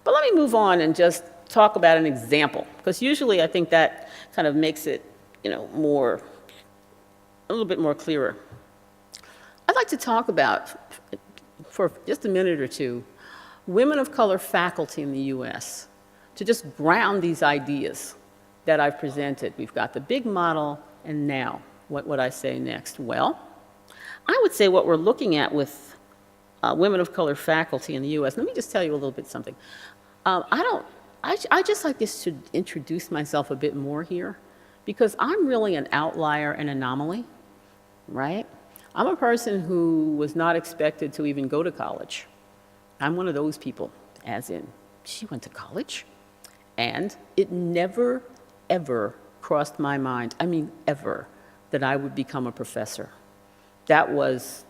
But let me move on and just talk about an example, because usually I think that kind of makes it, a little bit more clearer. I'd like to talk about, for just a minute or two, women of color faculty in the US, to just ground these ideas that I've presented. We've got the big model, and now, what would I say next? Well, I would say what we're looking at with women of color faculty in the US, let me just tell you a little bit something. I just like this to introduce myself a bit more here, because I'm really an outlier and anomaly, right? I'm a person who was not expected to even go to college. I'm one of those people, as in, she went to college? And it never, ever crossed my mind, I mean ever, that I would become a professor. That was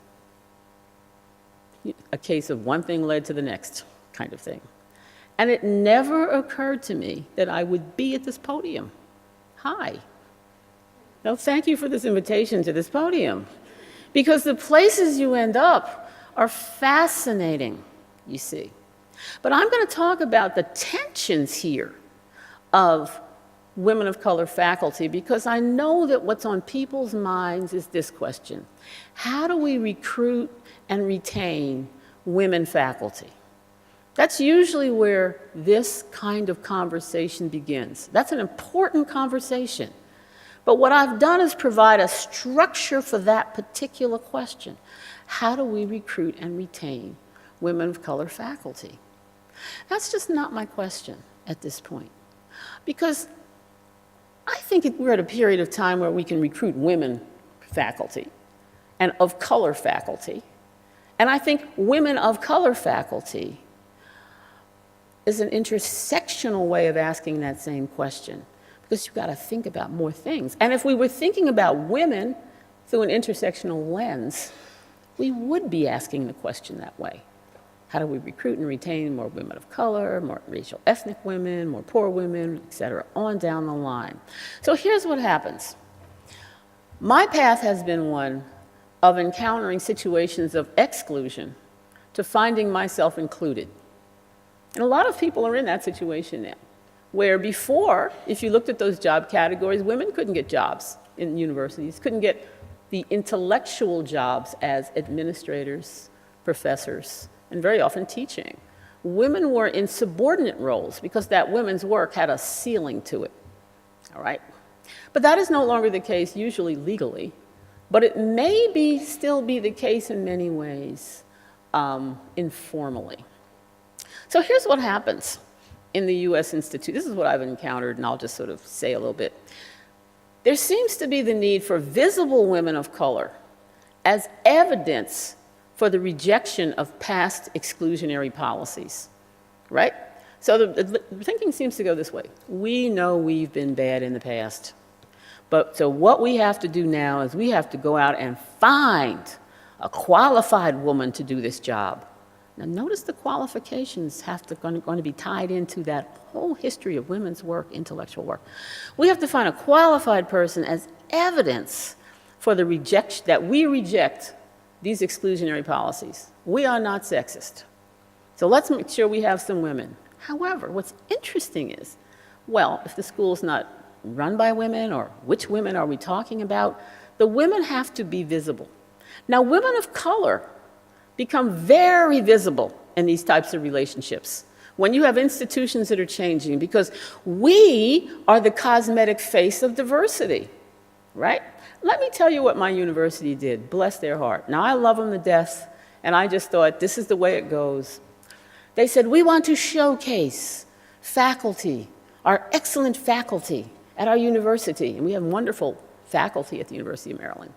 a case of one thing led to the next kind of thing. And it never occurred to me that I would be at this podium. Hi. Well, thank you for this invitation to this podium, because the places you end up are fascinating, you see. But I'm going to talk about the tensions here of women of color faculty, because I know that what's on people's minds is this question: how do we recruit and retain women faculty? That's usually where this kind of conversation begins. That's an important conversation. But what I've done is provide a structure for that particular question. How do we recruit and retain women of color faculty? That's just not my question at this point, because I think we're at a period of time where we can recruit women faculty and of color faculty. And I think women of color faculty is an intersectional way of asking that same question, because you've got to think about more things. And if we were thinking about women through an intersectional lens, we would be asking the question that way. How do we recruit and retain more women of color, more racial ethnic women, more poor women, et cetera, on down the line? So here's what happens. My path has been one of encountering situations of exclusion to finding myself included. And a lot of people are in that situation now, where before, if you looked at those job categories, women couldn't get jobs in universities, couldn't get the intellectual jobs as administrators, professors, and very often teaching. Women were in subordinate roles because that women's work had a ceiling to it, all right? But that is no longer the case, usually legally, but it may still be the case in many ways informally. So here's what happens in the US Institute. This is what I've encountered, and I'll just sort of say a little bit. There seems to be the need for visible women of color as evidence for the rejection of past exclusionary policies, right? So the thinking seems to go this way. We know we've been bad in the past, so what we have to do now is we have to go out and find a qualified woman to do this job. Now notice the qualifications going to be tied into that whole history of women's work, intellectual work. We have to find a qualified person as evidence for the rejection, that we reject these exclusionary policies. We are not sexist. So let's make sure we have some women. However, what's interesting is, well, if the school's not run by women, or which women are we talking about, the women have to be visible. Now, women of color become very visible in these types of relationships when you have institutions that are changing, because we are the cosmetic face of diversity, right? Let me tell you what my university did, bless their heart. Now, I love them to death, and I just thought, this is the way it goes. They said, we want to showcase faculty, our excellent faculty at our university, and we have wonderful faculty at the University of Maryland.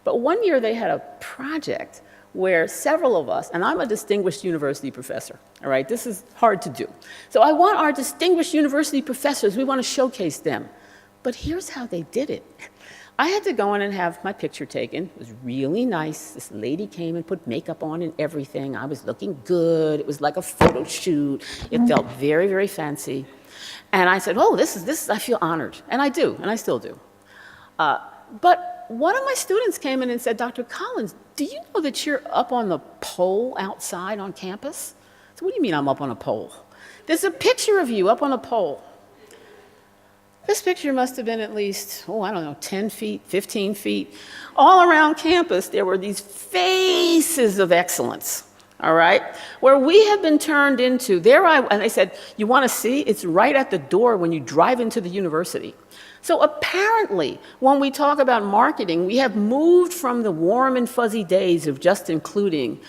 But one year they had a project where several of us, and I'm a distinguished university professor, all right? This is hard to do. So I want our distinguished university professors, we want to showcase them. But here's how they did it. I had to go in and have my picture taken. It was really nice. This lady came and put makeup on and everything. I was looking good. It was like a photo shoot. It felt very, very fancy. And I said, oh, this is, I feel honored. And I do, and I still do. But one of my students came in and said, Dr. Collins, do you know that you're up on the pole outside on campus? So what do you mean I'm up on a pole? There's a picture of you up on a pole. This picture must have been at least, oh, I don't know, 10 feet, 15 feet. All around campus, there were these faces of excellence, all right? Where we have been turned into, and they said, you want to see? It's right at the door when you drive into the university. So apparently, when we talk about marketing, we have moved from the warm and fuzzy days of just including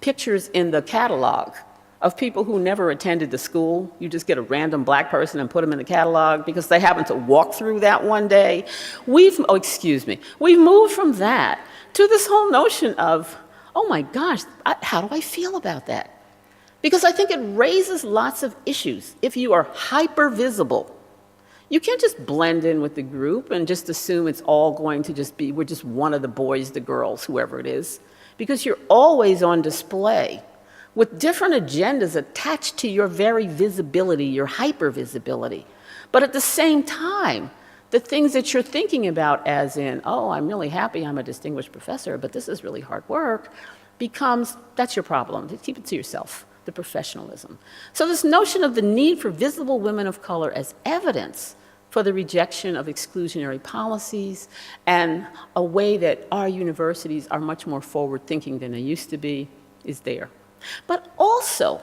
pictures in the catalog of people who never attended the school. You just get a random black person and put them in the catalog because they happen to walk through that one day. We've moved from that to this whole notion of, oh my gosh, how do I feel about that? Because I think it raises lots of issues. If you are hyper visible, you can't just blend in with the group and just assume it's all going to just be, we're just one of the boys, the girls, whoever it is, because you're always on display with different agendas attached to your very visibility, your hyper-visibility. But at the same time, the things that you're thinking about as in, oh, I'm really happy I'm a distinguished professor, but this is really hard work, becomes, that's your problem. Keep it to yourself, the professionalism. So this notion of the need for visible women of color as evidence for the rejection of exclusionary policies and a way that our universities are much more forward-thinking than they used to be is there. But also,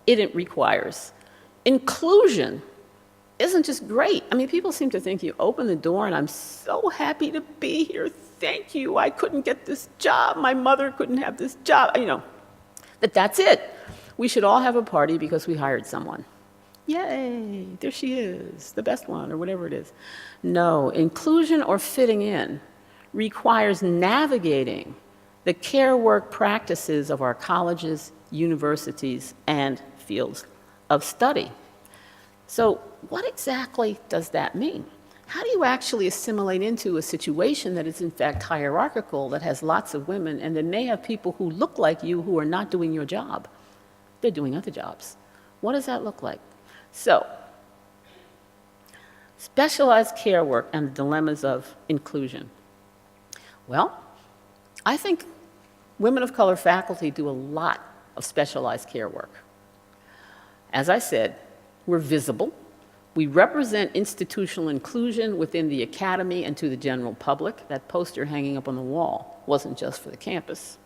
it requires inclusion. Isn't just great. I mean, people seem to think you open the door and I'm so happy to be here. Thank you. I couldn't get this job. My mother couldn't have this job. You know, that's it. We should all have a party because we hired someone. Yay, there she is, the best one, or whatever it is. No, inclusion or fitting in requires navigating the care work practices of our colleges, universities, and fields of study. So what exactly does that mean? How do you actually assimilate into a situation that is in fact hierarchical, that has lots of women, and that may have people who look like you who are not doing your job? They're doing other jobs. What does that look like? So, specialized care work and the dilemmas of inclusion. Well, I think women of color faculty do a lot of specialized care work. As I said, we're visible. We represent institutional inclusion within the academy and to the general public. That poster hanging up on the wall wasn't just for the campus.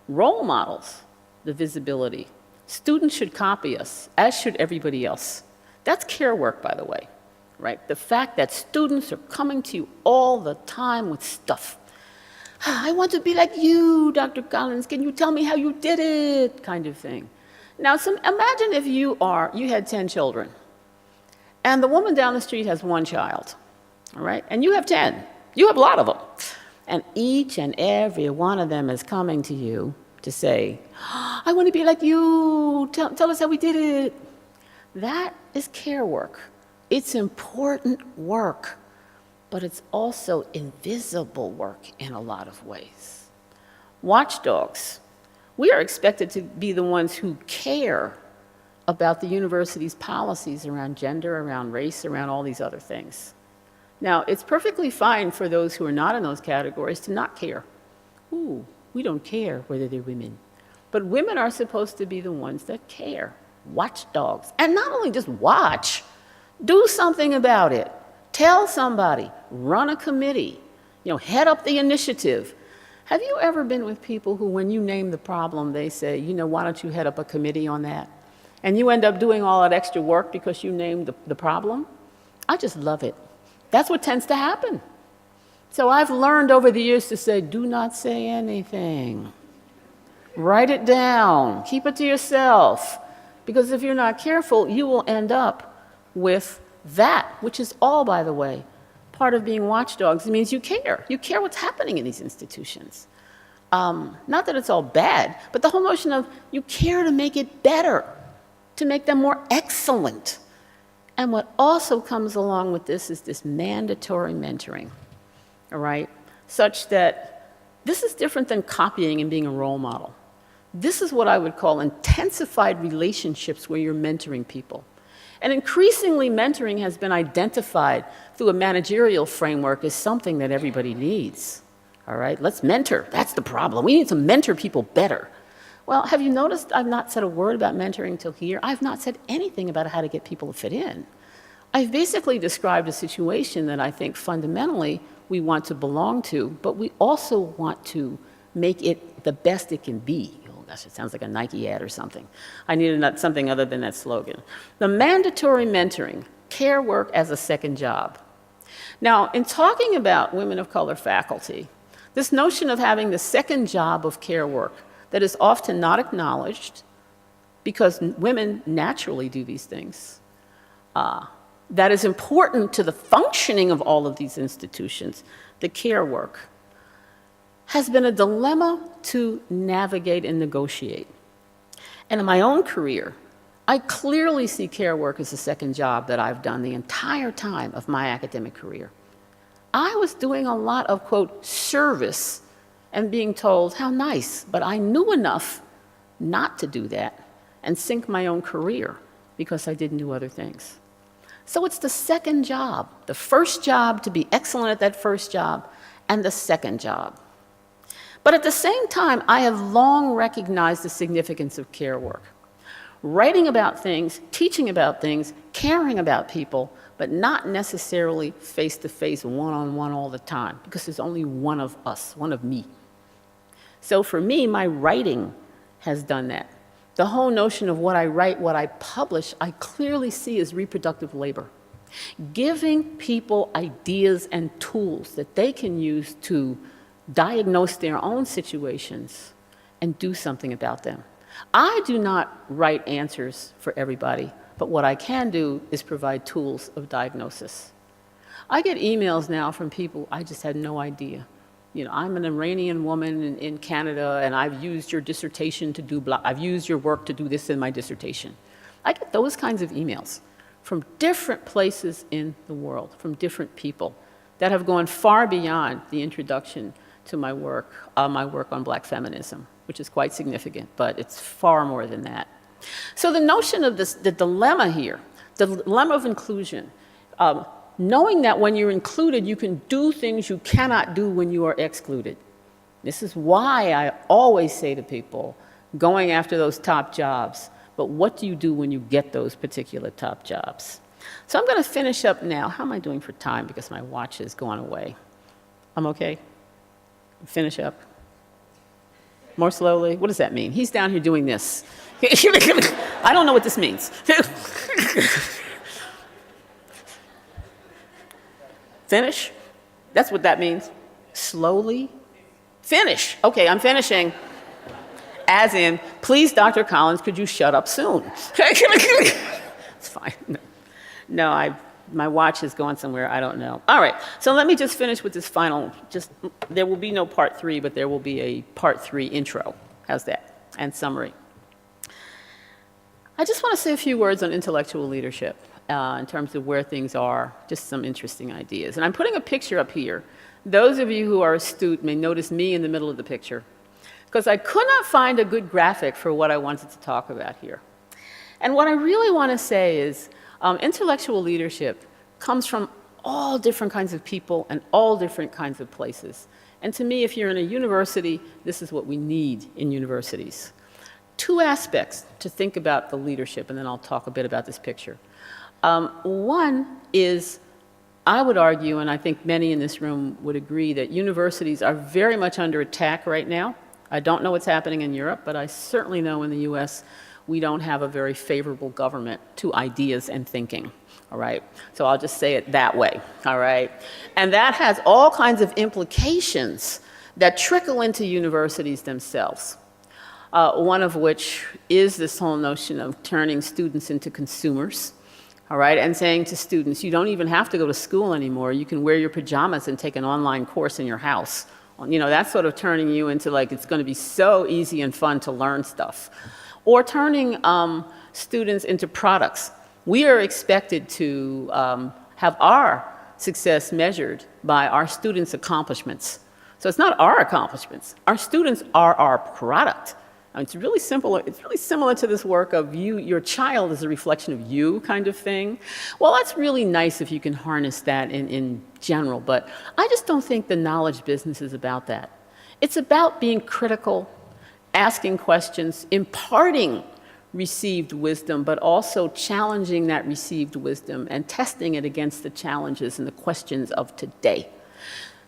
Role models, the visibility. Students should copy us, as should everybody else. That's care work, by the way, right? The fact that students are coming to you all the time with stuff. I want to be like you, Dr. Collins. Can you tell me how you did it? Kind of thing. Now, imagine if you had 10 children, and the woman down the street has 1 child, all right? And you have 10. You have a lot of them. And each and every one of them is coming to you to say, I want to be like you. Tell us how we did it. That is care work. It's important work. But it's also invisible work in a lot of ways. Watchdogs. We are expected to be the ones who care about the university's policies around gender, around race, around all these other things. Now, it's perfectly fine for those who are not in those categories to not care. Ooh, we don't care whether they're women. But women are supposed to be the ones that care. Watchdogs. And not only just watch, do something about it. Tell somebody, run a committee, head up the initiative. Have you ever been with people who, when you name the problem, they say, why don't you head up a committee on that? And you end up doing all that extra work because you named the problem? I just love it. That's what tends to happen. So I've learned over the years to say, do not say anything. Write it down. Keep it to yourself. Because if you're not careful, you will end up with that, which is all, by the way, part of being watchdogs. It means you care. You care what's happening in these institutions. Not that it's all bad, but the whole notion of you care to make it better, to make them more excellent. And what also comes along with this is this mandatory mentoring, all right? Such that this is different than copying and being a role model. This is what I would call intensified relationships where you're mentoring people. And increasingly, mentoring has been identified through a managerial framework as something that everybody needs. All right, let's mentor. That's the problem. We need to mentor people better. Well, have you noticed I've not said a word about mentoring until here? I've not said anything about how to get people to fit in. I've basically described a situation that I think fundamentally we want to belong to, but we also want to make it the best it can be. Oh gosh, it sounds like a Nike ad or something. I needed something other than that slogan. The mandatory mentoring, care work as a second job. Now, in talking about women of color faculty, this notion of having the second job of care work that is often not acknowledged because women naturally do these things, that is important to the functioning of all of these institutions, the care work, has been a dilemma to navigate and negotiate. And in my own career, I clearly see care work as a second job that I've done the entire time of my academic career. I was doing a lot of, quote, service and being told how nice, but I knew enough not to do that and sink my own career because I didn't do other things. So it's the second job, the first job to be excellent at that first job, and the second job. But at the same time, I have long recognized the significance of care work. Writing about things, teaching about things, caring about people, but not necessarily face-to-face, one-on-one all the time, because there's only one of us, one of me. So for me, my writing has done that. The whole notion of what I write, what I publish, I clearly see as reproductive labor. Giving people ideas and tools that they can use to diagnose their own situations and do something about them. I do not write answers for everybody, but what I can do is provide tools of diagnosis. I get emails now from people I just had no idea. You know, I'm an Iranian woman in Canada, and I've used your dissertation to do blah, I've used your work to do this in my dissertation. I get those kinds of emails from different places in the world, from different people that have gone far beyond the introduction to my work on Black feminism, which is quite significant, but it's far more than that. So the notion of this, the dilemma here, the dilemma of inclusion, knowing that when you're included, you can do things you cannot do when you are excluded. This is why I always say to people, going after those top jobs, but what do you do when you get those particular top jobs? So I'm going to finish up now. How am I doing for time? Because my watch has gone away. I'm okay? Finish up. More slowly? What does that mean? He's down here doing this. I don't know what this means. Finish? That's what that means. Slowly? Finish. Okay, I'm finishing. As in, please, Dr. Collins, could you shut up soon? It's fine. No, my watch is going somewhere, I don't know. All right, so let me just finish with this final, there will be no part 3, but there will be a part 3 intro. How's that? And summary. I just want to say a few words on intellectual leadership in terms of where things are, just some interesting ideas. And I'm putting a picture up here. Those of you who are astute may notice me in the middle of the picture, because I could not find a good graphic for what I wanted to talk about here. And what I really want to say is intellectual leadership comes from all different kinds of people and all different kinds of places. And to me, if you're in a university, this is what we need in universities. 2 aspects to think about the leadership, and then I'll talk a bit about this picture. One is, I would argue, and I think many in this room would agree, that universities are very much under attack right now. I don't know what's happening in Europe, but I certainly know in the US we don't have a very favorable government to ideas and thinking, all right? So I'll just say it that way, all right? And that has all kinds of implications that trickle into universities themselves. One of which is this whole notion of turning students into consumers, all right, and saying to students, you don't even have to go to school anymore. You can wear your pajamas and take an online course in your house. You know, that's sort of turning you into like, it's going to be so easy and fun to learn stuff. Or turning students into products. We are expected to have our success measured by our students' accomplishments. So it's not our accomplishments. Our students are our product. It's really simple. It's really similar to this work of your child is a reflection of you kind of thing. Well, that's really nice if you can harness that in general, but I just don't think the knowledge business is about that. It's about being critical asking questions, imparting received wisdom, but also challenging that received wisdom and testing it against the challenges and the questions of today.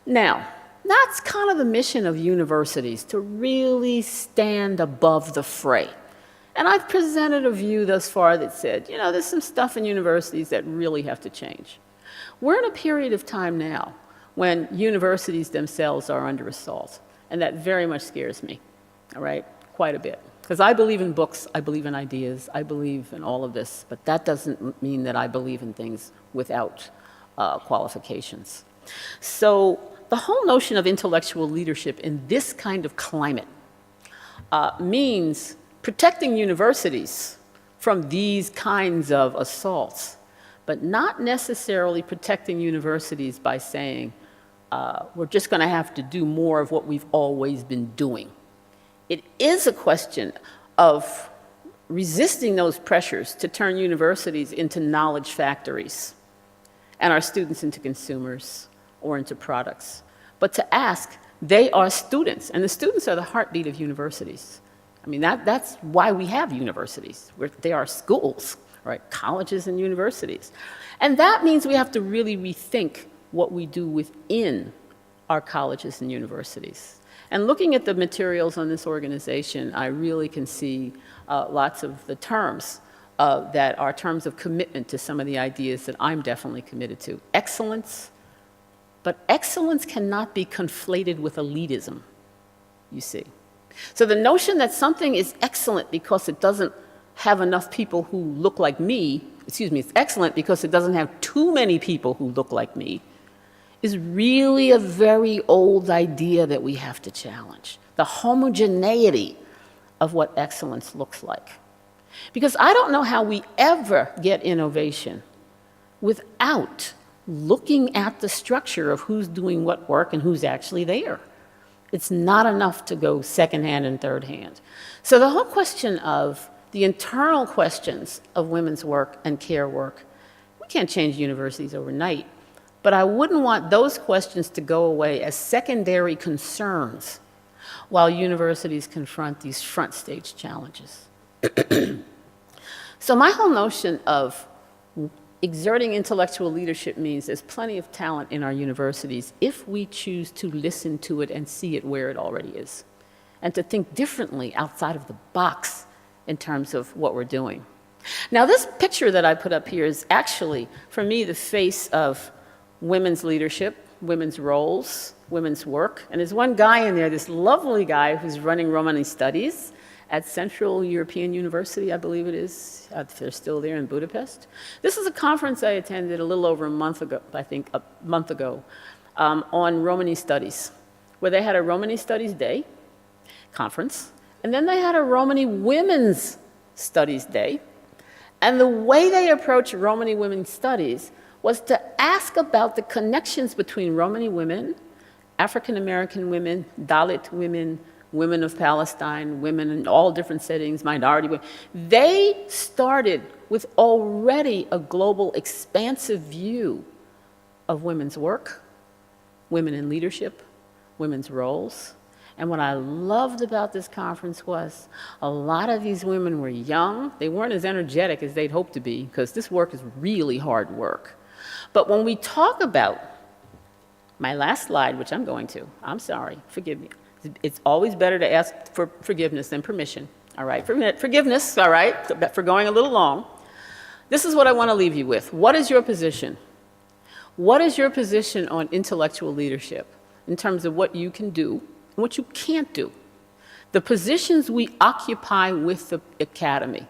Now, that's kind of the mission of universities, to really stand above the fray. And I've presented a view thus far that said, you know, there's some stuff in universities that really have to change. We're in a period of time now when universities themselves are under assault, and that very much scares me, all right, quite a bit. Because I believe in books, I believe in ideas, I believe in all of this, but that doesn't mean that I believe in things without qualifications. So the whole notion of intellectual leadership in this kind of climate means protecting universities from these kinds of assaults, but not necessarily protecting universities by saying, we're just going to have to do more of what we've always been doing. It is a question of resisting those pressures to turn universities into knowledge factories and our students into consumers or into products. But to ask, they are students, and the students are the heartbeat of universities. I mean, that's why we have universities. They are schools, right? Colleges and universities. And that means we have to really rethink what we do within our colleges and universities. And looking at the materials on this organization, I really can see lots of the terms that are terms of commitment to some of the ideas that I'm definitely committed to. Excellence, but excellence cannot be conflated with elitism, you see. So the notion that something is excellent because it doesn't have enough people who look like me, it's excellent because it doesn't have too many people who look like me, is really a very old idea that we have to challenge. The homogeneity of what excellence looks like. Because I don't know how we ever get innovation without looking at the structure of who's doing what work and who's actually there. It's not enough to go second-hand and third-hand. So the whole question of the internal questions of women's work and care work, we can't change universities overnight, but I wouldn't want those questions to go away as secondary concerns while universities confront these front stage challenges. So my whole notion of exerting intellectual leadership means there's plenty of talent in our universities if we choose to listen to it and see it where it already is, and to think differently outside of the box in terms of what we're doing. Now, this picture that I put up here is actually, for me, the face of women's leadership, women's roles, women's work. And there's one guy in there, this lovely guy who's running Romani Studies at Central European University, I believe it is. They're still there in Budapest. This is a conference I attended a little over a month ago, I think a month ago, on Romani Studies, where they had a Romani Studies Day conference, and then they had a Romani Women's Studies Day. And the way they approached Romani Women's Studies was to ask about the connections between Romani women, African American women, Dalit women, women of Palestine, women in all different settings, minority women. They started with already a global, expansive view of women's work, women in leadership, women's roles. And what I loved about this conference was a lot of these women were young. They weren't as energetic as they'd hoped to be, because this work is really hard work. But when we talk about my last slide, which I'm going to, I'm sorry, forgive me. It's always better to ask for forgiveness than permission, all right? Forgiveness, all right, for going a little long. This is what I want to leave you with. What is your position? What is your position on intellectual leadership in terms of what you can do and what you can't do? The positions we occupy with the academy.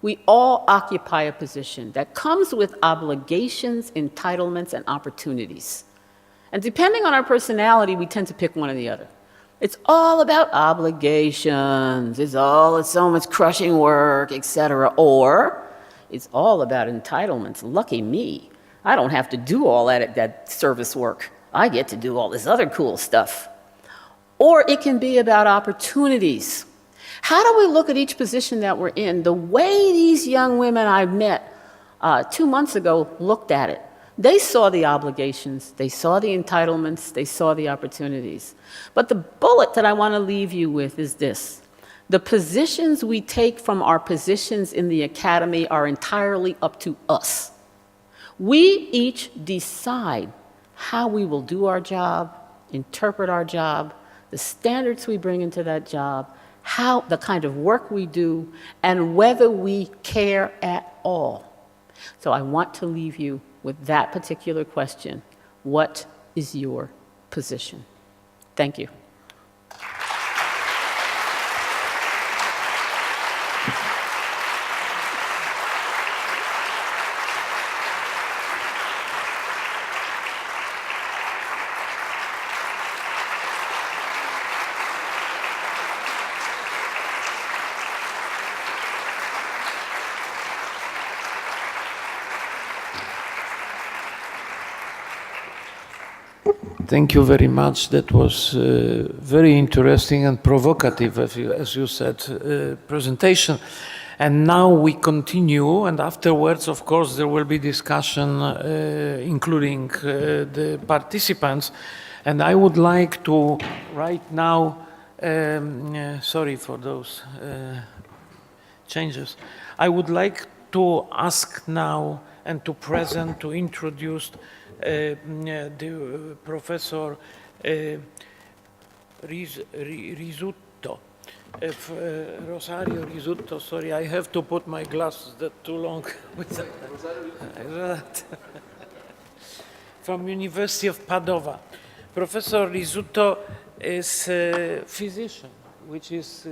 We all occupy a position that comes with obligations, entitlements, and opportunities. And depending on our personality, we tend to pick one or the other. It's all about obligations. It's so much crushing work, etc. Or it's all about entitlements. Lucky me. I don't have to do all that service work. I get to do all this other cool stuff. Or it can be about opportunities. How do we look at each position that we're in? The way these young women I met 2 months ago looked at it. They saw the obligations, they saw the entitlements, they saw the opportunities. But the bullet that I want to leave you with is this. The positions we take from our positions in the academy are entirely up to us. We each decide how we will do our job, interpret our job, the standards we bring into that job, the kind of work we do, and whether we care at all. So I want to leave you with that particular question. What is your position? Thank you. Thank you very much. That was very interesting and provocative, as you said, presentation. And now we continue, and afterwards, of course, there will be discussion, including the participants. And I would like to, right now, sorry for those changes. I would like to ask now and to present, to introduce the Professor Rizzuto, Rosario Rizzuto. Sorry, I have to put my glasses, that's too long. From University of Padova. Professor Rizzuto is a physician, which is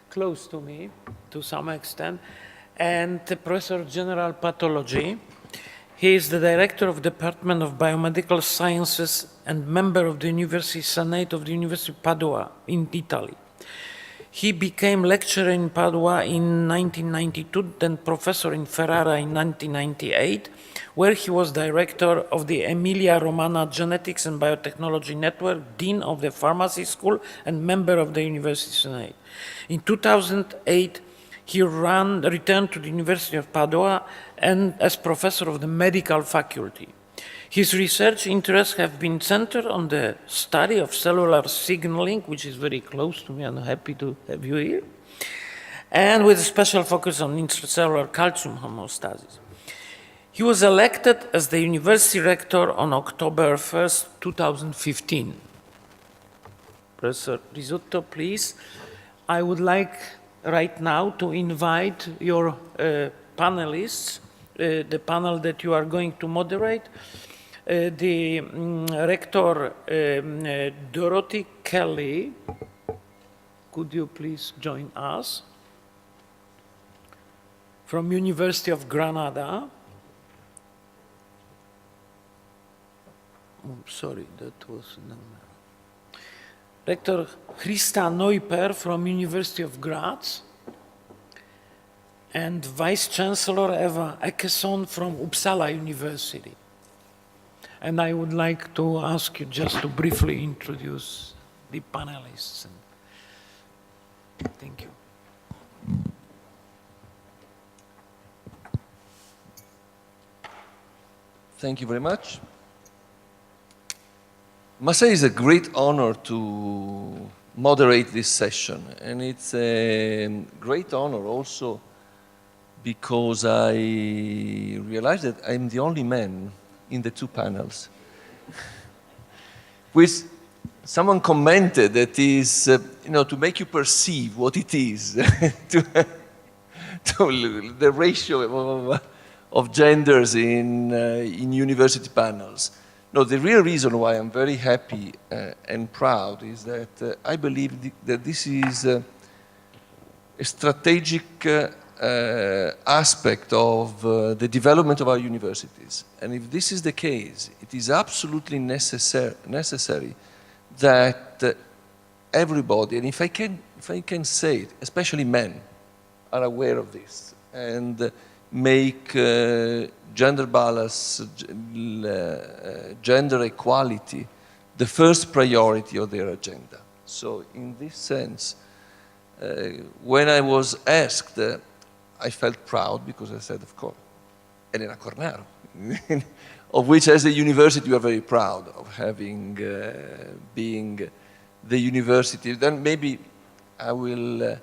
close to me to some extent, and a Professor of General Pathology. He is the director of the Department of Biomedical Sciences and member of the University Senate of the University of Padua in Italy. He became lecturer in Padua in 1992, then professor in Ferrara in 1998, where he was director of the Emilia-Romagna Genetics and Biotechnology Network, dean of the Pharmacy School, and member of the University Senate. In 2008, he returned to the University of Padua and as professor of the medical faculty. His research interests have been centered on the study of cellular signaling, which is very close to me, and I'm happy to have you here, and with a special focus on intracellular calcium homeostasis. He was elected as the university rector on October 1st, 2015. Professor Rizzuto, please. I would like right now to invite your panelists, the panel that you are going to moderate, the Rector Dorota Kelly. Could you please join us? From University of Granada. Oh, sorry, that was no. Rector Christa Neuper from University of Graz, and Vice Chancellor Eva Ekeson from Uppsala University. And I would like to ask you just to briefly introduce the panelists. Thank you. Thank you very much. I must say it's a great honor to moderate this session, and it's a great honor also because I realized that I'm the only man in the two panels. Which someone commented that is, to make you perceive what it is, to the ratio of genders in university panels. No, the real reason why I'm very happy and proud is that I believe that this is a strategic aspect of the development of our universities. And if this is the case, it is absolutely necessary that everybody, and if I can say it, especially men, are aware of this and make gender balance, gender equality, the first priority of their agenda. So in this sense, when I was asked, I felt proud because I said, of course, Elena Cornaro, of which as a university we are very proud of having, being the university. Then maybe I will,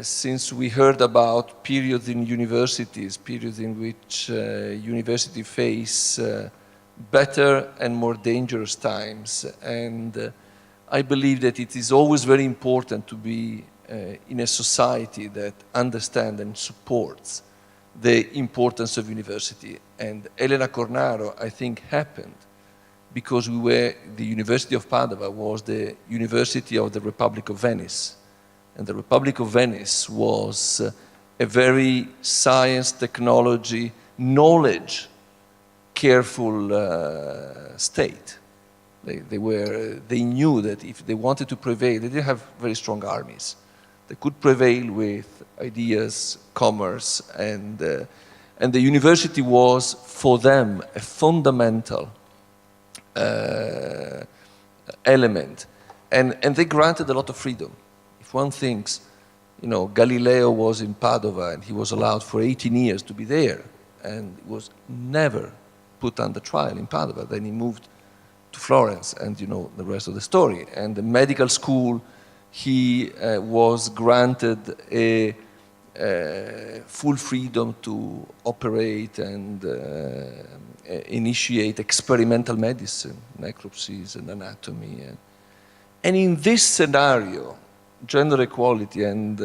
since we heard about periods in universities, periods in which universities face better and more dangerous times, and I believe that it is always very important to be in a society that understands and supports the importance of university. And Elena Cornaro, I think, happened because the University of Padua was the University of the Republic of Venice. And the Republic of Venice was a very science, technology, knowledge, careful state. They knew that if they wanted to prevail, they didn't have very strong armies. They could prevail with ideas, commerce, and the university was, for them, a fundamental element. And they granted a lot of freedom. If one thinks, Galileo was in Padua and he was allowed for 18 years to be there and was never put under trial in Padua. Then he moved to Florence and the rest of the story. And the medical school, he was granted a full freedom to operate and initiate experimental medicine, necropsies and anatomy. And in this scenario, gender equality and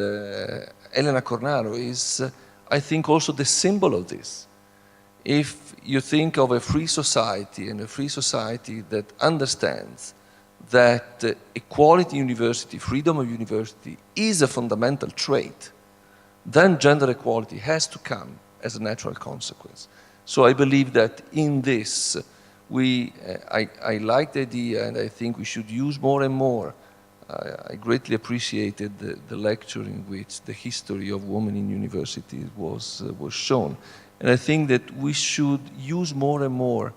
Elena Cornaro is, I think, also the symbol of this. If you think of a free society and a free society that understands that equality in university, freedom of university is a fundamental trait, then gender equality has to come as a natural consequence. So I believe that in this, I like the idea and I think we should use more and more. I greatly appreciated the lecture in which the history of women in universities was shown. And I think that we should use more and more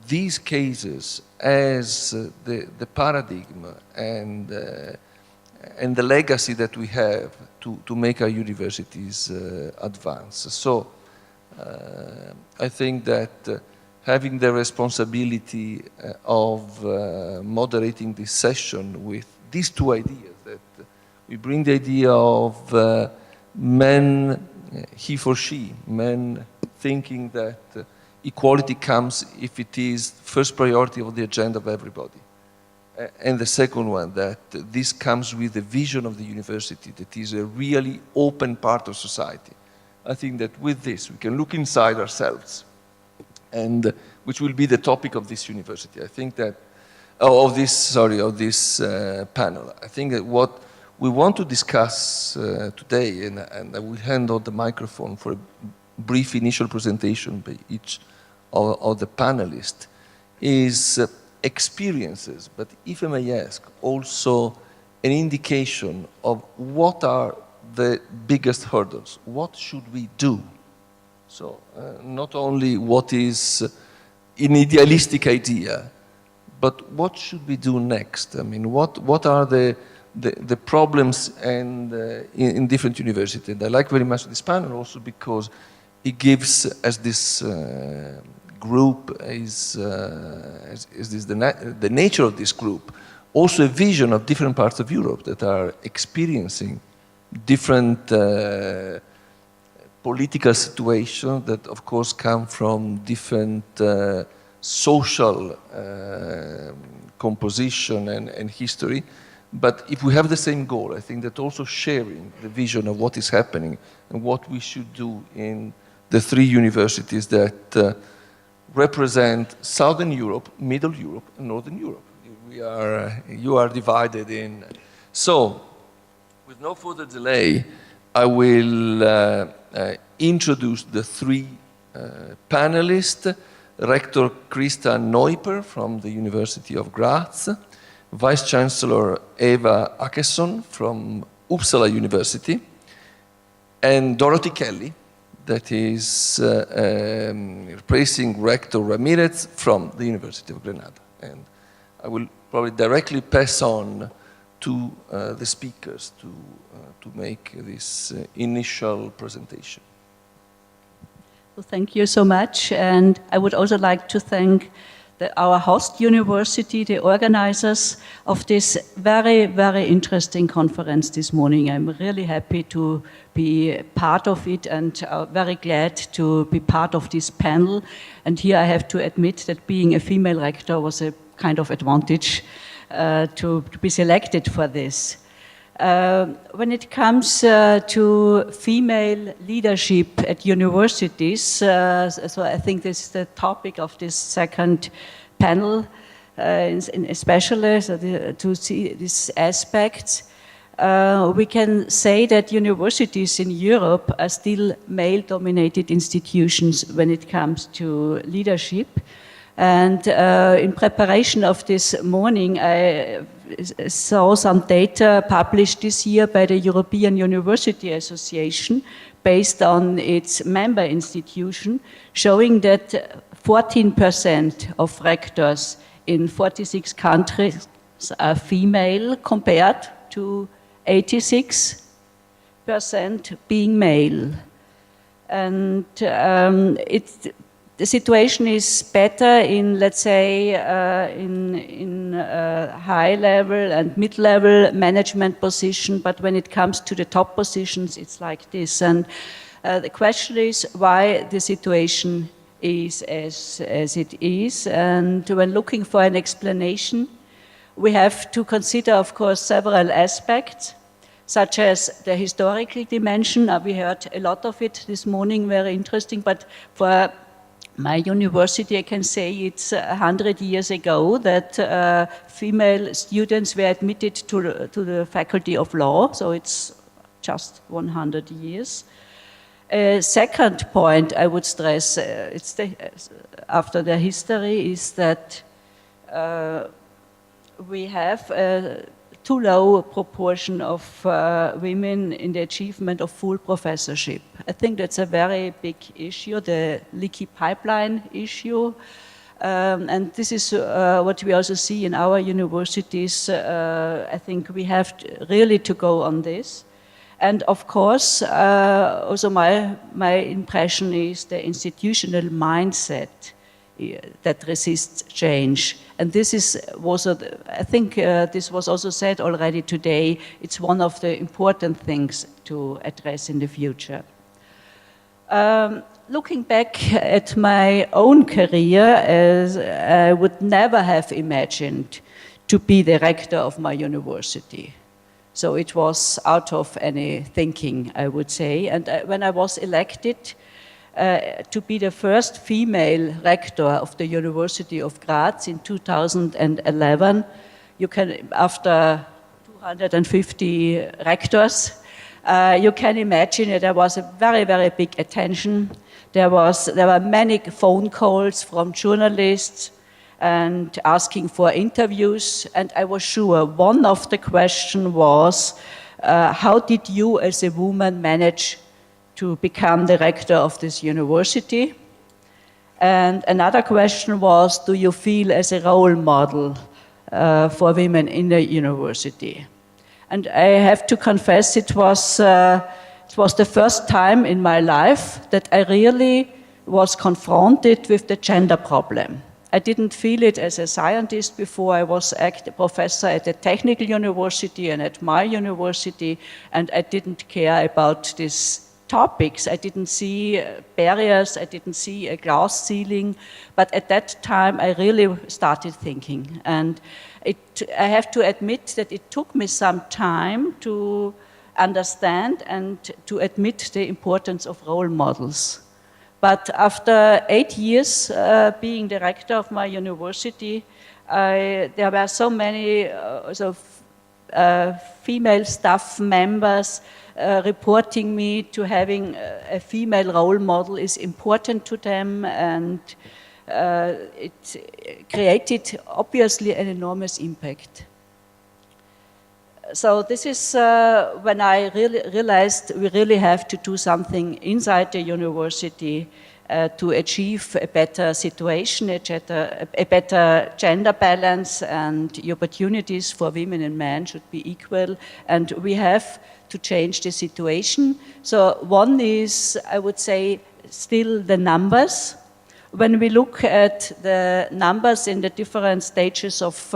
these cases as the paradigm and the legacy that we have to make our universities advance. So I think that having the responsibility of moderating this session with these two ideas, that we bring the idea of men, he for she, men thinking that equality comes if it is first priority of the agenda of everybody. And the second one, that this comes with the vision of the university that is a really open part of society. I think that with this we can look inside ourselves, and which will be the topic of this university. I think that, of this panel. I think that what we want to discuss today, and I will hand out the microphone for a brief initial presentation by each of the panelists, is experiences, but if I may ask, also an indication of what are the biggest hurdles, what should we do? So not only what is an idealistic idea, but what should we do next? I mean, what are the problems and in different universities? And I like very much this panel also because it gives, as this group is the nature of this group, also a vision of different parts of Europe that are experiencing different political situations that, of course, come from different social composition and history. But if we have the same goal, I think that also sharing the vision of what is happening and what we should do in the three universities that represent Southern Europe, Middle Europe, and Northern Europe. You are divided in. So, with no further delay, I will introduce the three panelists. Rector Christian Neuper from the University of Graz, Vice Chancellor Eva Åkesson from Uppsala University, and Dorothy Kelly, that is replacing Rector Ramirez from the University of Granada. And I will probably directly pass on to the speakers to make this initial presentation. Well, thank you so much. And I would also like to thank our host university, the organizers of this very, very interesting conference this morning. I'm really happy to be part of it and very glad to be part of this panel. And here I have to admit that being a female rector was a kind of advantage to be selected for this. When it comes to female leadership at universities, so I think this is the topic of this second panel, especially to see these aspects. We can say that universities in Europe are still male-dominated institutions when it comes to leadership. And in preparation of this morning, I saw some data published this year by the European University Association based on its member institution, showing that 14% of rectors in 46 countries are female compared to 86% being male. And the situation is better in, let's say, in high-level and mid-level management position, but when it comes to the top positions, it's like this. And the question is why the situation is as it is. And when looking for an explanation, we have to consider, of course, several aspects, such as the historical dimension. We heard a lot of it this morning, very interesting, but for my university, I can say it's 100 years ago that female students were admitted to the Faculty of Law, so it's just 100 years. Second point I would stress, after the history, is that we have a too low proportion of women in the achievement of full professorship. I think that's a very big issue, the leaky pipeline issue. And this is what we also see in our universities. I think we have really to go on this. And of course, also my impression is the institutional mindset that resists change. And this was, I think this was also said already today, it's one of the important things to address in the future. Looking back at my own career, I would never have imagined to be the rector of my university. So it was out of any thinking, I would say. And when I was elected to be the first female rector of the University of Graz in 2011, you can, after 250 rectors, you can imagine that there was a very, very big attention. There were many phone calls from journalists and asking for interviews, and I was sure one of the questions was, how did you as a woman manage to become the rector of this university? And another question was, do you feel as a role model for women in the university? And I have to confess, it was the first time in my life that I really was confronted with the gender problem. I didn't feel it as a scientist before. I was a professor at a technical university and at my university, and I didn't care about these topics. I didn't see barriers, I didn't see a glass ceiling, but at that time I really started thinking. And I have to admit that it took me some time to understand and to admit the importance of role models. But after 8 years being the rector of my university, there were so many female staff members reporting me to having a female role model is important to them, and it created obviously an enormous impact. So this is when I really realized we really have to do something inside the university to achieve a better situation, a better gender balance, and the opportunities for women and men should be equal, and we have to change the situation. So one is, I would say, still the numbers. when we look at the numbers in the different stages of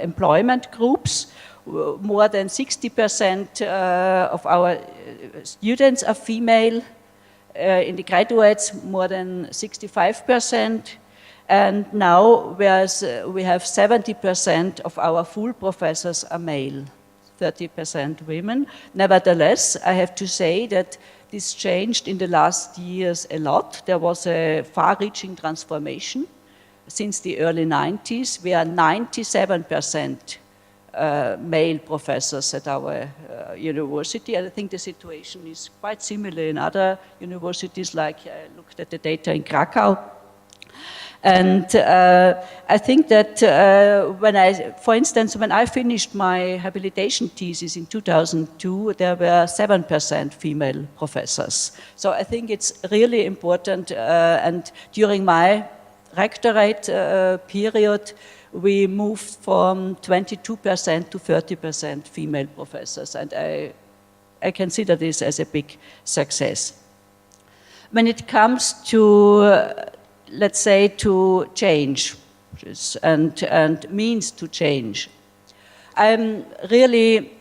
employment groups, more than 60% of our students are female. In the graduates, more than 65%. And now, whereas we have 70% of our full professors are male, 30% women. Nevertheless, I have to say that this changed in the last years a lot. There was a far-reaching transformation. Since the early 90s, we are 97% male professors at our university. And I think the situation is quite similar in other universities, like I looked at the data in Krakow. And I think that for instance, when I finished my habilitation thesis in 2002, there were 7% female professors. So I think it's really important, and during my rectorate period, we moved from 22% to 30% female professors, and I consider this as a big success. When it comes to, let's say, to change and means to change, I'm really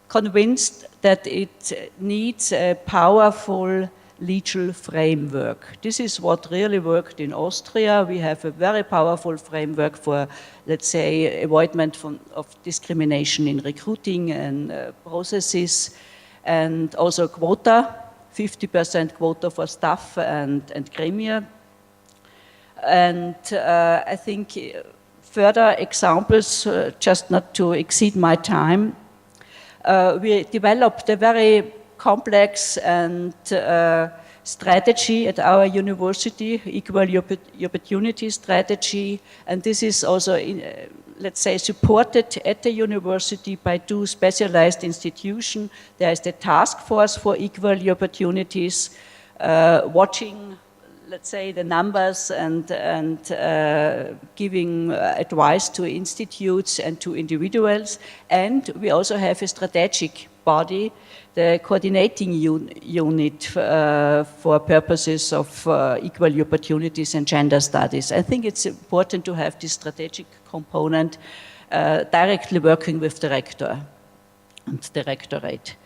convinced that it needs a powerful legal framework. This is what really worked in Austria. We have a very powerful framework for, let's say, avoidment of discrimination in recruiting and processes, and also quota, 50% quota for staff and gremia. And I think further examples, just not to exceed my time, we developed a very complex and strategy at our university, equal opportunity strategy, and this is also, let's say, supported at the university by two specialized institutions. There is the task force for equal opportunities, watching, let's say, the numbers and giving advice to institutes and to individuals, and we also have a strategic body, the coordinating unit for purposes of equal opportunities and gender studies. I think it's important to have this strategic component directly working with the rector and the rectorate.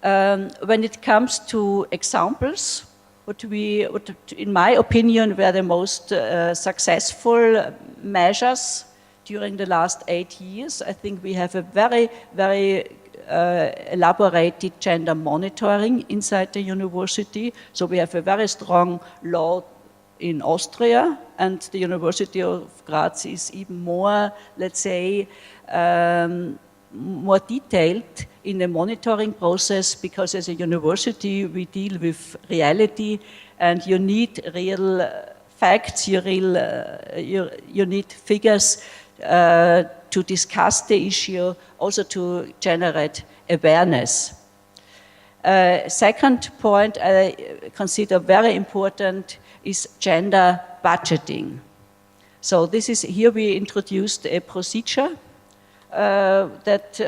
When it comes to examples, what in my opinion were the most successful measures during the last 8 years, I think we have a very, very elaborated gender monitoring inside the university. So we have a very strong law in Austria, and the University of Graz is even more, let's say, more detailed in the monitoring process, because as a university we deal with reality, and you need real facts, you need figures to discuss the issue, also to generate awareness. Second point I consider very important is gender budgeting. So this is, here we introduced a procedure that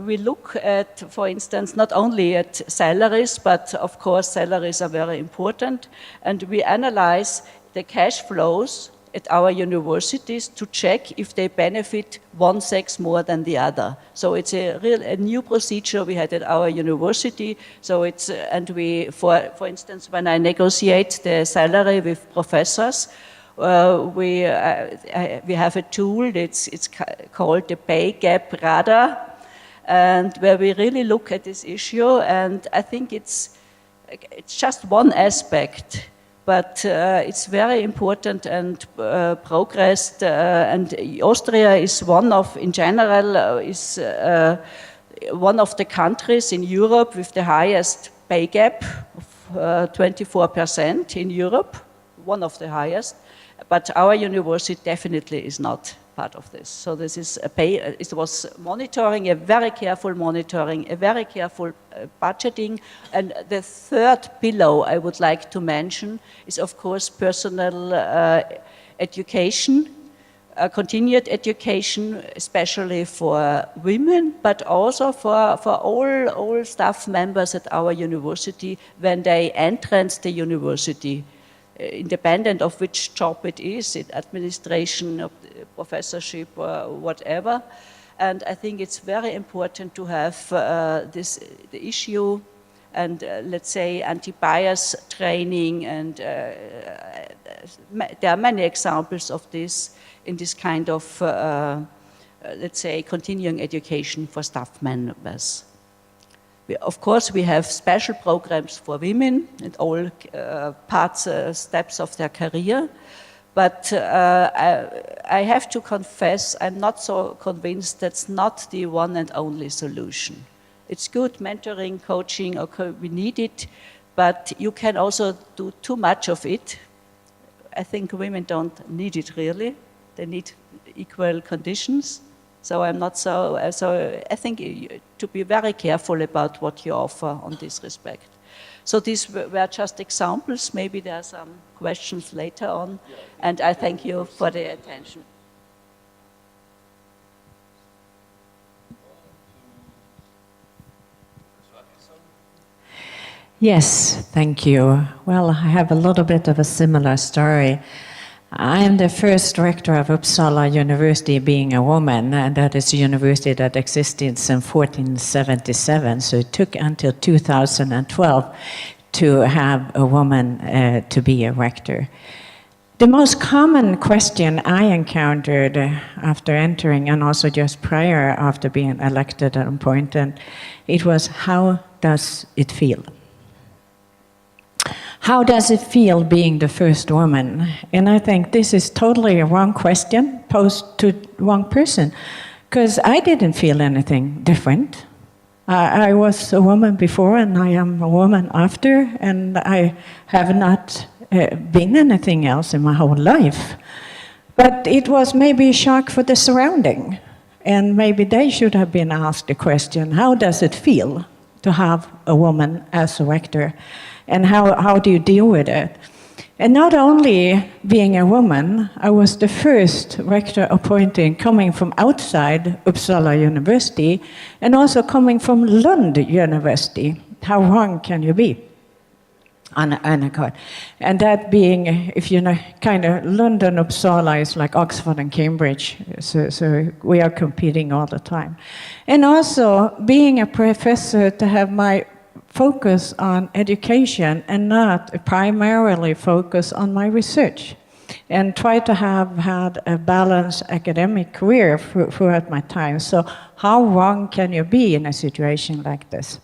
we look at, for instance, not only at salaries, but of course salaries are very important, and we analyze the cash flows at our universities to check if they benefit one sex more than the other. So it's a new procedure we had at our university. So it's, and we, for instance, when I negotiate the salary with professors, we have a tool, it's called the pay gap radar, and where we really look at this issue, and I think it's just one aspect, but it's very important and progressed, and Austria is one of, in general, is one of the countries in Europe with the highest pay gap of 24% in Europe, one of the highest, but our university definitely is not part of this. So this is it was monitoring, a very careful monitoring, a very careful budgeting. And the third pillar I would like to mention is, of course, personal education, continued education, especially for women, but also for all staff members at our university when they enter the university. independent of which job it is, in administration, or professorship, or whatever. And I think it's very important to have the issue and let's say anti-bias training, and there are many examples of this in this kind of let's say continuing education for staff members. Of course, we have special programs for women at all steps of their career, but I have to confess I'm not so convinced that's not the one and only solution. It's good mentoring, coaching, okay, we need it, but you can also do too much of it. I think women don't need it really. They need equal conditions. So I'm not so I think to be very careful about what you offer on this respect. So these were just examples. Maybe there are some questions later on, and I thank you for the attention. Yes, thank you. Well, I have a little bit of a similar story. I am the first rector of Uppsala University being a woman, and that is a university that existed since 1477, so it took until 2012 to have a woman to be a rector. The most common question I encountered after entering, and also just prior after being elected and appointed, it was, how does it feel? How does it feel being the first woman? And I think this is totally a wrong question posed to the wrong person, because I didn't feel anything different. I was a woman before and I am a woman after, and I have not been anything else in my whole life. But it was maybe a shock for the surrounding, and maybe they should have been asked the question, how does it feel to have a woman as a rector? And how do you deal with it? And not only being a woman, I was the first rector appointed coming from outside Uppsala University, and also coming from Lund University. How wrong can you be? And that being, if you know, kind of Lund and Uppsala is like Oxford and Cambridge, so we are competing all the time. And also being a professor, to have my focus on education and not primarily focus on my research, and try to have had a balanced academic career throughout my time. So how wrong can you be in a situation like this?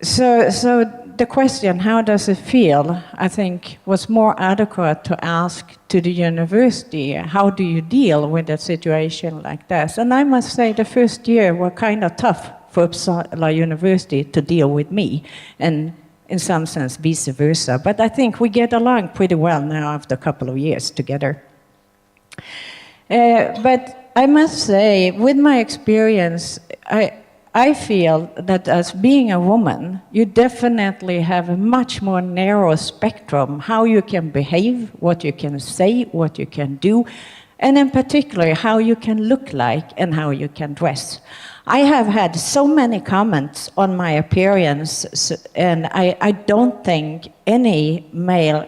So the question, how does it feel, I think was more adequate to ask to the university. How do you deal with a situation like this? And I must say the first year were kind of tough for Uppsala University to deal with me, and in some sense vice versa. But I think we get along pretty well now after a couple of years together. But I must say, with my experience, I feel that as being a woman, you definitely have a much more narrow spectrum, how you can behave, what you can say, what you can do, and in particular, how you can look like and how you can dress. I have had so many comments on my appearance, and I don't think any male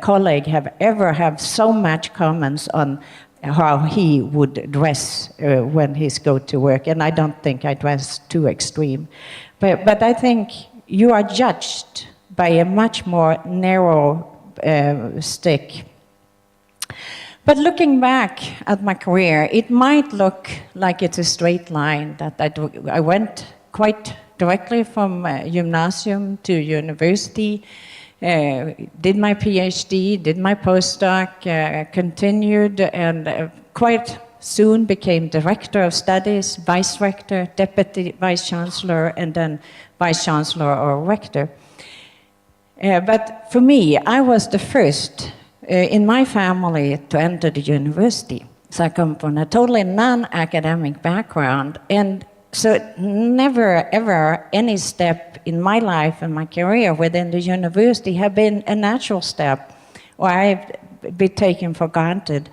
colleague have ever had so much comments on how he would dress when he's go to work, and I don't think I dress too extreme. But I think you are judged by a much more narrow stick. But looking back at my career, it might look like it's a straight line, that I went quite directly from gymnasium to university, did my PhD, did my postdoc, continued, and quite soon became director of studies, vice-rector, deputy vice-chancellor, and then vice-chancellor or rector. But for me, I was the first in my family to enter the university. So I come from a totally non-academic background, and so never ever any step in my life and my career within the university have been a natural step, or I've been taken for granted.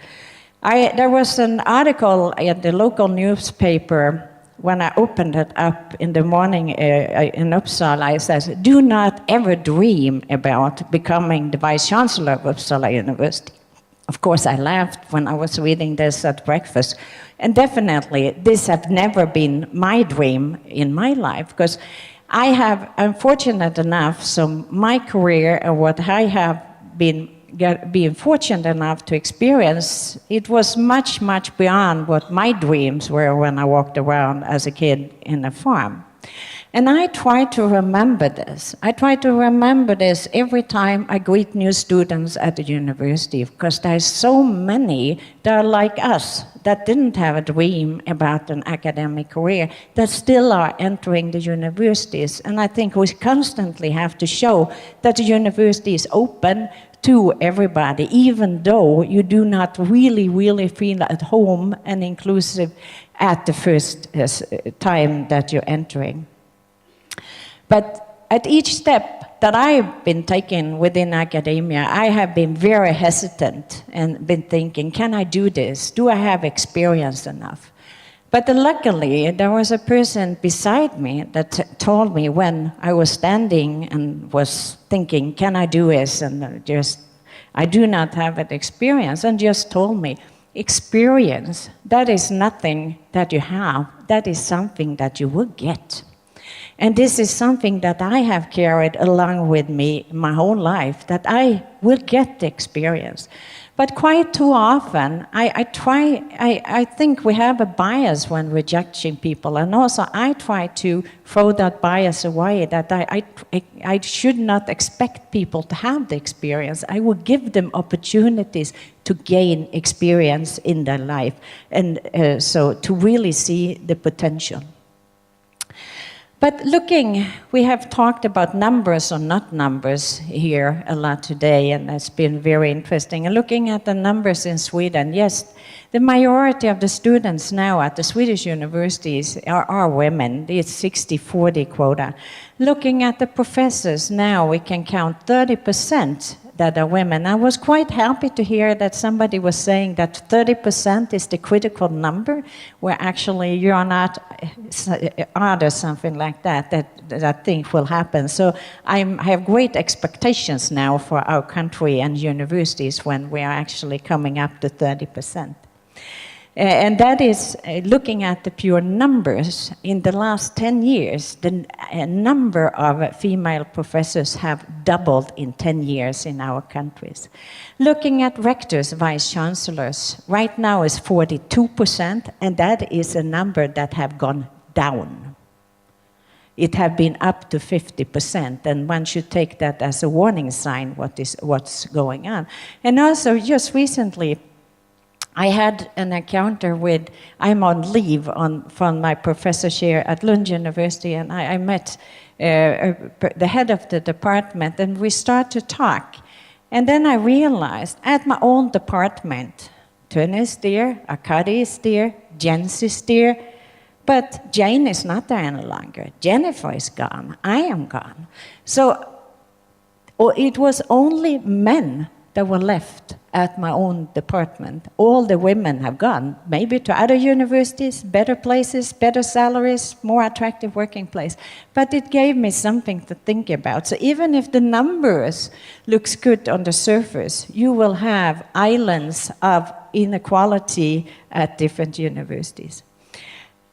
There was an article in the local newspaper when I opened it up in the morning in Uppsala, I said, do not ever dream about becoming the Vice-Chancellor of Uppsala University. Of course, I laughed when I was reading this at breakfast. And definitely, this had never been my dream in my life, because I'm fortunate enough, so my career and what I have been fortunate enough to experience, it was much, much beyond what my dreams were when I walked around as a kid in a farm. And I try to remember this. I try to remember this every time I greet new students at the university, because there's so many that are like us, that didn't have a dream about an academic career, that still are entering the universities. And I think we constantly have to show that the university is open to everybody, even though you do not really feel at home and inclusive at the first time that you're entering. But at each step that I've been taking within academia, I have been very hesitant and been thinking, can I do this? Do I have experience enough? But luckily, there was a person beside me that told me when I was standing and was thinking, can I do this? And I do not have that experience, and just told me, experience, that is nothing that you have, that is something that you will get. And this is something that I have carried along with me my whole life, that I will get the experience. But quite too often, I think we have a bias when we're judging people, and also I try to throw that bias away, that I should not expect people to have the experience. I will give them opportunities to gain experience in their life, and so to really see the potential. But we have talked about numbers or not numbers here a lot today, and it's been very interesting. And looking at the numbers in Sweden, yes, the majority of the students now at the Swedish universities are women. It's 60-40 quota. Looking at the professors now, we can count 30% that are women. I was quite happy to hear that somebody was saying that 30% is the critical number, where actually you are not odd or something like that I think will happen. So I have great expectations now for our country and universities when we are actually coming up to 30%. And that is, looking at the pure numbers, in the last 10 years, the number of female professors have doubled in 10 years in our countries. Looking at rectors, vice-chancellors, right now is 42%, and that is a number that have gone down. It have been up to 50%, and one should take that as a warning sign what's going on. And also, just recently, I had an encounter I'm on leave from my professorship at Lund University, and I met the head of the department, and we started to talk. And then I realized at my own department, Tone is there, Akari is there, Jens is there, but Jane is not there any longer. Jennifer is gone. I am gone. So it was only men that were left at my own department. All the women have gone, maybe to other universities, better places, better salaries, more attractive working place. But it gave me something to think about. So even if the numbers looks good on the surface, you will have islands of inequality at different universities.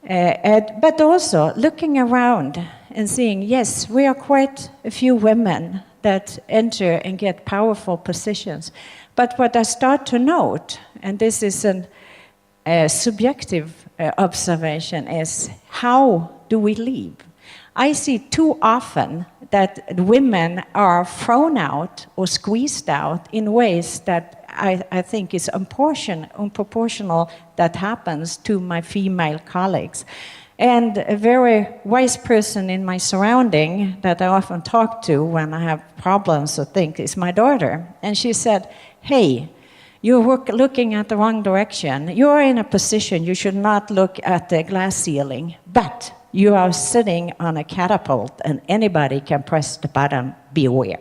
But also looking around and seeing, yes, we are quite a few women that enter and get powerful positions. But what I start to note, and this is a subjective observation, is how do we leave? I see too often that women are thrown out or squeezed out in ways that I think is unproportional that happens to my female colleagues. And a very wise person in my surrounding that I often talk to when I have problems or things is my daughter. And she said, hey, you're looking at the wrong direction. You are in a position you should not look at the glass ceiling, but you are sitting on a catapult and anybody can press the button, beware.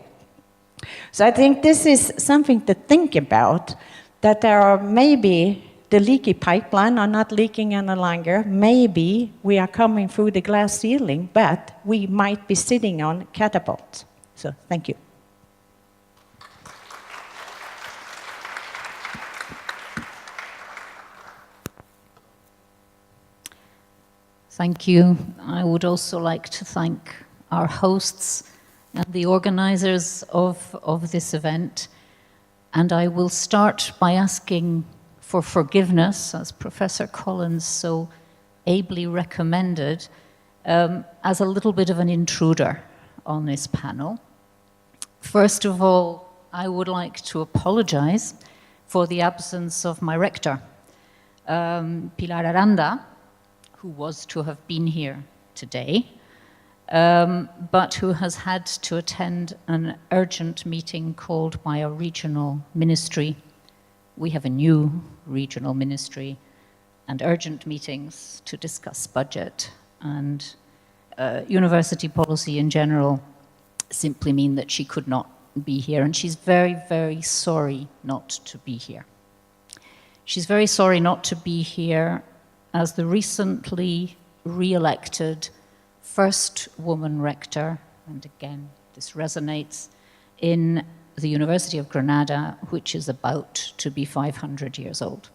So I think this is something to think about, that there are maybe the leaky pipeline are not leaking any longer. Maybe we are coming through the glass ceiling, but we might be sitting on catapults. So thank you. Thank you. I would also like to thank our hosts and the organizers of this event. And I will start by asking for forgiveness, as Professor Collins so ably recommended, as a little bit of an intruder on this panel. First of all, I would like to apologize for the absence of my rector, Pilar Aranda, who was to have been here today, but who has had to attend an urgent meeting called by a regional ministry. We have a new regional ministry, and urgent meetings to discuss budget and university policy in general simply mean that she could not be here, and she's very, very sorry not to be here. She's very sorry not to be here as the recently re-elected first woman rector, and again, this resonates, in the University of Granada, which is about to be 500 years old.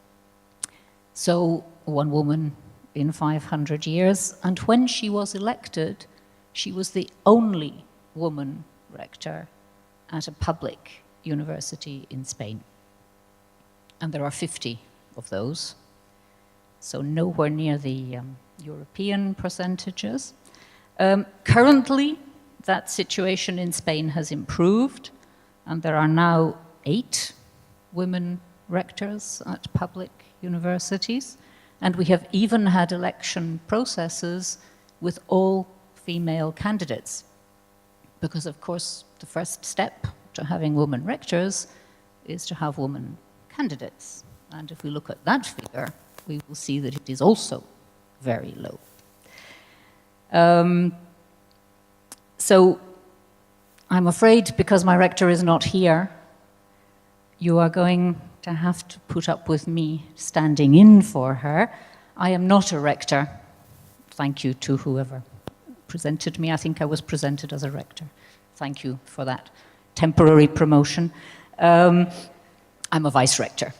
So, one woman in 500 years, and when she was elected, she was the only woman rector at a public university in Spain. And there are 50 of those, so nowhere near the European percentages. Currently, that situation in Spain has improved, and there are now 8 women rectors at public universities, and we have even had election processes with all female candidates, because of course the first step to having women rectors is to have women candidates, and if we look at that figure, we will see that it is also very low. So I'm afraid, because my rector is not here, you are going to have to put up with me standing in for her. I am not a rector. Thank you to whoever presented me. I think I was presented as a rector. Thank you for that temporary promotion. I'm a vice-rector.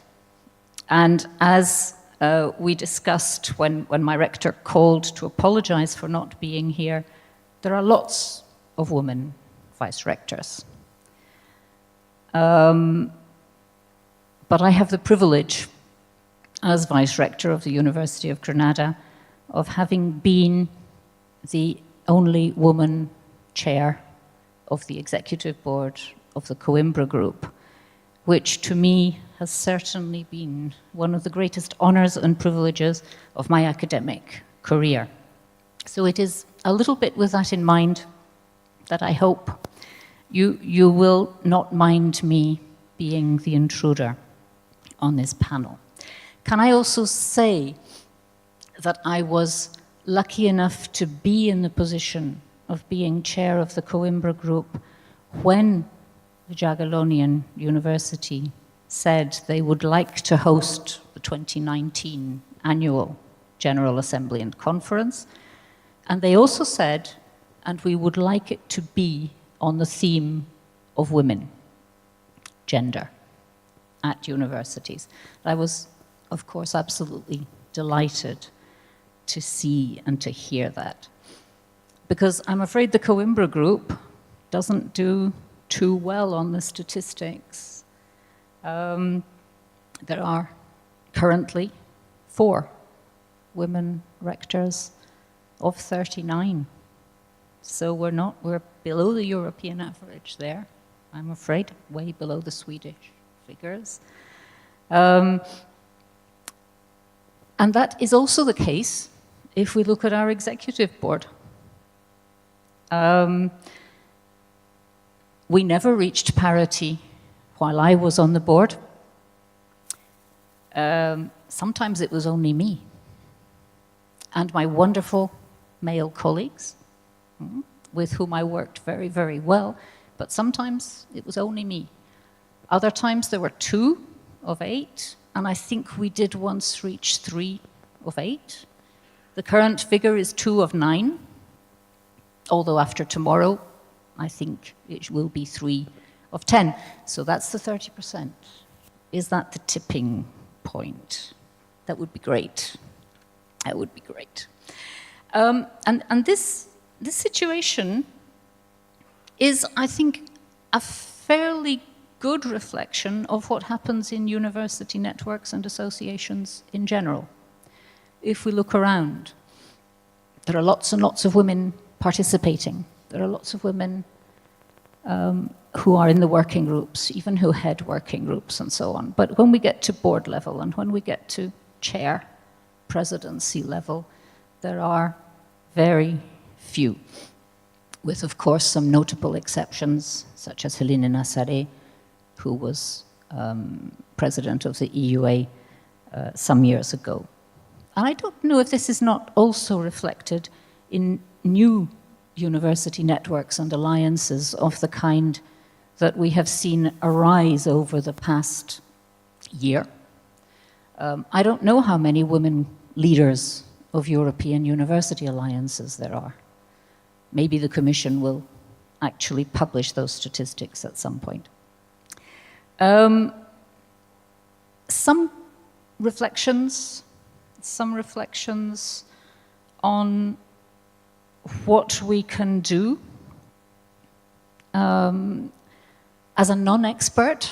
And as we discussed when my rector called to apologize for not being here, there are lots of women vice-rectors. But I have the privilege, as vice-rector of the University of Granada, of having been the only woman chair of the executive board of the Coimbra Group, which to me has certainly been one of the greatest honors and privileges of my academic career. So it is a little bit with that in mind that I hope you will not mind me being the intruder on this panel. Can I also say that I was lucky enough to be in the position of being chair of the Coimbra Group when the Jagiellonian University said they would like to host the 2019 annual General Assembly and Conference. And they also said, and we would like it to be on the theme of women, gender, at universities. I was, of course, absolutely delighted to see and to hear that. Because I'm afraid the Coimbra Group doesn't do too well on the statistics. There are currently 4 women rectors of 39. So we're below the European average there, I'm afraid, way below the Swedish figures. And that is also the case if we look at our executive board. We never reached parity while I was on the board. Sometimes it was only me and my wonderful male colleagues with whom I worked very, very well, but sometimes it was only me. Other times there were 2 of 8, and I think we did once reach 3 of 8. The current figure is 2 of 9, although after tomorrow, I think it will be 3 of 10. So that's the 30%. Is that the tipping point? That would be great. That would be great. And this situation is, I think, a fairly good reflection of what happens in university networks and associations in general. If we look around, there are lots and lots of women participating. There are lots of women who are in the working groups, even who head working groups and so on. But when we get to board level and when we get to chair, presidency level, there are very few, with, of course, some notable exceptions, such as Helene Nassaré, who was president of the EUA some years ago. And I don't know if this is not also reflected in new university networks and alliances of the kind that we have seen arise over the past year. I don't know how many women leaders of European university alliances there are. Maybe the Commission will actually publish those statistics at some point. Some reflections on what we can do. As a non-expert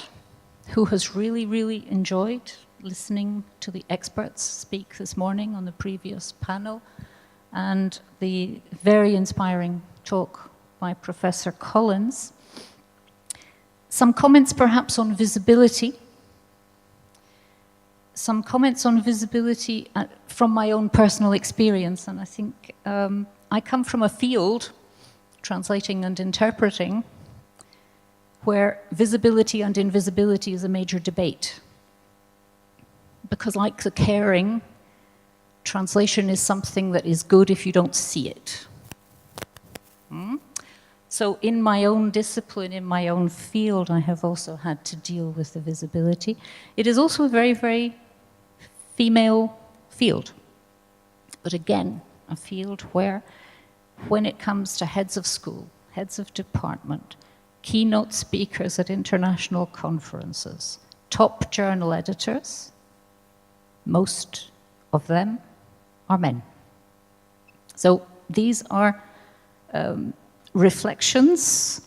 who has really, really enjoyed listening to the experts speak this morning on the previous panel, and the very inspiring talk by Professor Collins. Some comments perhaps on visibility. Some comments on visibility from my own personal experience, and I think I come from a field, translating and interpreting, where visibility and invisibility is a major debate. Because like the caring, translation is something that is good if you don't see it. So in my own discipline, in my own field, I have also had to deal with the visibility. It is also a very, very female field. But again, a field where, when it comes to heads of school, heads of department, keynote speakers at international conferences, top journal editors, most of them are men. So these are reflections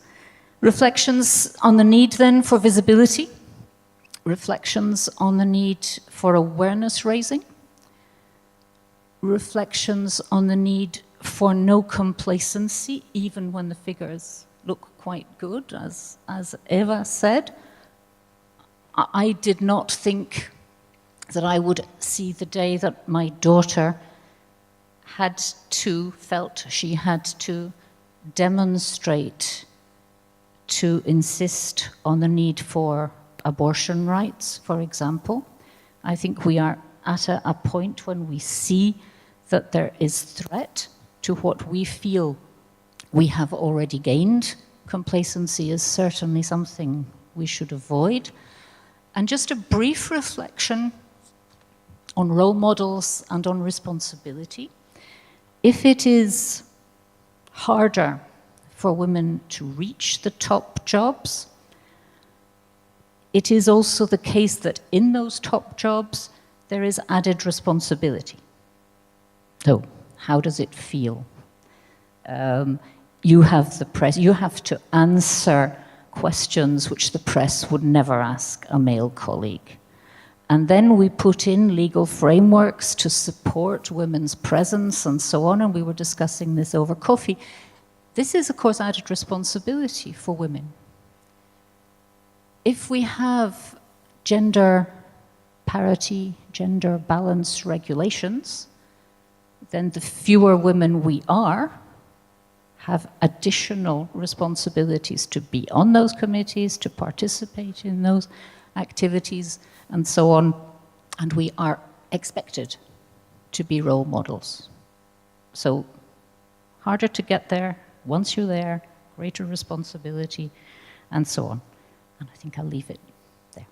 on the need then for visibility, reflections on the need for awareness raising, reflections on the need for no complacency, even when the figures look quite good, as Eva said. I did not think that I would see the day that my daughter felt she had to demonstrate to insist on the need for abortion rights, for example. I think we are at a point when we see that there is threat to what we feel we have already gained. Complacency is certainly something we should avoid. And just a brief reflection on role models and on responsibility. If it is harder for women to reach the top jobs, it is also the case that in those top jobs, there is added responsibility. So, how does it feel? You have the press, you have to answer questions which the press would never ask a male colleague. And then we put in legal frameworks to support women's presence and so on, and we were discussing this over coffee. This is, of course, added responsibility for women. If we have gender parity, gender balance regulations, then the fewer women we are, have additional responsibilities to be on those committees, to participate in those activities, and so on. And we are expected to be role models. So, harder to get there. Once you're there, greater responsibility, and so on. And I think I'll leave it there.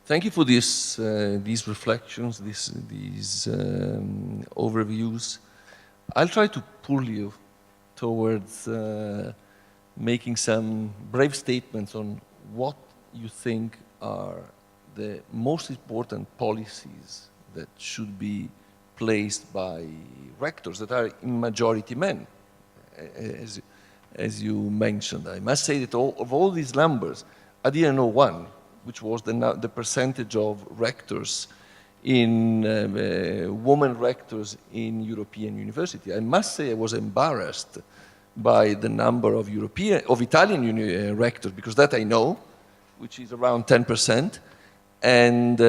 Thank you for these reflections, these overviews. I'll try to pull you towards making some brave statements on what you think are the most important policies that should be placed by rectors that are in majority men, as you mentioned. I must say that of all these numbers, I didn't know one, which was the percentage of rectors in women rectors in European university. I must say I was embarrassed by the number of Italian rectors, because that I know, which is around 10%, and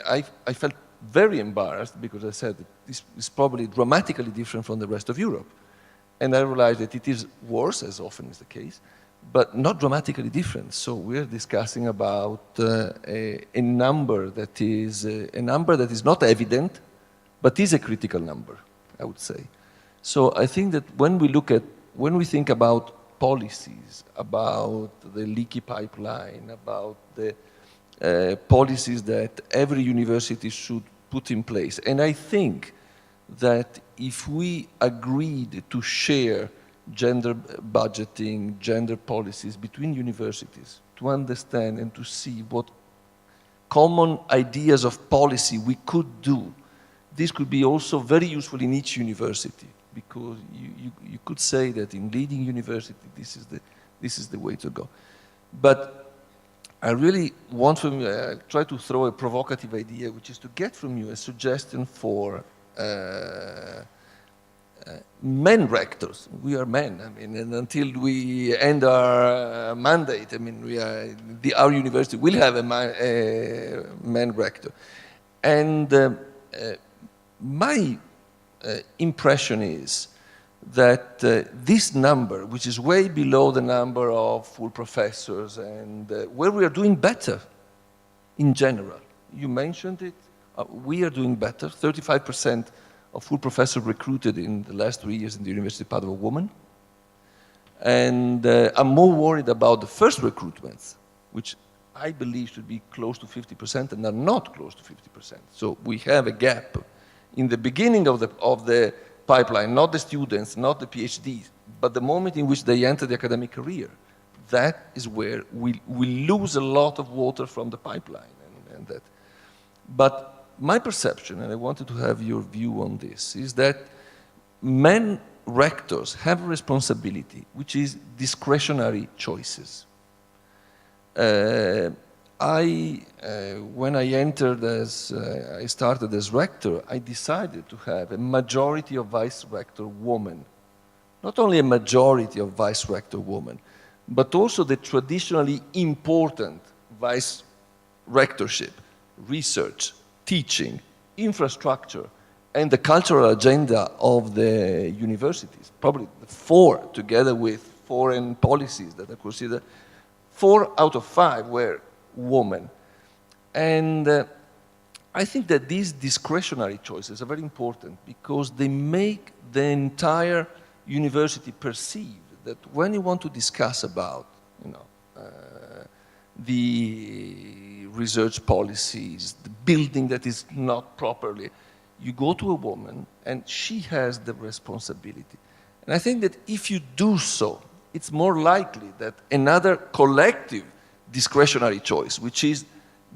I felt very embarrassed because I said that this is probably dramatically different from the rest of Europe. And I realized that it is worse, as often is the case, but not dramatically different. So we're discussing about a number that is not evident, but is a critical number, I would say. So I think that when we think about policies, about the leaky pipeline, about the policies that every university should put in place, and I think that if we agreed to share gender budgeting, gender policies between universities, to understand and to see what common ideas of policy we could do, this could be also very useful in each university, because you could say that in leading university, this is the way to go. But I really want from you, try to throw a provocative idea, which is to get from you a suggestion for men rectors. We are men, I mean, and until we end our mandate, I mean, our university will have a man rector. And my impression is that this number, which is way below the number of full professors, and where we are doing better in general. You mentioned it, we are doing better. 35% of full professors recruited in the last 3 years in the University of Padua are women. And I'm more worried about the first recruitments, which I believe should be close to 50% and are not close to 50%. So we have a gap in the beginning of the pipeline, not the students, not the PhDs, but the moment in which they enter the academic career. That is where we lose a lot of water from the pipeline. And that. But my perception, and I wanted to have your view on this, is that men rectors have a responsibility, which is discretionary choices. When I entered I started as rector, I decided to have a majority of vice-rector women. Not only a majority of vice-rector women, but also the traditionally important vice-rectorship, research, teaching, infrastructure, and the cultural agenda of the universities. Probably the 4, together with foreign policies that are considered, 4 out of 5 were women. And I think that these discretionary choices are very important because they make the entire university perceive that when you want to discuss about, the research policies, the building that is not properly, you go to a woman and she has the responsibility. And I think that if you do so, it's more likely that another collective discretionary choice, which is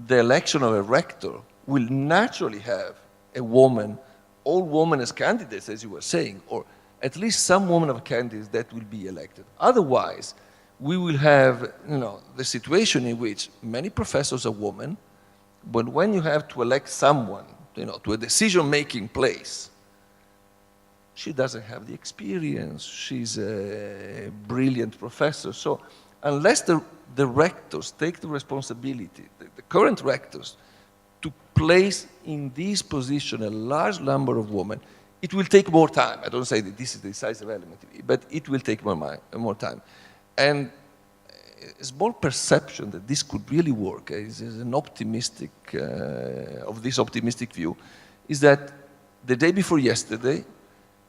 the election of a rector, will naturally have a woman, all women as candidates, as you were saying, or at least some women of candidates that will be elected. Otherwise, we will have the situation in which many professors are women, but when you have to elect someone to a decision-making place, she doesn't have the experience. She's a brilliant professor. So unless the rectors take the responsibility, the current rectors, to place in this position a large number of women, it will take more time. I don't say that this is the decisive element, but it will take more time. And a small perception that this could really work, is an optimistic, of this optimistic view, is that the day before yesterday,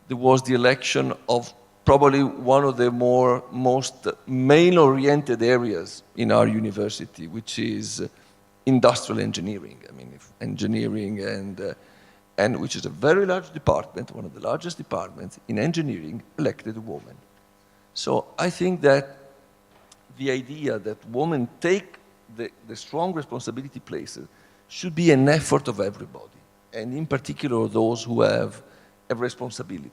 there was the election of probably one of the most male-oriented areas in our university, which is industrial engineering. I mean, if engineering and which is a very large department, one of the largest departments in engineering, elected a woman. So I think that the idea that women take the strong responsibility places should be an effort of everybody, and in particular those who have a responsibility.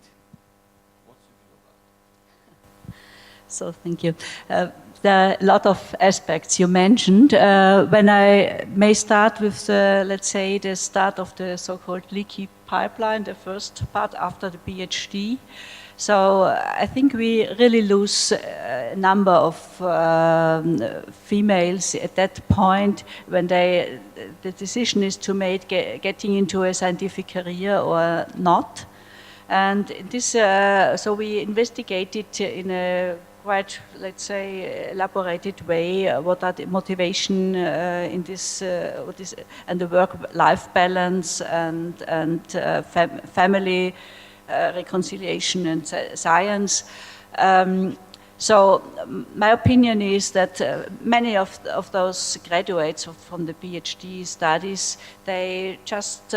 So thank you. There are a lot of aspects you mentioned. When I may start with the, let's say, the start of the so-called leaky pipeline, the first part after the PhD. So I think we really lose a number of females at that point when the decision is to make getting into a scientific career or not. And this, so we investigated in a quite, let's say, elaborated way what are the motivation in this, and the work-life balance and family reconciliation and science. So my opinion is that many of those graduates from the PhD studies, they just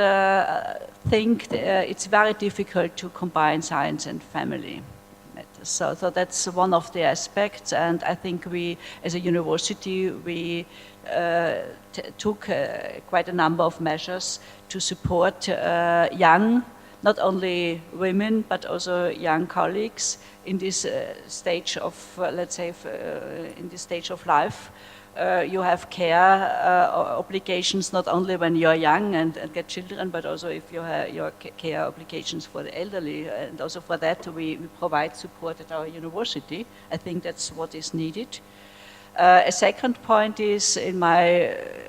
think it's very difficult to combine science and family matters. So that's one of the aspects, and I think we, as a university, we took quite a number of measures to support young, not only women, but also young colleagues in this stage of, let's say, in this stage of life. You have care obligations not only when you're young and get children, but also if you have your care obligations for the elderly. And also for that, we provide support at our university. I think that's what is needed. A second point is, in my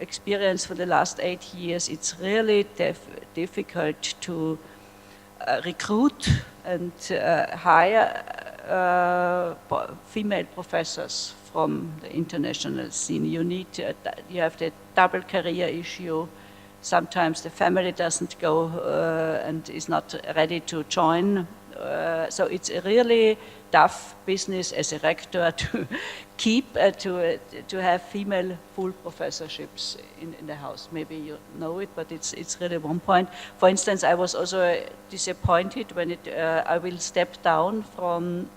experience for the last 8 years, it's really difficult to recruit and hire female professors from the international scene. You need you have the double career issue. Sometimes the family doesn't go and is not ready to join. So it's a really tough business as a rector to keep to have female full professorships in the house. Maybe you know it, but it's really one point. For instance, I was also disappointed when I will step down from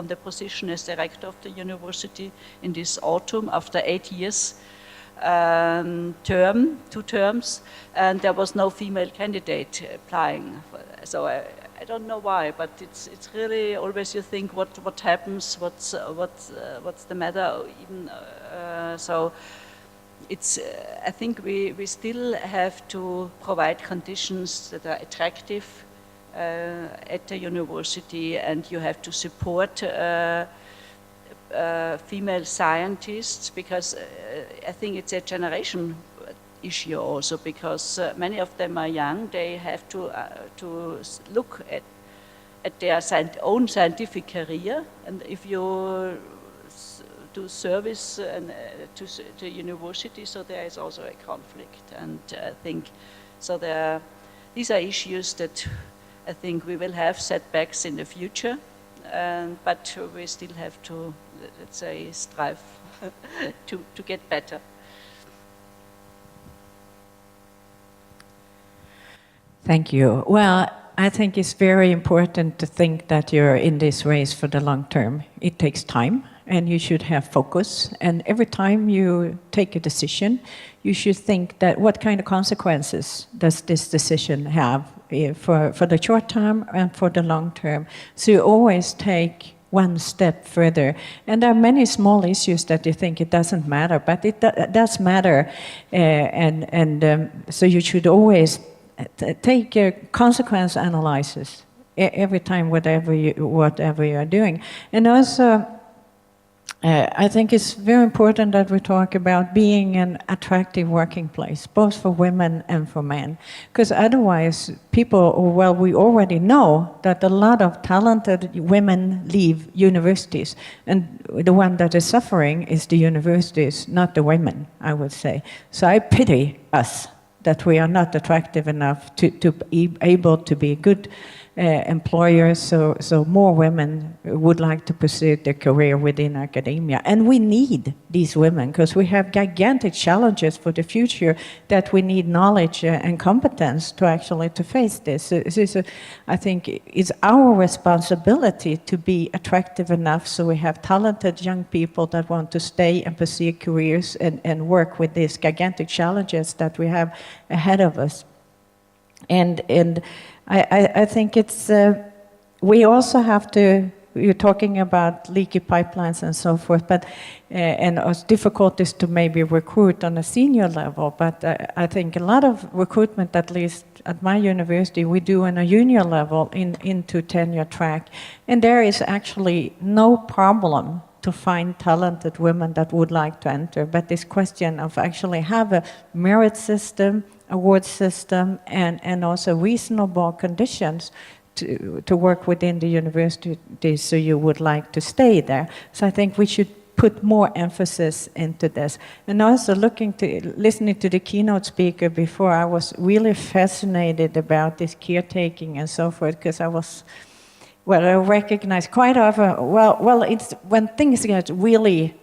the position as director of the university in this autumn after 8 years. 2 terms, and there was no female candidate applying. So I don't know why, but it's really always you think what happens, what's the matter, even so. It's I think we still have to provide conditions that are attractive at the university, and you have to support female scientists, because I think it's a generation issue also, because many of them are young. They have to look at their own scientific career, and if you do service and to university, so there is also a conflict. And I think so. These are issues that I think we will have setbacks in the future, but we still have to, let's say, strive to get better. Thank you. Well, I think it's very important to think that you're in this race for the long term. It takes time, and you should have focus. And every time you take a decision, you should think that what kind of consequences does this decision have for the short term and for the long term. So you always take one step further. And there are many small issues that you think it doesn't matter, but it does matter. So you should always take a consequence analysis every time, whatever you are doing. And also, I think it's very important that we talk about being an attractive working place, both for women and for men. Because otherwise, we already know that a lot of talented women leave universities. And the one that is suffering is the universities, not the women, I would say. So I pity us that we are not attractive enough to be able to be good employers, so more women would like to pursue their career within academia. And we need these women because we have gigantic challenges for the future that we need knowledge and competence to actually to face this. I think it's our responsibility to be attractive enough so we have talented young people that want to stay and pursue careers and work with these gigantic challenges that we have ahead of us. And I think it's, we also have to, you're talking about leaky pipelines and so forth, but, and difficulties to maybe recruit on a senior level, but I think a lot of recruitment, at least at my university, we do on a junior level into tenure track, and there is actually no problem to find talented women that would like to enter, but this question of actually have a merit system, award system, and also reasonable conditions to work within the university so you would like to stay there. So I think we should put more emphasis into this. And also listening to the keynote speaker before, I was really fascinated about this caretaking and so forth, because I was, well, I recognize quite often, well, it's when things get really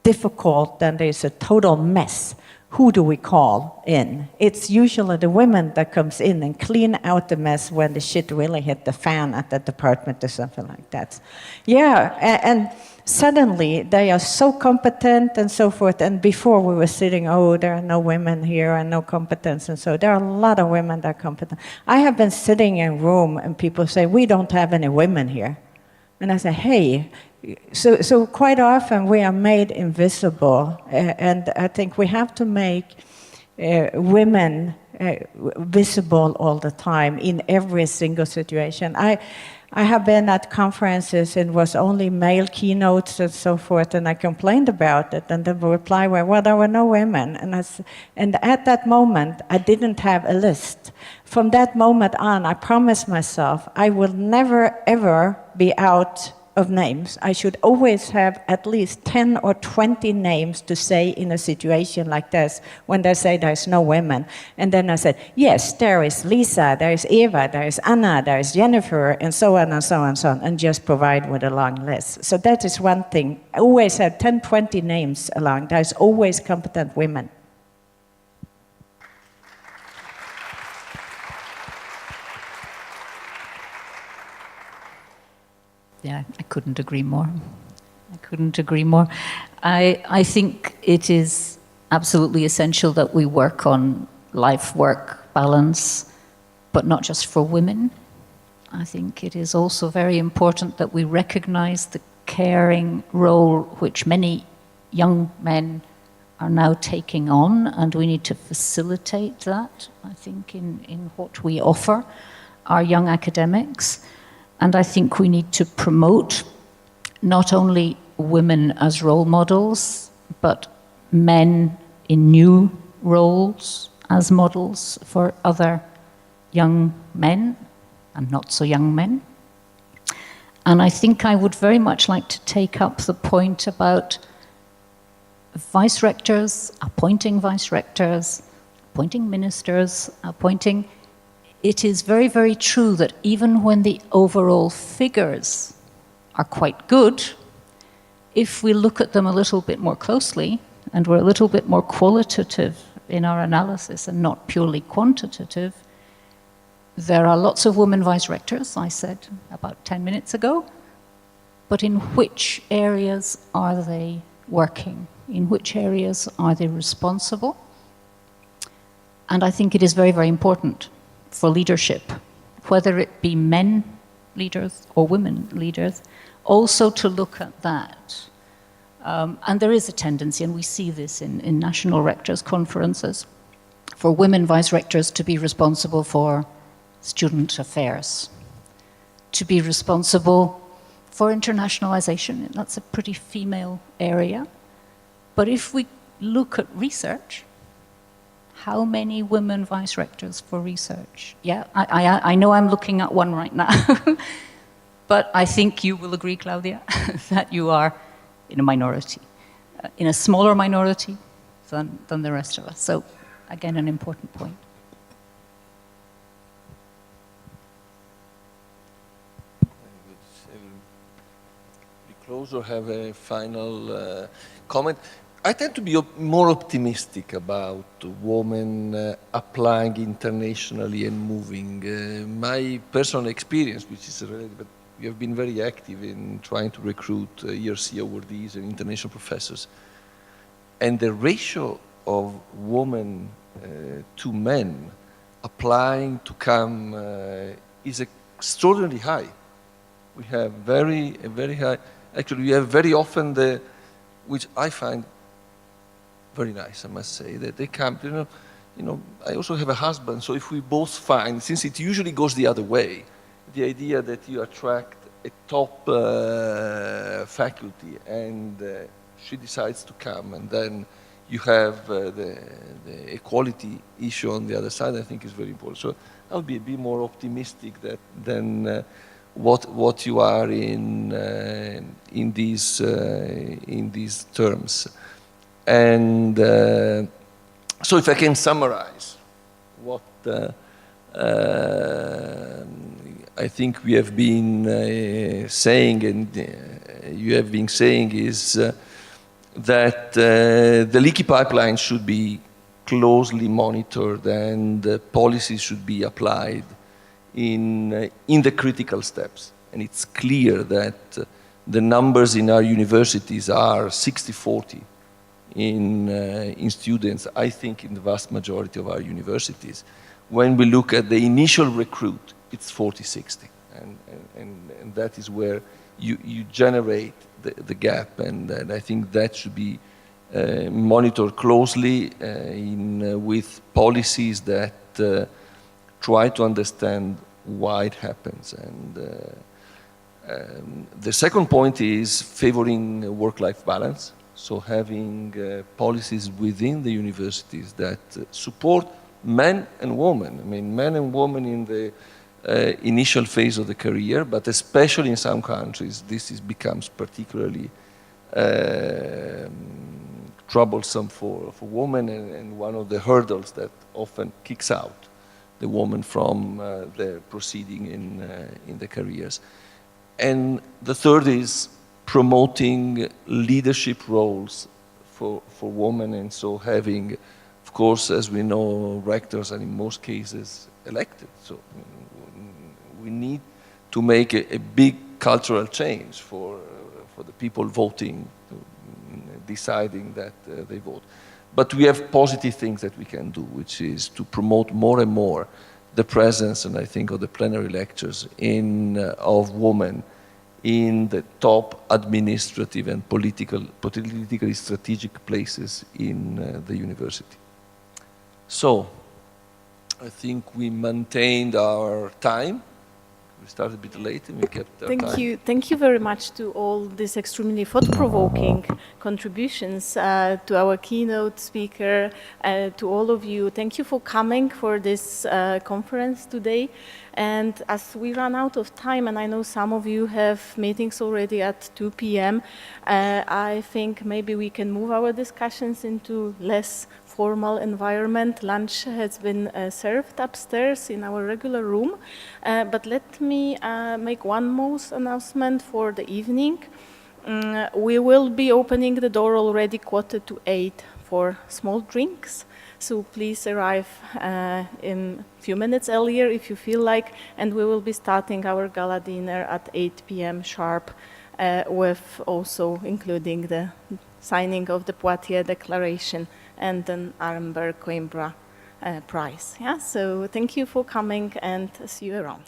difficult, then there's a total mess. Who do we call in? It's usually the women that comes in and clean out the mess when the shit really hit the fan at the department or something like that. Yeah, and suddenly they are so competent and so forth, and before we were sitting, oh, there are no women here and no competence, and so there are a lot of women that are competent. I have been sitting in a room and people say, we don't have any women here. And I say, hey, so quite often we are made invisible, and I think we have to make women visible all the time in every single situation. I have been at conferences and was only male keynotes and so forth, and I complained about it, and the reply was, well, there were no women. And at that moment, I didn't have a list. From that moment on, I promised myself I will never, ever be out of names. I should always have at least 10 or 20 names to say in a situation like this when they say there's no women. And then I said, yes, there is Lisa, there is Eva, there is Anna, there is Jennifer, and so on and so on and so on, and just provide with a long list. So that is one thing. I always have 10, 20 names along. There's always competent women. Yeah, I couldn't agree more. I couldn't agree more. I think it is absolutely essential that we work on life-work balance, but not just for women. I think it is also very important that we recognize the caring role which many young men are now taking on, and we need to facilitate that, I think, in what we offer our young academics. And I think we need to promote not only women as role models, but men in new roles as models for other young men and not so young men. And I think I would very much like to take up the point about vice-rectors, appointing vice-rectors, appointing ministers, appointing. It is very, very true that even when the overall figures are quite good, if we look at them a little bit more closely and we're a little bit more qualitative in our analysis and not purely quantitative, there are lots of women vice-rectors, I said about 10 minutes ago, but in which areas are they working? In which areas are they responsible? And I think it is very, very important for leadership, whether it be men leaders or women leaders, also to look at that. And there is a tendency, and we see this in national rectors' conferences, for women vice-rectors to be responsible for student affairs, to be responsible for internationalization. That's a pretty female area. But if we look at research, how many women vice-rectors for research? Yeah, I know I'm looking at one right now, but I think you will agree, Claudia, that you are in a minority, in a smaller minority than the rest of us. So, again, an important point. close or have a final comment. I tend to be more optimistic about women applying internationally and moving. My personal experience, which is related, but we have been very active in trying to recruit ERC awardees and international professors. And the ratio of women to men applying to come is extraordinarily high. We have very high, actually we have very often which I find very nice, I must say, that they come, you know, I also have a husband, so if we both find, since it usually goes the other way, the idea that you attract a top faculty and she decides to come, and then you have the equality issue on the other side, I think is very important. So I'll be a bit more optimistic than what you are in these terms. And so if I can summarize what I think we have been saying, and you have been saying, is that the leaky pipeline should be closely monitored and policies should be applied in the critical steps. And it's clear that the numbers in our universities are 60-40 in students, I think in the vast majority of our universities. When we look at the initial recruit, it's 40-60. And that is where you generate the gap, and I think that should be monitored closely with policies that try to understand why it happens. And the second point is favoring work-life balance, so having policies within the universities that support men and women. I mean, men and women in the initial phase of the career, but especially in some countries, this becomes particularly troublesome for women, and one of the hurdles that often kicks out the woman from the proceeding in the careers. And the third is promoting leadership roles for women, and so having, of course, as we know, rectors are in most cases elected. So we need to make a big cultural change for the people voting, deciding that they vote. But we have positive things that we can do, which is to promote more and more the presence, and I think of the plenary lectures, of women in the top administrative and politically strategic places in the university. So, I think we maintained our time. We started a bit late and we kept our time. Thank you very much to all these extremely thought-provoking contributions, to our keynote speaker, to all of you. Thank you for coming for this conference today. And as we run out of time, and I know some of you have meetings already at 2 p.m., I think maybe we can move our discussions into less formal environment. Lunch has been served upstairs in our regular room. But let me make one more announcement for the evening. We will be opening the door already 7:45 for small drinks. So please arrive in a few minutes earlier if you feel like, and we will be starting our gala dinner at 8 p.m. sharp, with also including the signing of the Poitiers Declaration and an Arenberg Coimbra prize. Yeah, so thank you for coming and see you around.